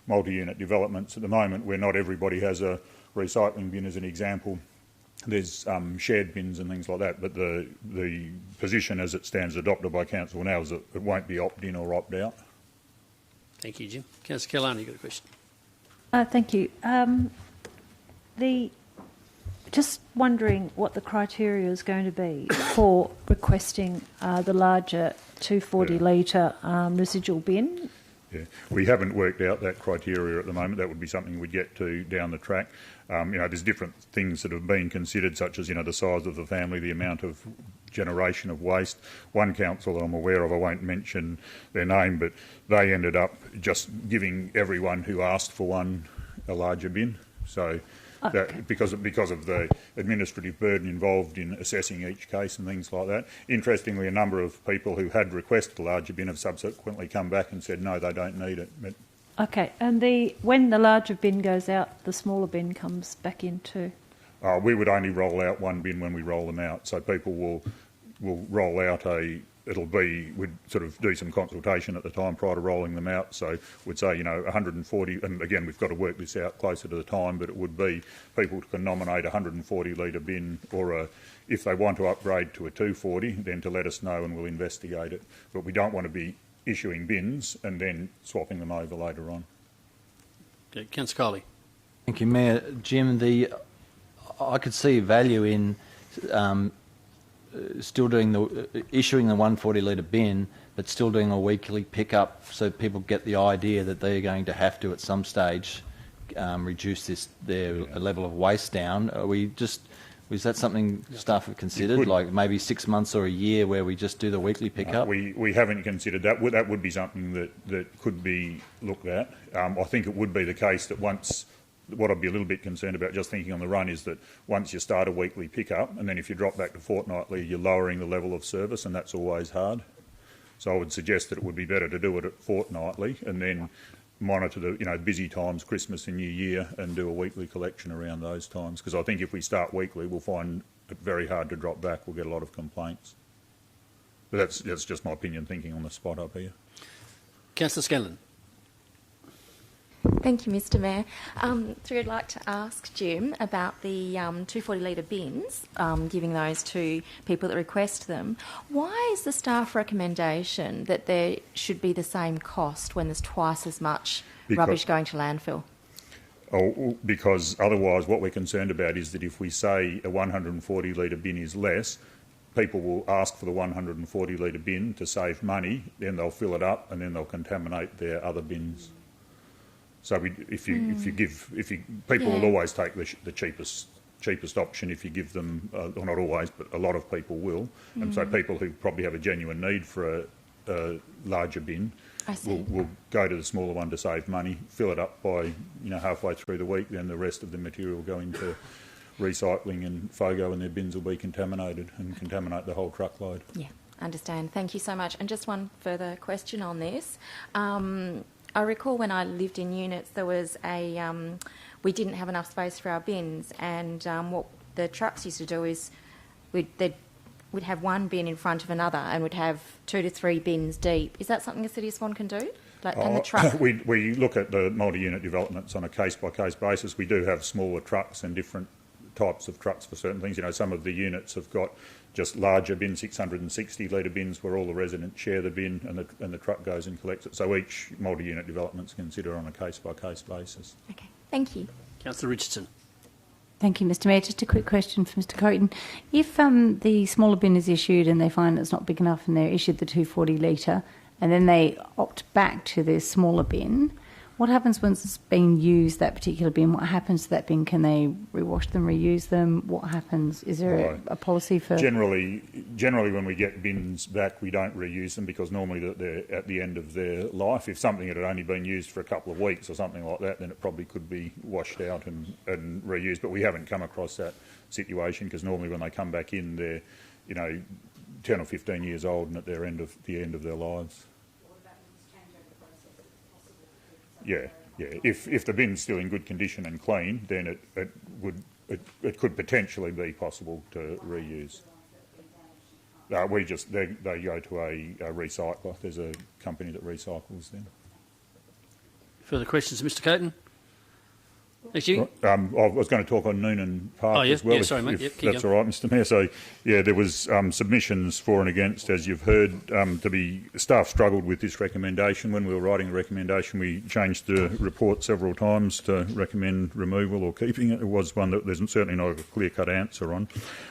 multi-unit developments at the moment, where not everybody has a recycling bin, as an example. There's shared bins and things like that, but the position as it stands adopted by Council now is that it won't be opt-in or opt-out. Thank you, Jim. Councillor Kelani, you've got a question. Thank you. Just wondering what the criteria is going to be for requesting the larger 240 litre residual bin. Yeah, we haven't worked out that criteria at the moment. That would be something we'd get to down the track. There's different things that have been considered, such as, the size of the family, the amount of generation of waste. One council that I'm aware of, I won't mention their name, but they ended up just giving everyone who asked for one a larger bin. So that, because of the administrative burden involved in assessing each case and things like that. Interestingly, a number of people who had requested a larger bin have subsequently come back and said no, they don't need it. But okay, and when the larger bin goes out, the smaller bin comes back in too? We would only roll out one bin when we roll them out. So people will roll out we'd sort of do some consultation at the time prior to rolling them out. So we'd say, 140, and again, we've got to work this out closer to the time, but it would be people can nominate a 140 litre bin, or if they want to upgrade to a 240, then to let us know and we'll investigate it. But we don't want to be issuing bins and then swapping them over later on. Okay, Councillor Coley. Thank you, Mayor. Jim, I could see value in still issuing the 140 litre bin, but still doing a weekly pickup, so people get the idea that they're going to have to at some stage reduce their level of waste down. Was that something staff have considered, like maybe 6 months or a year, where we just do the weekly pickup? We haven't considered that. That would be something that could be looked at. I think it would be the case that what I'd be a little bit concerned about, just thinking on the run, is that once you start a weekly pickup, and then if you drop back to fortnightly, you're lowering the level of service, and that's always hard. So I would suggest that it would be better to do it at fortnightly, and then monitor the busy times, Christmas and New Year, and do a weekly collection around those times. Because I think if we start weekly, we'll find it very hard to drop back. We'll get a lot of complaints. But that's just my opinion, thinking on the spot up here. Councillor Scanlon. Thank you, Mr Mayor. I'd like to ask Jim about the 240-litre bins, giving those to people that request them. Why is the staff recommendation that there should be the same cost when there's twice as much rubbish going to landfill? Oh, because otherwise what we're concerned about is that if we say a 140-litre bin is less, people will ask for the 140-litre bin to save money, then they'll fill it up and then they'll contaminate their other bins. So people will always take the cheapest option if you give them, or not always, but a lot of people will. And so people who probably have a genuine need for a larger bin will go to the smaller one to save money, fill it up by halfway through the week, then the rest of the material will go into recycling and FOGO, and their bins will be contaminated and contaminate the whole truckload. Yeah, understand. Thank you so much. And just one further question on this. I recall when I lived in units, there was we didn't have enough space for our bins, and what the trucks used to do is we'd have one bin in front of another and would have 2 to 3 bins deep. Is that something the City of Swan can do? Can the truck? We look at the multi-unit developments on a case-by-case basis. We do have smaller trucks and different types of trucks for certain things. Some of the units have got just larger bins, 660-litre bins, where all the residents share the bin and the truck goes and collects it. So each multi-unit development is considered on a case-by-case basis. Okay, thank you. Councillor Richardson. Thank you, Mr Mayor. Just a quick question for Mr Coaten. If the smaller bin is issued and they find it's not big enough and they're issued the 240-litre and then they opt back to their smaller bin, what happens once it's been used, that particular bin? What happens to that bin? Can they rewash them, reuse them? What happens? Is there a policy for... Generally, when we get bins back, we don't reuse them because normally they're at the end of their life. If something had only been used for a couple of weeks or something like that, then it probably could be washed out and reused. But we haven't come across that situation because normally when they come back in, they're 10 or 15 years old and at the end of their lives. Yeah. If the bin's still in good condition and clean, then it could potentially be possible to reuse. They go to a recycler. There's a company that recycles them. Further questions, Mr. Coaten? Thank you. I was going to talk on Noonan Park as well, if that's all right, Mr Mayor. So, there was submissions for and against, as you've heard. Staff struggled with this recommendation. When we were writing the recommendation, we changed the report several times to recommend removal or keeping it. It was one that there's certainly not a clear-cut answer on.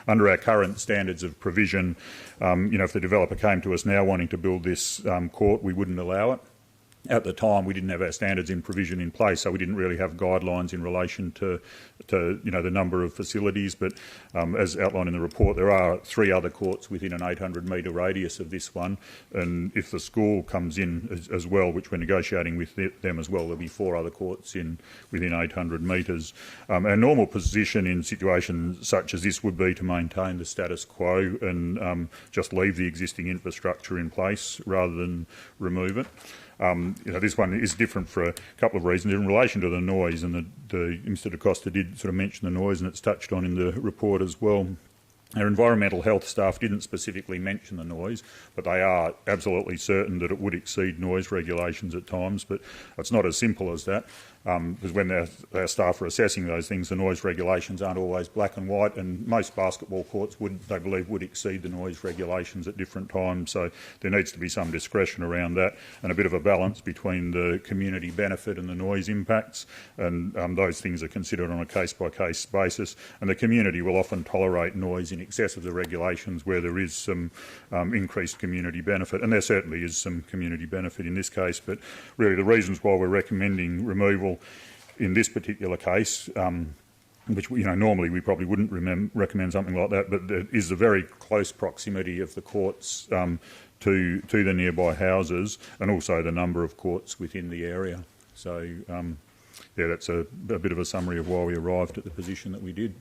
Under our current standards of provision, if the developer came to us now wanting to build this court, we wouldn't allow it. At the time, we didn't have our standards in provision in place, so we didn't really have guidelines in relation to the number of facilities. But as outlined in the report, there are 3 other courts within an 800-metre radius of this one, and if the school comes in as well, which we're negotiating with them as well, there'll be 4 other courts within 800 metres. Our normal position in situations such as this would be to maintain the status quo and just leave the existing infrastructure in place rather than remove it. This one is different for a couple of reasons. In relation to the noise, and Mr Da Costa did sort of mention the noise, and it's touched on in the report as well. Our environmental health staff didn't specifically mention the noise, but they are absolutely certain that it would exceed noise regulations at times. But it's not as simple as that, because when our staff are assessing those things, the noise regulations aren't always black and white, and most basketball courts they believe would exceed the noise regulations at different times. So there needs to be some discretion around that and a bit of a balance between the community benefit and the noise impacts, and those things are considered on a case-by-case basis. And the community will often tolerate noise in excess of the regulations where there is some increased community benefit, and there certainly is some community benefit in this case. But really the reasons why we're recommending removal in this particular case, which normally we probably wouldn't recommend something like that, but there is a very close proximity of the courts to the nearby houses, and also the number of courts within the area. So that's a bit of a summary of why we arrived at the position that we did.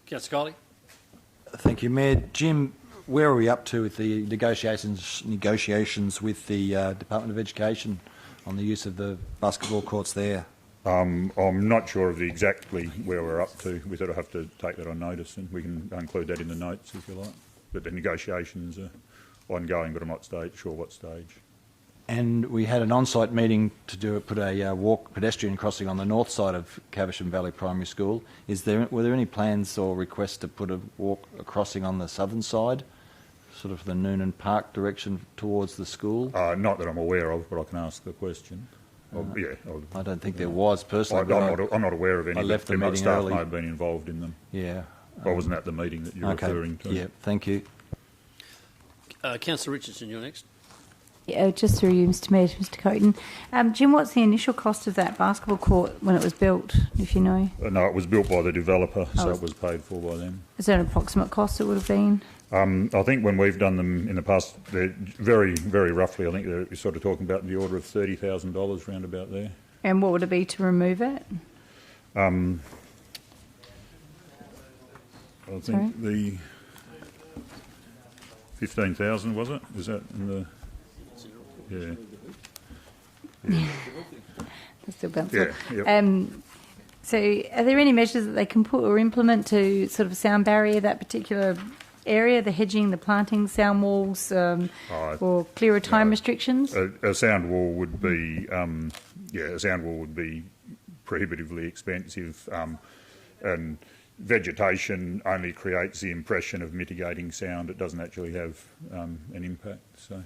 Councillor Coley. Thank you, Mayor. Jim, where are we up to with the negotiations with the Department of Education on the use of the basketball courts there? I'm not sure of exactly where we're up to with it. I'll have to take that on notice, and we can include that in the notes if you like. But the negotiations are ongoing, but I'm not sure what stage. And we had an on-site meeting to put a walk pedestrian crossing on the north side of Caversham Valley Primary School. Were there any plans or requests to put a crossing on the southern side, sort of the Noonan Park direction towards the school? Not that I'm aware of, but I can ask the question. I don't think there was personally. I'm not aware of any. I left the meeting staff early. may have been involved in them. Yeah. I wasn't at the meeting that you're referring to. Yeah, thank you. Councillor Richardson, you're next. Just through you, Mr Mayor, to Mr Coaten. Jim, what's the initial cost of that basketball court when it was built, if you know? No, it was built by the developer, so it was paid for by them. Is there an approximate cost it would have been? I think when we've done them in the past, they're very, very roughly, I think they're sort of talking about the order of $30,000 round about there. And what would it be to remove it? I think the 15,000 was it? Was that in the? Yeah. That's still bouncing. Yeah. Yep. So, are there any measures that they can put or implement to sort of sound barrier that particular area, the hedging, the planting, sound walls, or clearer time restrictions? A sound wall would be, prohibitively expensive, and vegetation only creates the impression of mitigating sound. It doesn't actually have an impact. So.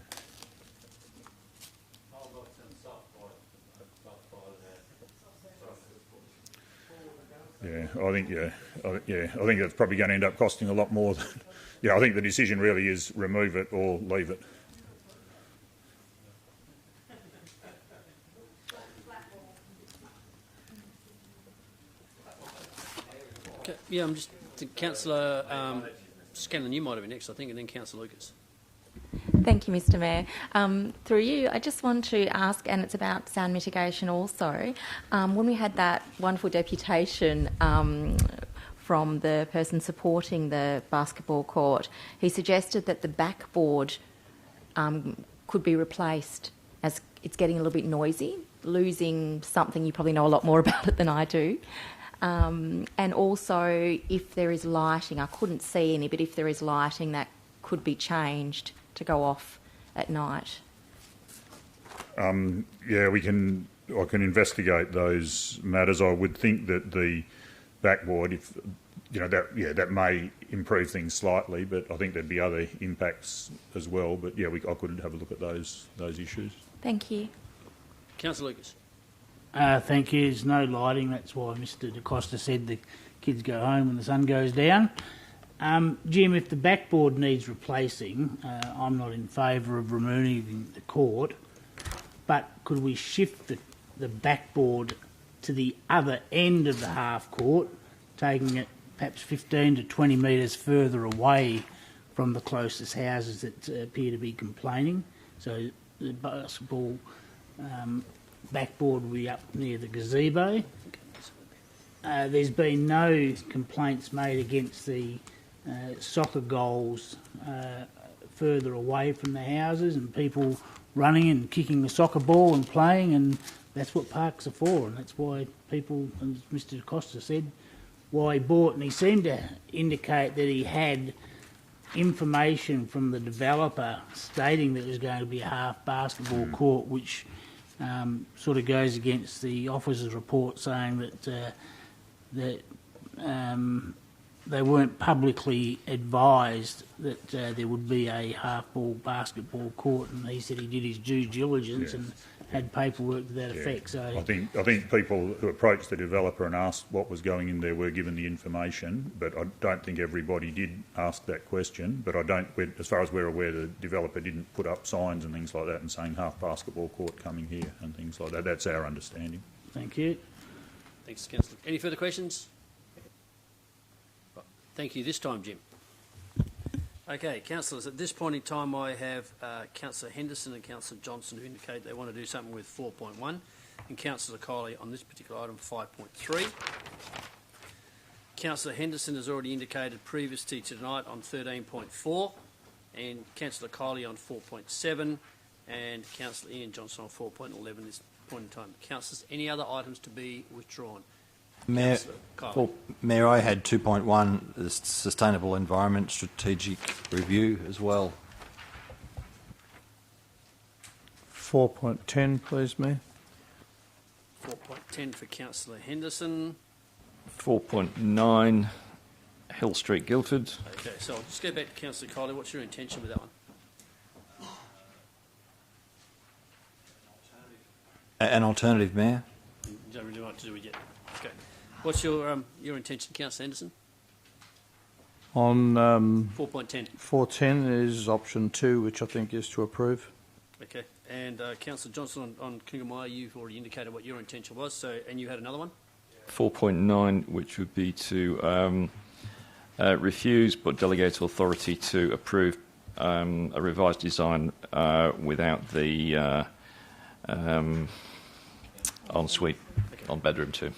Yeah, I think that's probably going to end up costing a lot more. I think the decision really is remove it or leave it. Okay, yeah, I'm just Councillor Scanlon. You might have been next, I think, and then Councillor Lucas. Thank you, Mr Mayor. Through you, I just want to ask, and it's about sound mitigation also, when we had that wonderful deputation from the person supporting the basketball court, he suggested that the backboard could be replaced as it's getting a little bit noisy, losing something. You probably know a lot more about it than I do. And also, if there is lighting, I couldn't see any, but if there is lighting, that could be changed to go off at night. I can investigate those matters. I would think that the backboard, that may improve things slightly, but I think there'd be other impacts as well. But I could have a look at those issues. Thank you. Councillor Lucas. Thank you. There's no lighting. That's why Mr Da Costa said the kids go home when the sun goes down. Jim, if the backboard needs replacing, I'm not in favour of removing the court, but could we shift the backboard to the other end of the half court, taking it perhaps 15 to 20 metres further away from the closest houses that appear to be complaining? So the basketball backboard will be up near the gazebo. There's been no complaints made against the soccer goals further away from the houses and people running and kicking the soccer ball and playing, and that's what parks are for, and that's why people, as Mr Da Costa said, why he bought, and he seemed to indicate that he had information from the developer stating that it was going to be a half basketball court, which sort of goes against the officer's report saying that they weren't publicly advised that there would be a half-ball basketball court, and he said he did his due diligence and had paperwork to that effect. So I think people who approached the developer and asked what was going in there were given the information, but I don't think everybody did ask that question. But as far as we're aware, the developer didn't put up signs and things like that and saying half basketball court coming here and things like that. That's our understanding. Thank you. Thanks, Councillor. Any further questions? Thank you this time, Jim. Okay, councillors, at this point in time I have Councillor Henderson and Councillor Johnson who indicate they want to do something with 4.1 and Councillor Kiley on this particular item 5.3. Councillor Henderson has already indicated previous to tonight on 13.4 and Councillor Kiley on 4.7 and Councillor Ian Johnson on 4.11 at this point in time. Councillors, any other items to be withdrawn? Mayor, I had 2.1, the Sustainable Environment Strategic Review as well. 4.10, please, Mayor. 4.10 for Councillor Henderson. 4.9, Hill Street, Guildford. Okay, so I'll just go back to Councillor Coley. What's your intention with that one? An alternative, Mayor? You don't really want to do it yet. Okay. What's your intention, Councillor Henderson? On 4.10. 4.10 is option 2, which I think is to approve. Okay. And Councillor Johnson on Kingamaya, you've already indicated what your intention was. So, and you had another one? 4.9, which would be to refuse but delegate authority to approve a revised design without the ensuite on bedroom 2.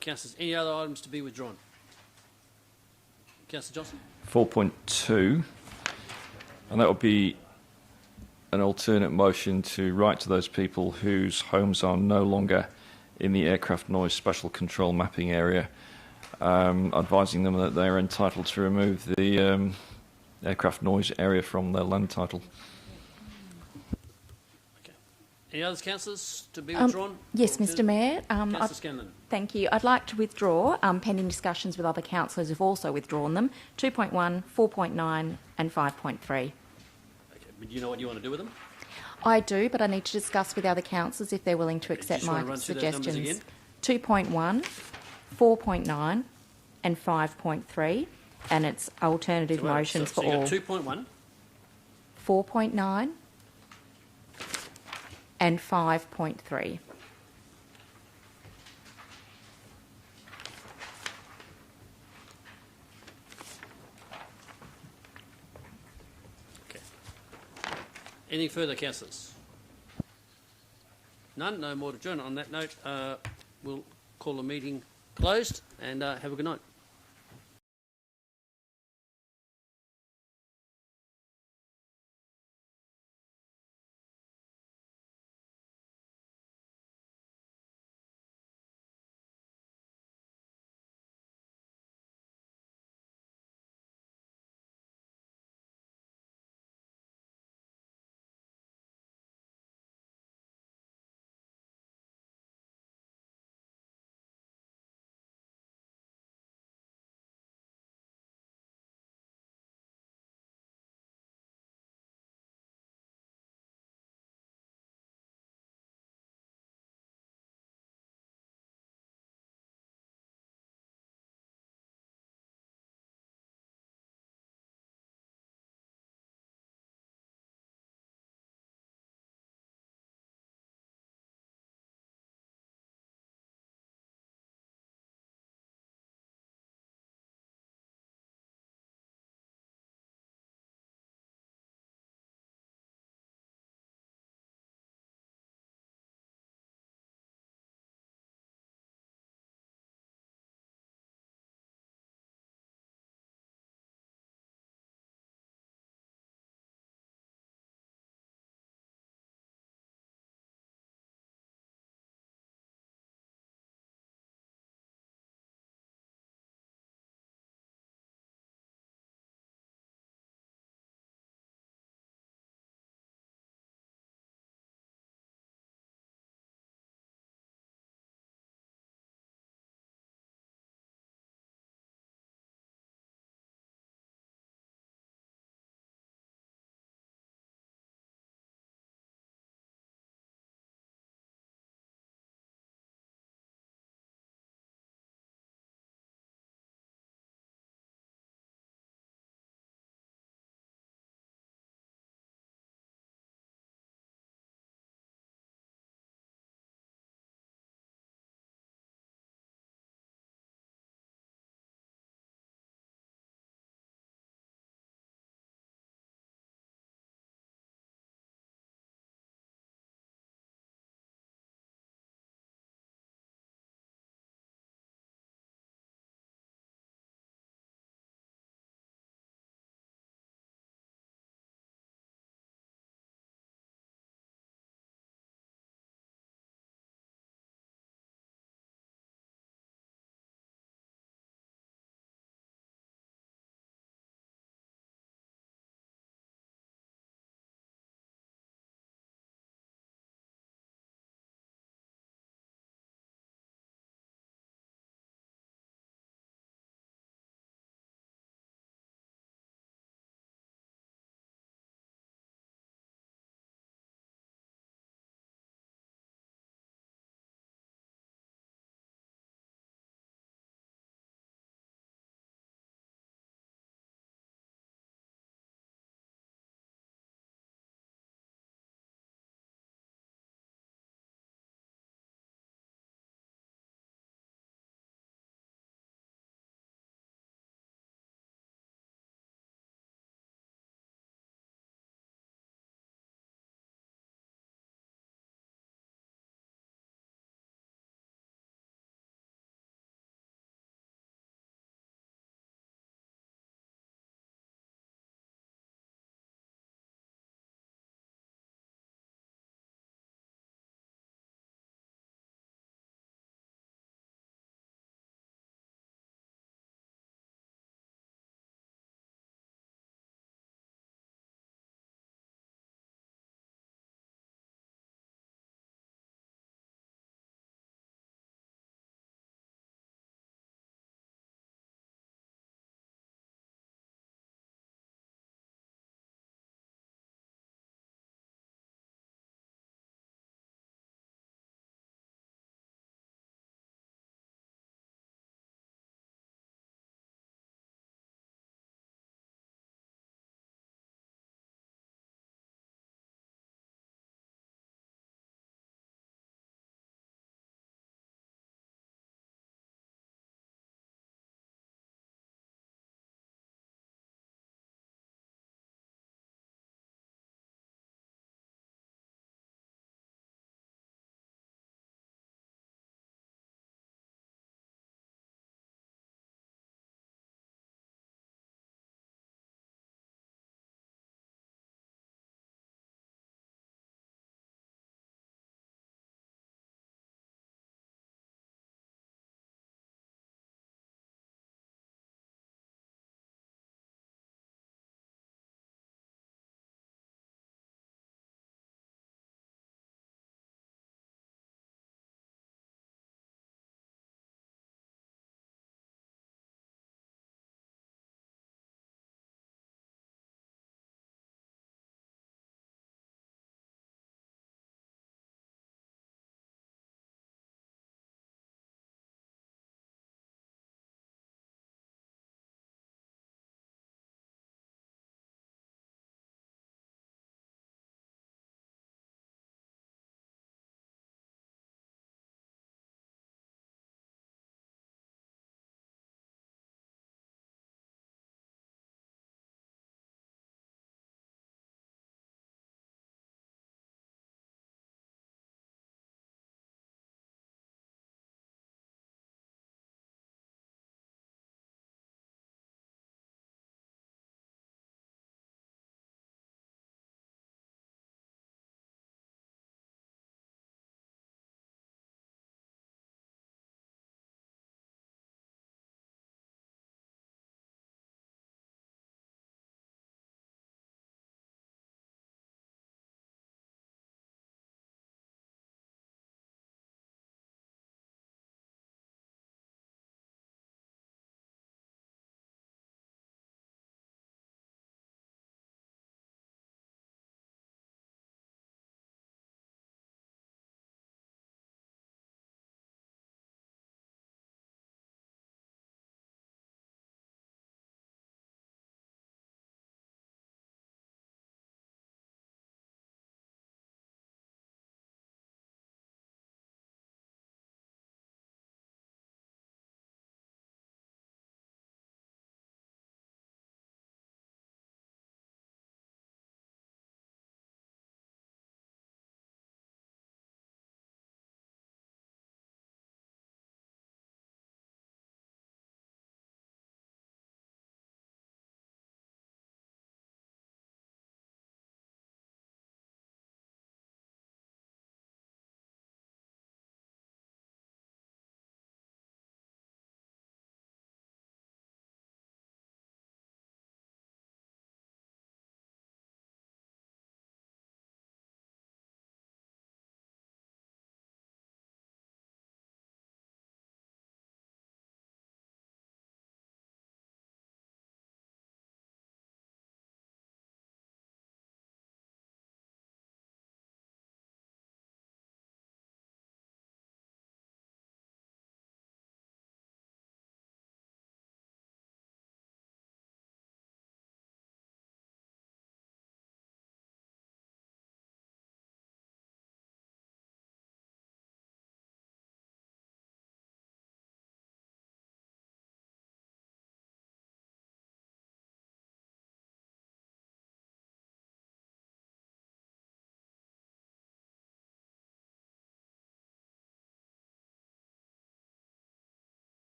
Councillors, any other items to be withdrawn? Councillor Johnson? 4.2, and that would be an alternate motion to write to those people whose homes are no longer in the aircraft noise special control mapping area, advising them that they are entitled to remove the aircraft noise area from their land title. Any others, councillors, to be withdrawn? Yes, Mr Mayor. Councillor Scanlon. Thank you. I'd like to withdraw, pending discussions with other councillors who've also withdrawn them, 2.1, 4.9 and 5.3. Okay, but do you know what you want to do with them? I do, but I need to discuss with other councillors if they're willing to accept just wanna my run through those numbers suggestions. again? 2.1, 4.9 and 5.3, and it's alternative motions so for all. you got 2.1, 4.9 and 5.3. Anything further, councillors? None? No more to adjourn. On that note, we'll call the meeting closed and have a good night.